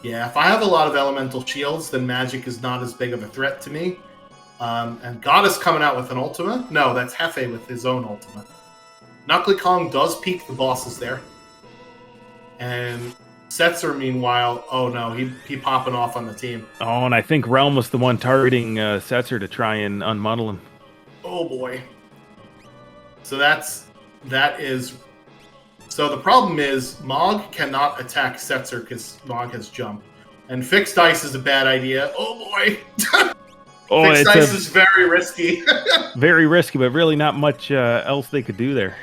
Yeah, if I have a lot of elemental shields, then Magic is not as big of a threat to me. And Goddess coming out with an Ultima? No, that's Hefe with his own Ultima. Knuckly Kong does peek the bosses there. And Setzer, meanwhile, oh no, he popping off on the team. Oh, and I think Realm was the one targeting Setzer to try and unmuddle him. Oh boy. So so the problem is Mog cannot attack Setzer because Mog has jump. And fixed dice is a bad idea. Oh boy. Fixed dice is very risky. Very risky, but really not much else they could do there.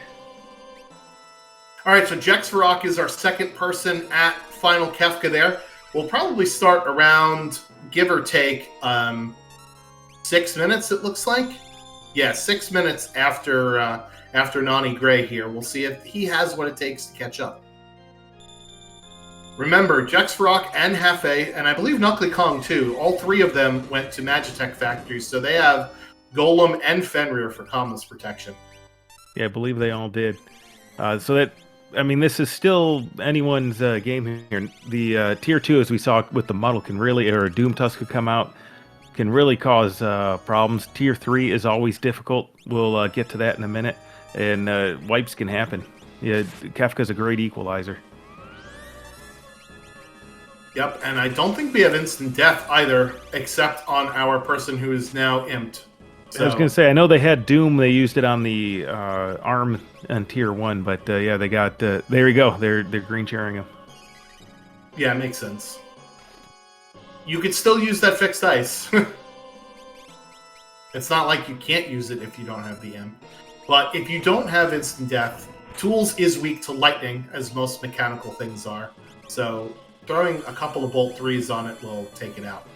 All right, so Jexfarok is our second person at Final Kefka there. We'll probably start around, give or take, 6 minutes, it looks like. Yeah, 6 minutes after after Nani Gray here. We'll see if he has what it takes to catch up. Remember, Jexrock and Hefe, and I believe Knuckly Kong too, all three of them went to Magitech factories, so they have Golem and Fenrir for comless protection. Yeah, I believe they all did. This is still anyone's game here. The tier 2, as we saw with the Muddle, can really, or Doom Tusk could come out, can really cause problems. Tier 3 is always difficult. We'll get to that in a minute. And wipes can happen. Yeah, Kefka's a great equalizer. Yep, and I don't think we have instant death either, except on our person who is now imped. So, I was going to say, I know they had Doom. They used it on the arm on tier 1, but yeah, they got... there you go. They're green cheering him. Yeah, it makes sense. You could still use that fixed ice. It's not like you can't use it if you don't have the imp. But if you don't have instant death, Tools is weak to lightning, as most mechanical things are. So throwing a couple of bolt 3s on it will take it out.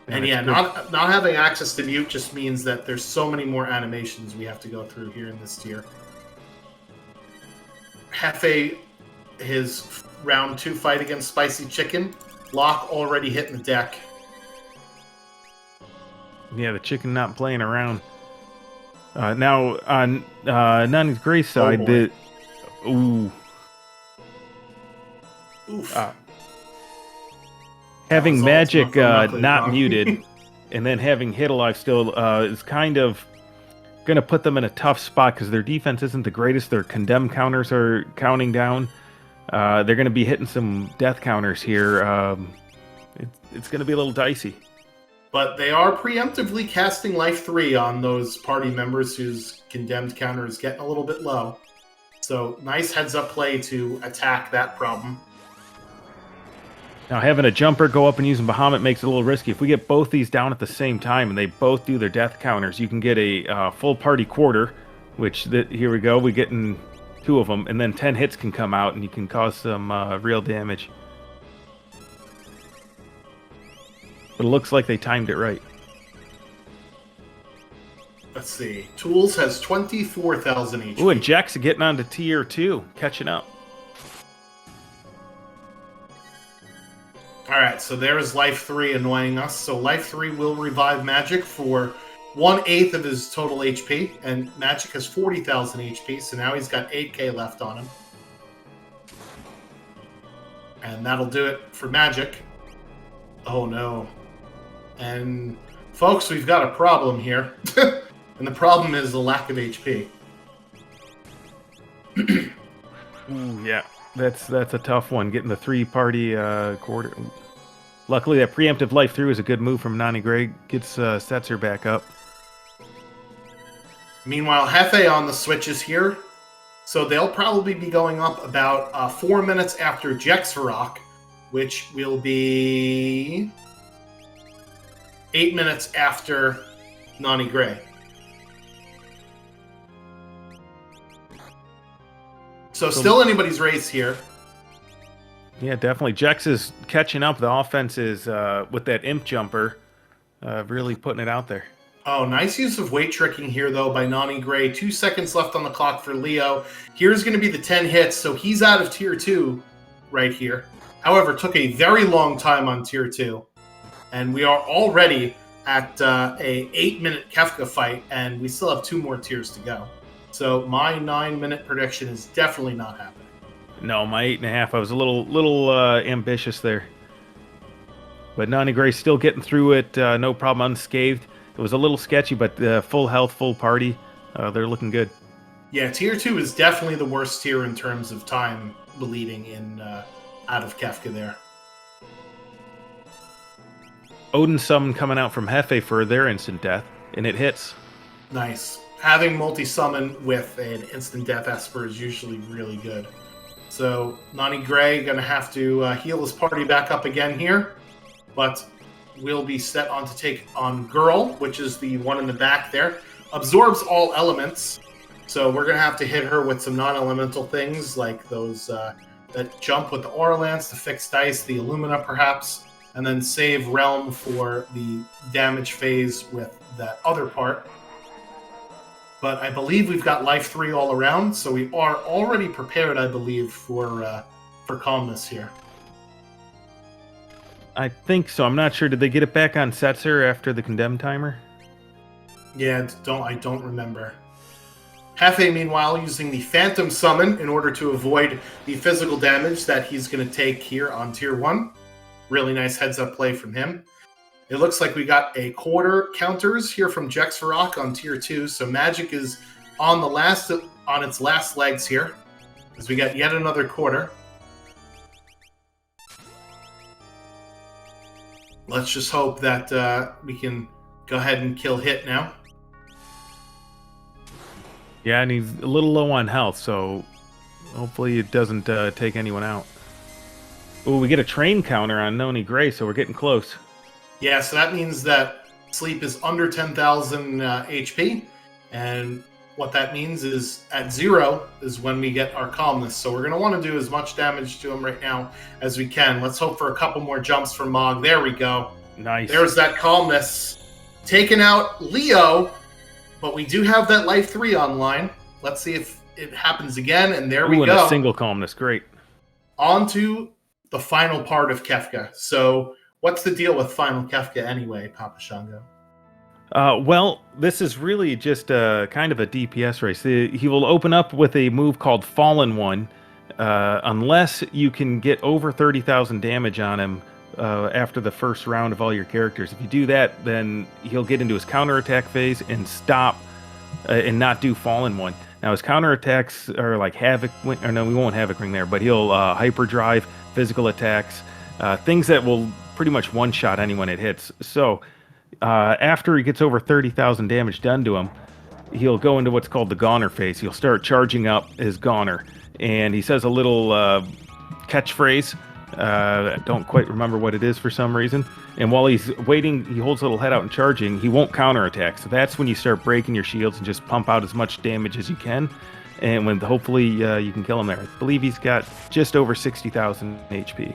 And yeah, not having access to mute just means that there's so many more animations we have to go through here in this tier. Hefe, his round 2 fight against Spicy Chicken, Locke already hitting the deck. Yeah, the chicken not playing around. Now, on Nani's Gray side, Oof. Having Magic not muted, and then having Hit Alive still is kind of going to put them in a tough spot because their defense isn't the greatest. Their condemn counters are counting down. They're going to be hitting some death counters here. It's going to be a little dicey. But they are preemptively casting Life 3 on those party members whose condemned counter is getting a little bit low. So nice heads-up play to attack that problem. Now, having a jumper go up and using Bahamut makes it a little risky. If we get both these down at the same time and they both do their death counters, you can get a full party quarter, which here we go. We're getting 2 of them, and then 10 hits can come out and you can cause some real damage. But it looks like they timed it right. Let's see. Tools has 24,000 HP. Ooh, and Jack's getting on to tier 2, catching up. Alright, so there's Life 3 annoying us. So Life 3 will revive Magic for 1/8 of his total HP, and Magic has 40,000 HP, so now he's got 8k left on him. And that'll do it for Magic. Oh no. And folks, we've got a problem here. And the problem is the lack of HP. Ooh, yeah. That's a tough one, getting the 3-party quarter. Luckily, that preemptive Life through is a good move from Nani Gray. Gets Setzer back up. Meanwhile, Hefe on the switches here. So they'll probably be going up about 4 minutes after Jexvarok, which will be 8 minutes after Nani Gray. So still anybody's race here. Yeah, definitely. Jex is catching up. The offense is, with that imp jumper, really putting it out there. Oh, nice use of weight tricking here, though, by Nani Gray. 2 seconds left on the clock for Leo. Here's going to be the 10 hits, so he's out of Tier 2 right here. However, took a very long time on Tier 2. And we are already at a 8-minute Kefka fight, and we still have 2 more tiers to go. So my 9-minute prediction is definitely not happening. No, my 8.5. I was a little ambitious there. But Nani Gray's still getting through it, no problem, unscathed. It was a little sketchy, but full health, full party. They're looking good. Yeah, Tier 2 is definitely the worst tier in terms of time bleeding in out of Kefka there. Odin Summon coming out from Hefe for their instant death, and it hits. Nice. Having multi-summon with an instant death Esper is usually really good. So Nani Gray going to have to heal his party back up again here, but will be set on to take on Girl, which is the one in the back there. Absorbs all elements, so we're going to have to hit her with some non-elemental things like those that jump with the Aura Lance, the fixed dice, the Illumina perhaps, and then save Realm for the damage phase with that other part. but I believe we've got life 3 all around, so we are already prepared, I believe, for calmness here. I think so. I'm not sure. Did they get it back on Setzer after the condemned timer? Yeah, I don't remember. Hefe, meanwhile, using the Phantom Summon in order to avoid the physical damage that he's going to take here on Tier 1. Really nice heads-up play from him. It looks like we got a quarter counters here from Jexvarok on Tier 2, so Magic is on its last legs here, as we got yet another quarter. Let's just hope that we can go ahead and kill Hit now. Yeah, and he's a little low on health, so hopefully it doesn't take anyone out. Oh, we get a train counter on Noni Gray, so we're getting close. Yeah, so that means that Sleep is under 10,000 HP, and what that means is at 0 is when we get our Calmness. So we're going to want to do as much damage to him right now as we can. Let's hope for a couple more jumps from Mog. There we go. Nice. There's that Calmness. Taking out Leo, but we do have that life 3 online. Let's see if it happens again, and there we go. And a single Calmness, great. On to the final part of Kefka. So what's the deal with final Kefka anyway, Papa Shango? Well, this is really just kind of a DPS race. He will open up with a move called Fallen One, unless you can get over 30,000 damage on him after the first round of all your characters. If you do that, then he'll get into his counterattack phase and stop and not do Fallen One. Now, his counterattacks are like Havoc, or no, we won't Havoc Ring there, but he'll Hyperdrive, physical attacks, things that will pretty much one-shot anyone it hits. So, after he gets over 30,000 damage done to him, he'll go into what's called the Goner phase. He'll start charging up his Goner, and he says a little catchphrase. I don't quite remember what it is for some reason. And while he's waiting, he holds a little head out and charging. He won't counterattack. So that's when you start breaking your shields and just pump out as much damage as you can. And when hopefully you can kill him there. I believe he's got just over 60,000 HP.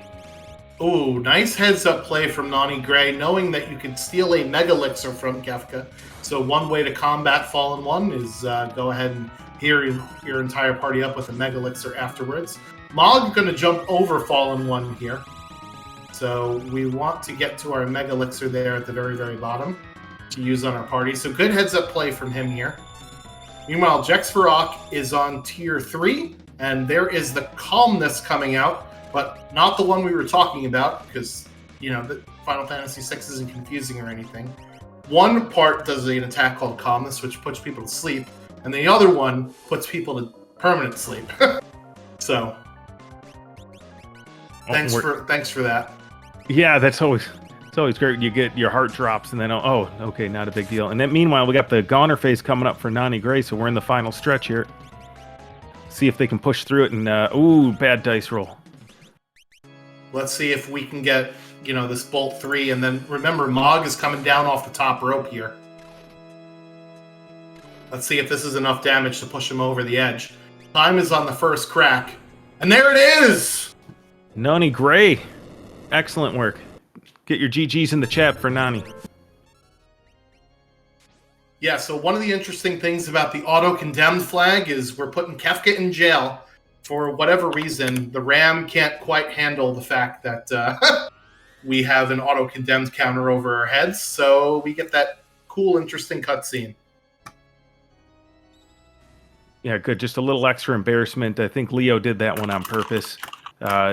Ooh, nice heads-up play from Nani Gray, knowing that you can steal a Mega Elixir from Kefka. So one way to combat Fallen One is go ahead and heal your entire party up with a Mega Elixir afterwards. Mog going to jump over Fallen One here. So we want to get to our Mega Elixir there at the very, very bottom to use on our party. So good heads-up play from him here. Meanwhile, Jexvarok is on Tier 3, and there is the Calmness coming out, but not the one we were talking about, because, you know, the Final Fantasy VI isn't confusing or anything. One part does an attack called Calmness, which puts people to sleep, and the other one puts people to permanent sleep. So, thanks for that. Yeah, it's always great. You get your heart drops, and then okay, not a big deal. And then meanwhile, we got the Goner phase coming up for Nani Gray, so we're in the final stretch here. See if they can push through it, and ooh, bad dice roll. Let's see if we can get, you know, this Bolt 3, and then remember, Mog is coming down off the top rope here. Let's see if this is enough damage to push him over the edge. Time is on the first crack, and there it is! Nani Gray, excellent work. Get your GGs in the chat for Nani. Yeah, so one of the interesting things about the auto-condemned flag is we're putting Kefka in jail. For whatever reason, the RAM can't quite handle the fact that we have an auto-condemned counter over our heads, so we get that cool, interesting cutscene. Yeah, good. Just a little extra embarrassment. I think Leo did that one on purpose.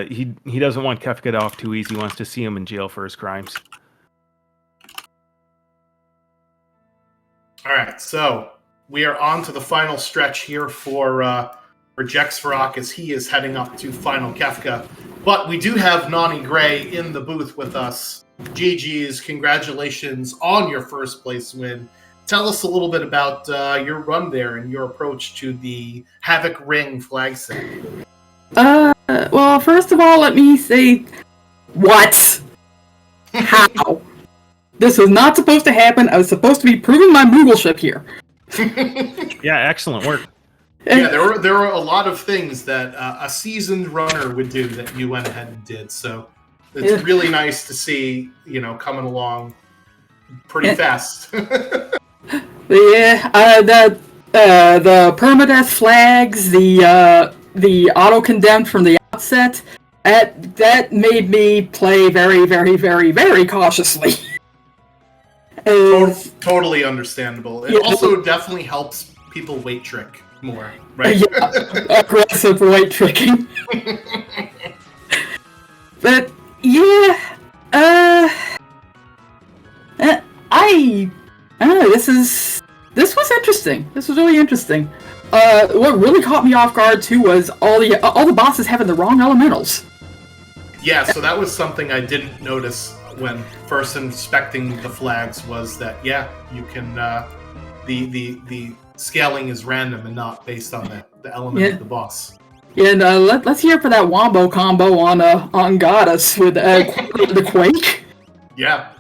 He doesn't want Kefka off too easy. He wants to see him in jail for his crimes. All right, so we are on to the final stretch here for Jexvarok as he is heading up to Final Kefka. But we do have Nani Gray in the booth with us. GG's, congratulations on your first place win. Tell us a little bit about your run there and your approach to the Havoc Ring flag set. Well, first of all, let me say, what? How? This was not supposed to happen. I was supposed to be proving my Moogleship here. Yeah, excellent work. Yeah, there were a lot of things that a seasoned runner would do that you went ahead and did. So it's really nice to see, you know, coming along pretty fast. Yeah, the permadeath flags, the auto condemned from the outset, that made me play very, very, very, very cautiously. Totally understandable. It Yeah. also definitely helps people weight trick more, right? Yeah, aggressive weight tricking. But yeah, I don't know. This was interesting. This was really interesting. What really caught me off guard too was all the bosses having the wrong elementals. Yeah, so that was something I didn't notice when first inspecting the flags. Was that you can the scaling is random and not based on the element of the boss. Yeah, and let's hear for that wombo combo on Goddess with the Quake. Yeah.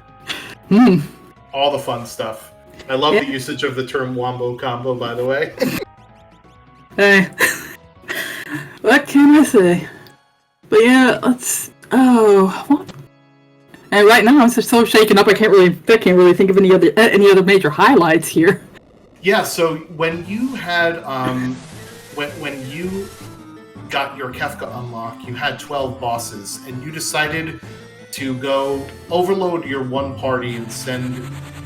All the fun stuff. I love the usage of the term wombo combo, by the way. Hey, what can I say? But yeah, what? And right now I'm just so shaken up. I can't really think of any other major highlights here. Yeah. So when you had when you got your Kefka unlock, you had 12 bosses, and you decided to go overload your one party and send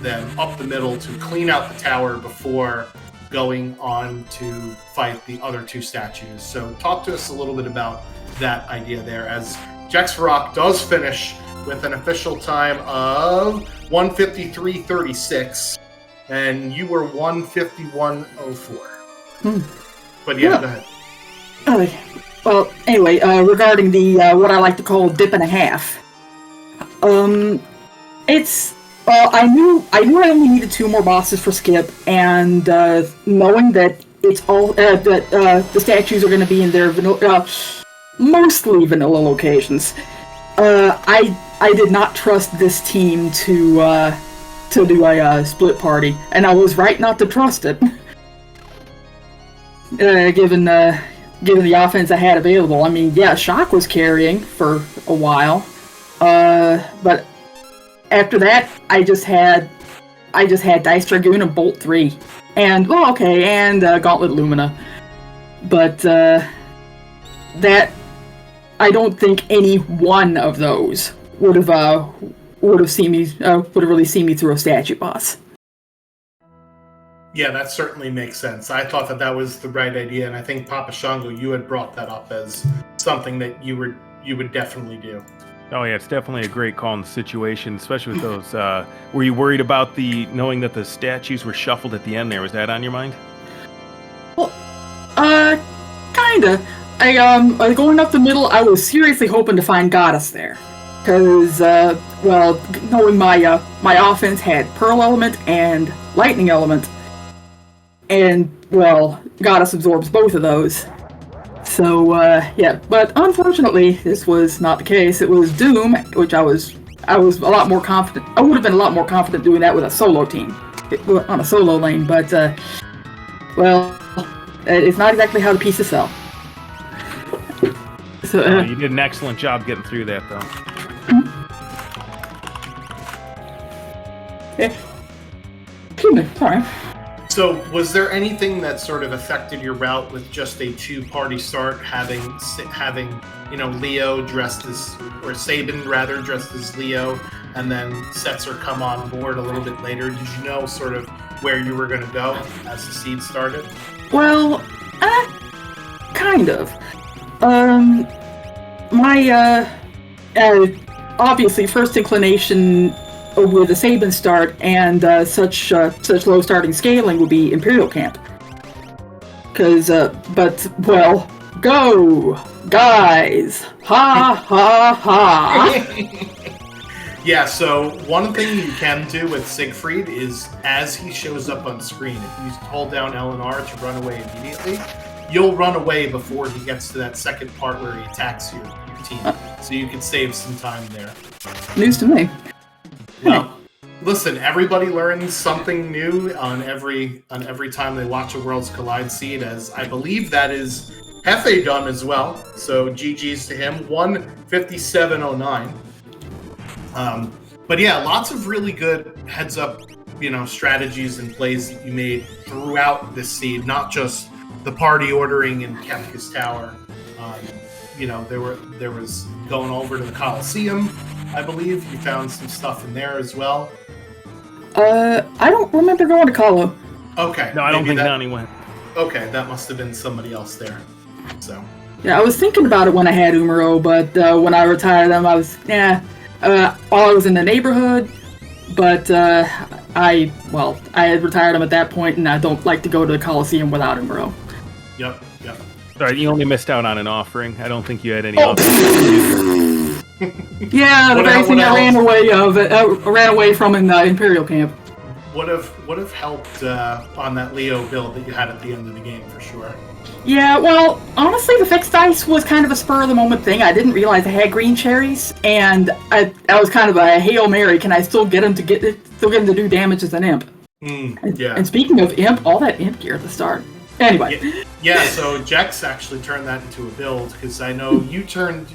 them up the middle to clean out the tower before going on to fight the other two statues. So talk to us a little bit about that idea there, as Jexvarok does finish with an official time of 1:53.36, and you were 1:51.04. But yeah, go ahead. Well, anyway, regarding the what I like to call dip and a half, it's I knew I only needed 2 more bosses for skip, and knowing that it's all that the statues are going to be in their mostly vanilla locations, I did not trust this team to do a split party, and I was right not to trust it. Given the offense I had available. I mean, yeah, Shock was carrying for a while, but after that, I just had Dice Dragoon and Bolt 3, and Gauntlet Lumina. But that I don't think any one of those would have really seen me through a statue boss. Yeah, that certainly makes sense. I thought that was the right idea, and I think Papa Shango, you had brought that up as something that you would definitely do. Oh yeah, it's definitely a great call in the situation, especially with those. Were you worried about knowing that the statues were shuffled at the end there? Was that on your mind? Well, kinda. Going up the middle, I was seriously hoping to find Goddess there. Because, knowing my offense had Pearl Element and Lightning Element, and, Goddess absorbs both of those. So, but unfortunately, this was not the case. It was Doom, which I was a lot more confident. I would have been a lot more confident doing that with a solo team, on a solo lane, but, it's not exactly how the pieces sell. So, you did an excellent job getting through that, though. Sorry. So, was there anything that sort of affected your route with just a 2-party start, having Leo dressed as, or Sabin rather dressed as Leo, and then Setzer come on board a little bit later? Did you know sort of where you were going to go as the seed started? Well, kind of. My obviously first inclination with the Sabin start and such low starting scaling would be Imperial Camp. Go guys! Ha ha ha! Yeah, so one thing you can do with Siegfried is, as he shows up on screen, if you hold down L and R to run away immediately, you'll run away before he gets to that second part where he attacks your team. So you can save some time there. News to me. Well, listen, everybody learns something new on every time they watch a Worlds Collide seed, as I believe that is Hefe done as well. So GG's to him, 1:57.09. But yeah, lots of really good heads up strategies and plays that you made throughout this seed, not just the party ordering in Kefka's Tower. There was going over to the Coliseum, I believe. You found some stuff in there as well. I don't remember going to Colo. Okay. No, I don't think Nani went. Okay, that must have been somebody else there. So. Yeah, I was thinking about it when I had Umaro, but when I retired them, I was while I was in the neighborhood, but I had retired them at that point, and I don't like to go to the Coliseum without Umaro. Yep. Sorry, you only missed out on an offering. I don't think you had any offerings. Yeah, the very thing I ran away from in the Imperial camp. Would have helped on that Leo build that you had at the end of the game for sure. Yeah, well, honestly, the fixed dice was kind of a spur of the moment thing. I didn't realize I had green cherries, and I was kind of a Hail Mary. Can I still get him to do damage as an imp? Yeah. And speaking of imp, all that imp gear at the start. Anyway. Yeah, so Jex actually turned that into a build, because I know you turned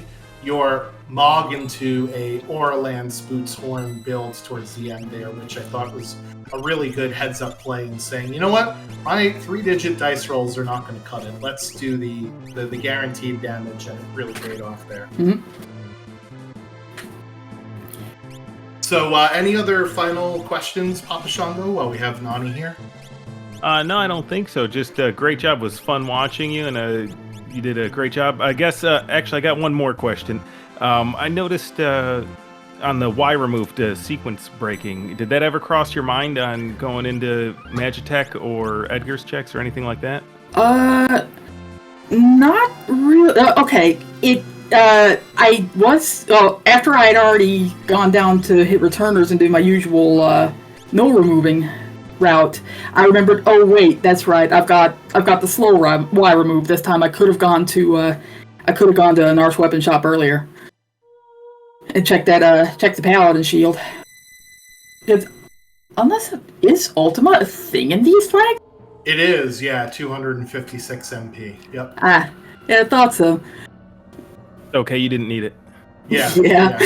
your Mog into a Auraland Boots Horn build towards the end there, which I thought was a really good heads-up play and saying, you know what, my 3-digit dice rolls are not going to cut it. Let's do the guaranteed damage, and it really paid off there. Mm-hmm. So, any other final questions, Papa Shango, while we have Nani here? No, I don't think so. Just a great job. It was fun watching you, and you did a great job. I guess, actually, I got one more question. I noticed on the Y removed sequence breaking, did that ever cross your mind on going into Magitech or Edgar's checks or anything like that? Not really. Okay, I was, after I had already gone down to hit returners and do my usual no removing route, I remembered, oh wait, that's right, I've got the slow Y remove this time. I could have gone to a Narsh weapon shop earlier and check the Paladin shield. Because unless is Ultima a thing in these flags? It is, yeah, 256 MP. Yep. Yeah, I thought so. Okay, you didn't need it. Yeah. Yeah.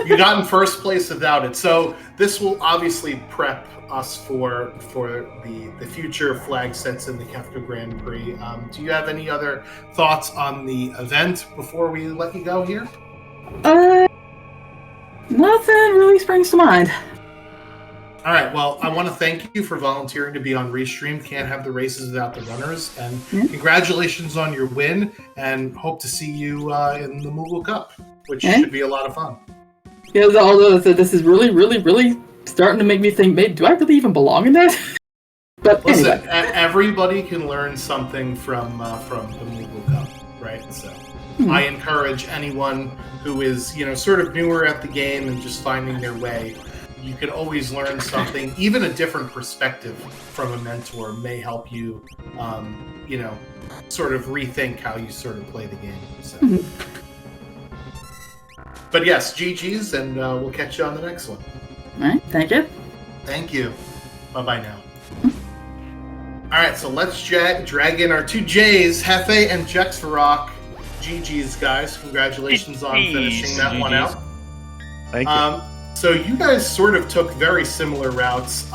You got in first place without it. So this will obviously prep us for the future flag sets in the Kefka Grand Prix. Do you have any other thoughts on the event before we let you go here? Nothing really springs to mind. All right, well, I want to thank you for volunteering to be on Restream. Can't have the races without the runners. And congratulations on your win, and hope to see you in the Moogle Cup, which should be a lot of fun. Yeah, although this is really, really, really starting to make me think, maybe, do I really even belong in that? But listen, anyway. Everybody can learn something from the Moogle Cup, right? So I encourage anyone who is, sort of newer at the game and just finding their way. You can always learn something, even a different perspective from a mentor may help you, sort of rethink how you sort of play the game. So. But yes, GG's, and we'll catch you on the next one. All right, thank you. Thank you. Bye-bye now. All right, so let's drag in our two J's, Hefe and Jexvarok. GG's, guys. Congratulations on finishing that one out. Thank you. So you guys sort of took very similar routes,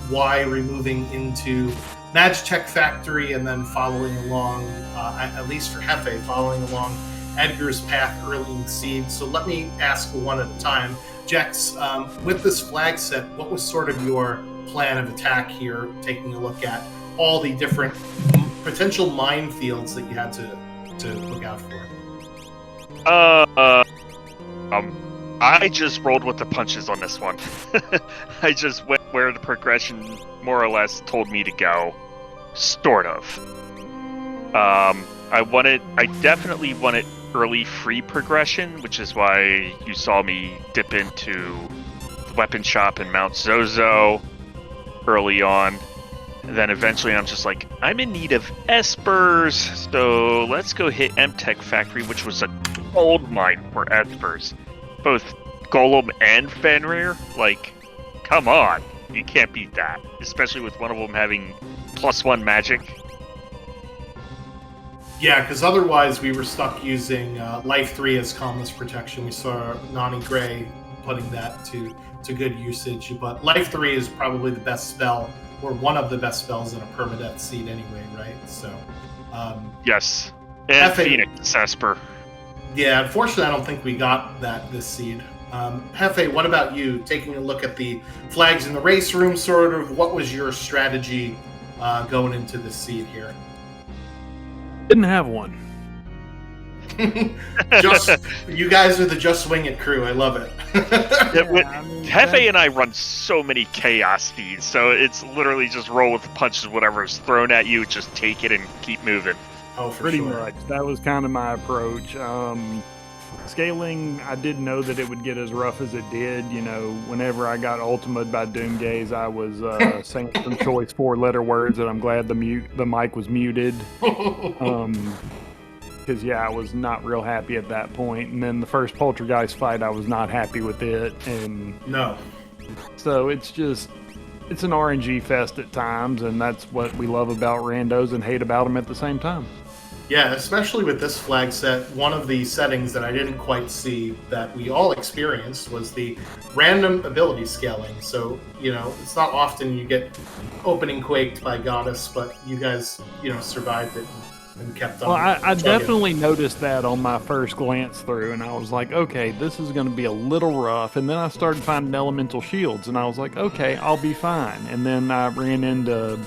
Y removing into Magitech Factory and then following along, at least for Hefe, following along Edgar's path early in the seed. So let me ask one at a time. Jex, with this flag set, what was sort of your plan of attack here, taking a look at all the different potential minefields that you had to look out for? I just rolled with the punches on this one. I just went where the progression more or less told me to go. Sort of. I definitely wanted early free progression, which is why you saw me dip into the weapon shop in Mount Zozo early on. And then eventually I'm just like, I'm in need of espers, so let's go hit MTech Factory, which was a gold mine for espers. Both Golem and Fenrir, like, come on. You can't beat that. Especially with one of them having +1 magic. Yeah, because otherwise we were stuck using Life 3 as Calmness Protection. We saw Nani Gray putting that to good usage. But Life 3 is probably the best spell, or one of the best spells in a permadeath seed anyway, right? So, Yes. And Hefe- Phoenix Esper. yeah, unfortunately, I don't think we got this seed. Hefe, what about you? Taking a look at the flags in the race room, sort of, what was your strategy going into this seed here? Didn't have one. Just you guys are the Just Wing It crew. I love it. Hefe and I run so many chaos feeds, so it's literally just roll with the punches. Whatever's thrown at you, just take it and keep moving. Oh, for Pretty sure. much. That was kind of my approach. Scaling, I didn't know that it would get as rough as it did. You know, whenever I got ultimated by Doomgaze, I was saying some choice 4-letter words, and I'm glad the mic was muted. Because, yeah, I was not real happy at that point. And then the first Poltergeist fight, I was not happy with it. And No. so it's an RNG fest at times, and that's what we love about randos and hate about them at the same time. Yeah, especially with this flag set, one of the settings that I didn't quite see that we all experienced was the random ability scaling. So, you know, it's not often you get opening quaked by Goddess, but you guys, you know, survived it and kept on. Well, I chugging. definitely noticed that on my first glance through, and I was like, okay, this is going to be a little rough. And then I started finding elemental shields, and I was like, okay, I'll be fine. And then I ran into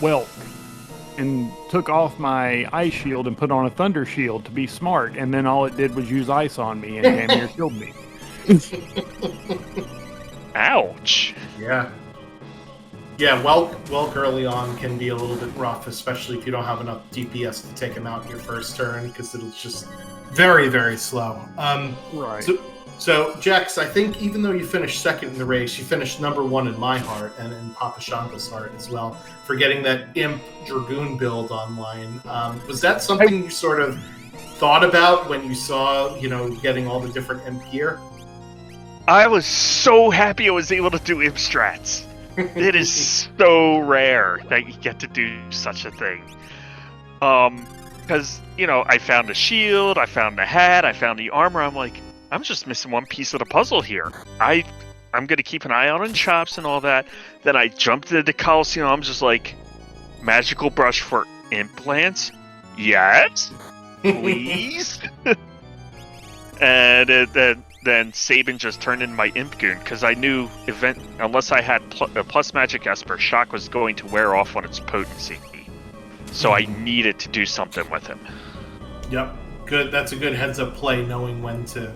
Whelk and took off my ice shield and put on a thunder shield to be smart, and then all it did was use ice on me and damn near killed me. Ouch. Yeah. Yeah, Welk early on can be a little bit rough, especially if you don't have enough DPS to take him out in your first turn, because it'll just very, very slow. Right. So, Jax, I think even though you finished second in the race, you finished number one in my heart and in Papa Shanga's heart as well for getting that Imp Dragoon build online. Was that something you sort of thought about when you saw, you know, getting all the different Imp gear? I was so happy I was able to do Imp strats. It is so rare that you get to do such a thing. Because, you know, I found a shield, I found the hat, I found the armor. I'm like, I'm just missing one piece of the puzzle here. I'm going to keep an eye out on shops and all that. Then I jumped into the Coliseum. I'm just like, magical brush for implants? Yes? Please? And then Sabin just turned into my Imp Goon, because I knew unless I had a plus magic Esper, Shock was going to wear off on its potency. So I needed to do something with him. Yep. Good. That's a good heads-up play, knowing when to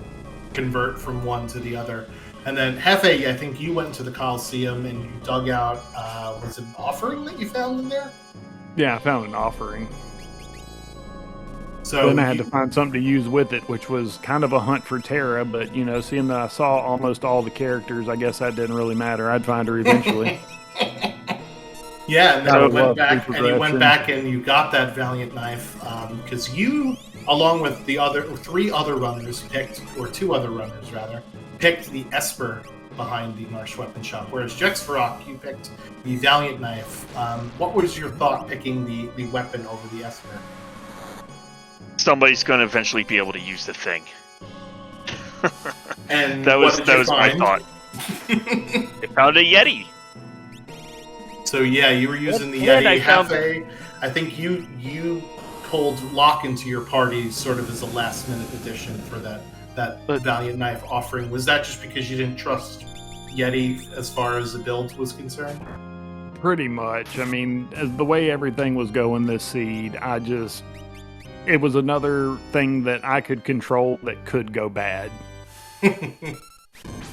convert from one to the other. And then Hefe, I think you went into the Coliseum and you dug out, was it an offering that you found in there? Yeah, I found an offering. So Then I had to find something to use with it, which was kind of a hunt for Terra, but, you know, seeing that I saw almost all the characters, I guess that didn't really matter. I'd find her eventually. Yeah, and then I you went love back free and you went progression. back and you got that Valiant Knife, because you, along with the two other runners, picked the Esper behind the Marsh Weapon Shop, whereas Jexfarok, you picked the Valiant Knife. What was your thought picking the weapon over the Esper? Somebody's going to eventually be able to use the thing. And that was what did you my find? thought. I found a Yeti. So yeah, you were using the Yeah, Yeti. I found- Hefe, I think you pulled Locke into your party sort of as a last minute addition for that Valiant Knife offering. Was that just because you didn't trust Yeti as far as the build was concerned? Pretty much. I mean, as the way everything was going this seed, it was another thing that I could control that could go bad.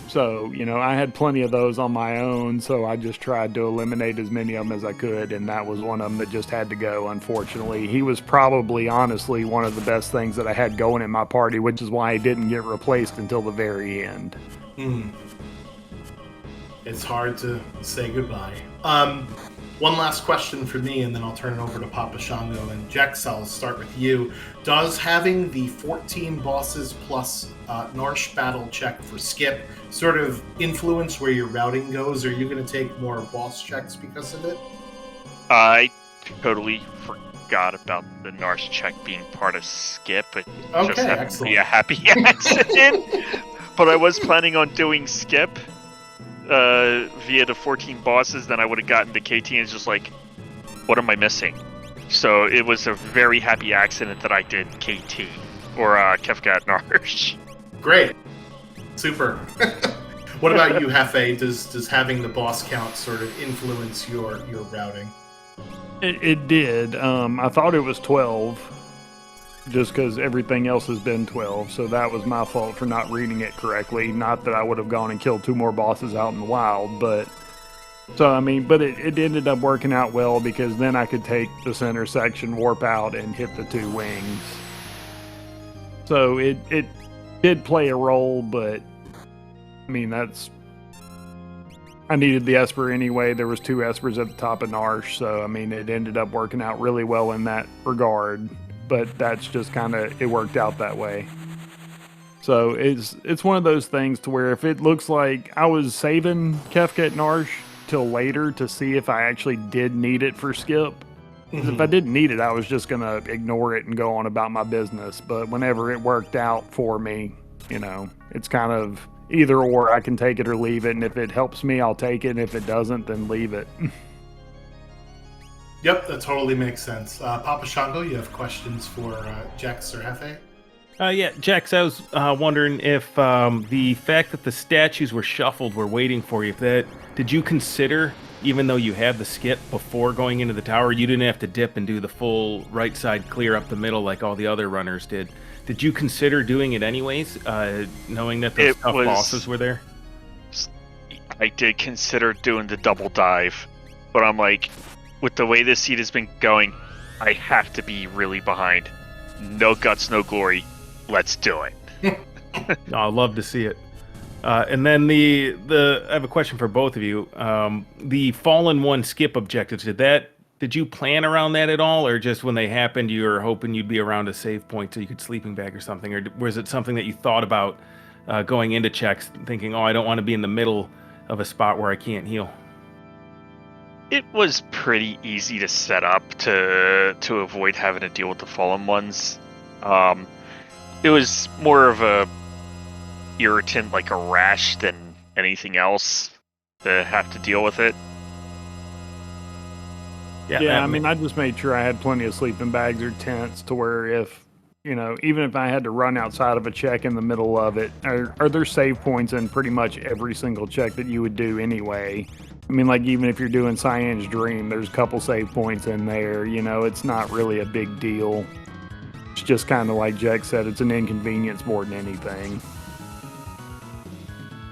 So, you know, I had plenty of those on my own, so I just tried to eliminate as many of them as I could, and that was one of them that just had to go, unfortunately. He was probably, honestly, one of the best things that I had going in my party, which is why he didn't get replaced until the very end. It's hard to say goodbye. One last question for me, and then I'll turn it over to Papa Shango. And Jex, I'll start with you. Does having the 14 bosses plus Norsh battle check for skip sort of influence where your routing goes? Are you going to take more boss checks because of it? I totally forgot about the Narsh check being part of Skip. It Okay, just happened to excellent. be a happy accident. But I was planning on doing Skip via the 14 bosses. Then I would have gotten to KT and it's just like, what am I missing? So it was a very happy accident that I did KT or Kefka at Narsh. Great. Super. What about you, Hefe? Does having the boss count sort of influence your routing? It did. I thought it was 12, just because everything else has been 12. So that was my fault for not reading it correctly. Not that I would have gone and killed 2 more bosses out in the wild, but it ended up working out well because then I could take the center section, warp out, and hit the 2 wings. So it did play a role, but I mean I needed the Esper anyway. There was 2 Espers at the top of Narsh, so I mean it ended up working out really well in that regard. But that's just it worked out that way. So it's one of those things to where if it looks like I was saving Kefka at Narsh till later to see if I actually did need it for Skip. Because if I didn't need it, I was just gonna ignore it and go on about my business. But whenever it worked out for me, it's kind of either or. I can take it or leave it, and if it helps me, I'll take it, and if it doesn't, then leave it. Yep, that totally makes sense. Papa Shango, you have questions for Jex or Hefe? Yeah, Jax, I was wondering if the fact that the statues were shuffled were waiting for you, did you consider, even though you had the skip before going into the tower, you didn't have to dip and do the full right side clear up the middle like all the other runners did. Did you consider doing it anyways, knowing that those tough bosses were there? I did consider doing the double dive, but I'm like, with the way this seed has been going, I have to be really behind. No guts, no glory. Let's do it. I'd love to see it. And then the I have a question for both of you. The Fallen One skip objectives, did you plan around that at all, or just when they happened you were hoping you'd be around a save point so you could sleeping bag or something, or was it something that you thought about going into checks, thinking, I don't want to be in the middle of a spot where I can't heal? It was pretty easy to set up to avoid having to deal with the Fallen Ones. It was more of a irritant, like a rash, than anything else to have to deal with it. Yeah, I mean, I just made sure I had plenty of sleeping bags or tents to where if, even if I had to run outside of a check in the middle of it, are there save points in pretty much every single check that you would do anyway? I mean, like, even if you're doing Cyan's Dream, there's a couple save points in there. It's not really a big deal. It's just kind of like Jack said, it's an inconvenience more than anything.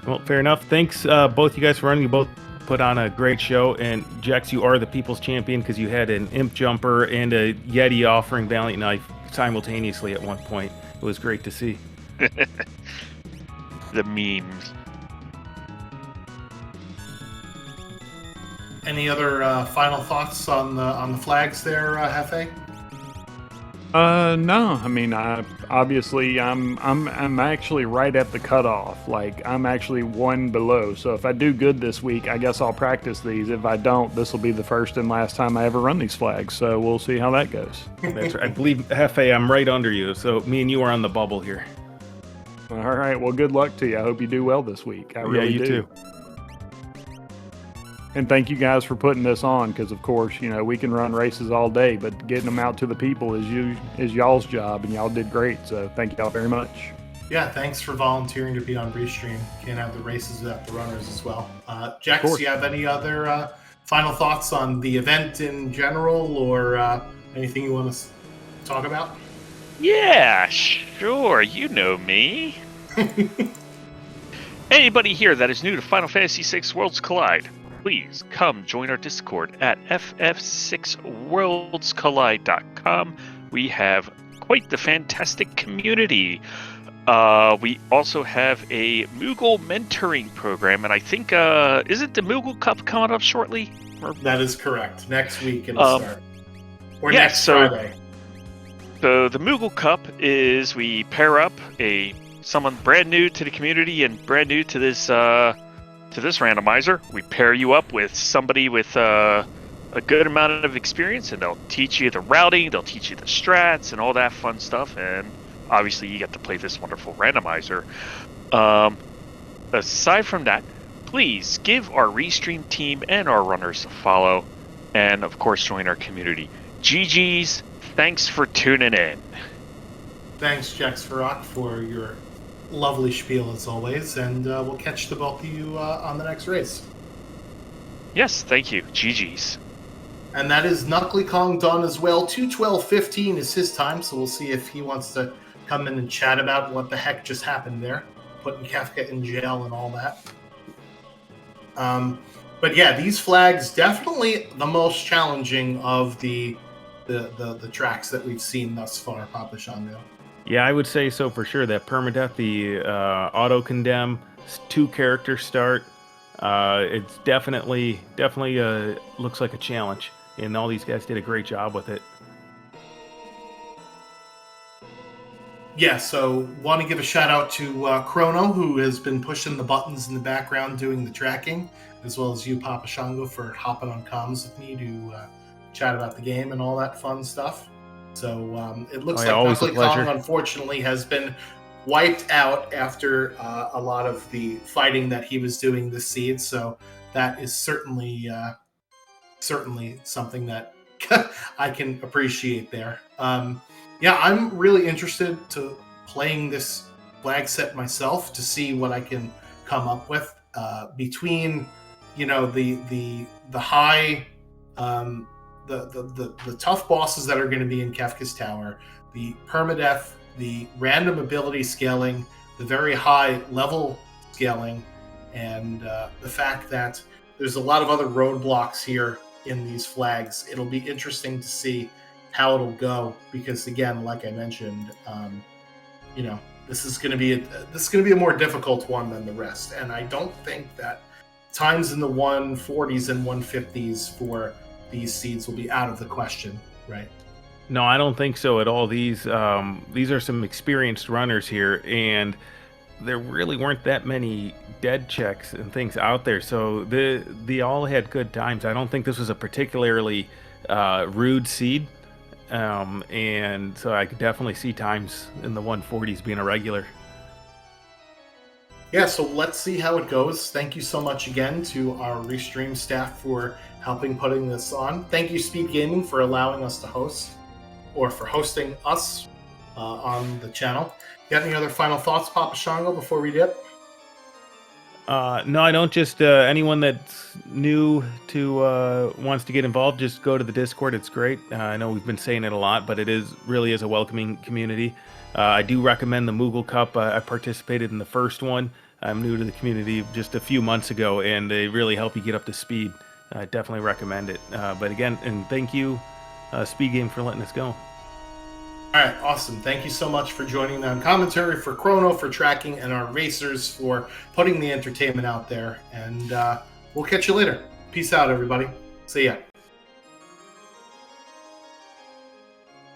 Well, fair enough. Thanks, both you guys, for running. You both put on a great show. And, Jax, you are the people's champion because you had an imp jumper and a Yeti offering Valiant Knife simultaneously at one point. It was great to see. The memes. Any other final thoughts on the flags there, Hefe? No. I mean, I'm actually right at the cutoff. Like, I'm actually 1 below. So if I do good this week, I guess I'll practice these. If I don't, this will be the first and last time I ever run these flags. So we'll see how that goes. That's right. I believe, Hefe, I'm right under you. So me and you are on the bubble here. All right. Well, good luck to you. I hope you do well this week. I really do. Yeah, you too. And thank you guys for putting this on, because of course, we can run races all day, but getting them out to the people is y'all's job, and y'all did great. So thank y'all very much. Yeah, thanks for volunteering to be on Restream. Can't have the races without the runners as well. Jax, do you have any other final thoughts on the event in general, or anything you want to talk about? Yeah, sure. You know me. Anybody here that is new to Final Fantasy VI Worlds Collide, please come join our Discord at ff6worldscollide.com. We have quite the fantastic community. We also have a Moogle mentoring program, and I think, isn't the Moogle Cup coming up shortly? That is correct. Next week it'll start. Or yeah, next Friday. So the Moogle Cup is we pair up someone brand new to the community and brand new to this randomizer. We pair you up with somebody with a good amount of experience, and they'll teach you the routing, they'll teach you the strats, and all that fun stuff. And obviously, you get to play this wonderful randomizer. Aside from that, please give our Restream team and our runners a follow, and of course, join our community. GG's, thanks for tuning in. Thanks, Jax Farrock, for your lovely spiel as always, and we'll catch the both of you on the next race. Yes, thank you. GG's. And that is Knuckly Kong done as well. 2:12:15 is his time, so we'll see if he wants to come in and chat about what the heck just happened there, putting Kefka in jail and all that. But yeah, these flags definitely the most challenging of the tracks that we've seen thus far, Papa Shango. Yeah, I would say so for sure. That permadeath, the auto condemn, 2-character start. It's definitely looks like a challenge, and all these guys did a great job with it. Yeah, so want to give a shout out to Chrono, who has been pushing the buttons in the background doing the tracking, as well as you, Papa Shango, for hopping on comms with me to chat about the game and all that fun stuff. So it looks like Knuckly Kong, unfortunately, has been wiped out after a lot of the fighting that he was doing this seed. So that is certainly something that I can appreciate there. Yeah, I'm really interested to playing this flag set myself to see what I can come up with between, the high, the tough bosses that are going to be in Kefka's Tower, the permadeath, the random ability scaling, the very high level scaling, and the fact that there's a lot of other roadblocks here in these flags. It'll be interesting to see how it'll go, because again, like I mentioned, this is going to be a more difficult one than the rest, and I don't think that times in the 140s and 150s for these seeds will be out of the question, right? No, I don't think so at all. These are some experienced runners here, and there really weren't that many dead checks and things out there, so they all had good times. I don't think this was a particularly rude seed. And so I could definitely see times in the 140s being a regular. Yeah, so let's see how it goes. Thank you so much again to our Restream staff for helping putting this on. Thank you, SpeedGaming, for allowing us to host, or for hosting us on the channel. You got any other final thoughts, Papa Shango, before we dip? No, I don't. Just anyone that's new to wants to get involved, just go to the Discord. It's great. I know we've been saying it a lot, but it really is a welcoming community. I do recommend the Moogle Cup. I participated in the first one. I'm new to the community just a few months ago, and they really help you get up to speed. I definitely recommend it. But again, and thank you, SpeedGame, for letting us go. All right, awesome. Thank you so much for joining on commentary, for Chrono, for tracking, and our racers for putting the entertainment out there. And we'll catch you later. Peace out, everybody. See ya.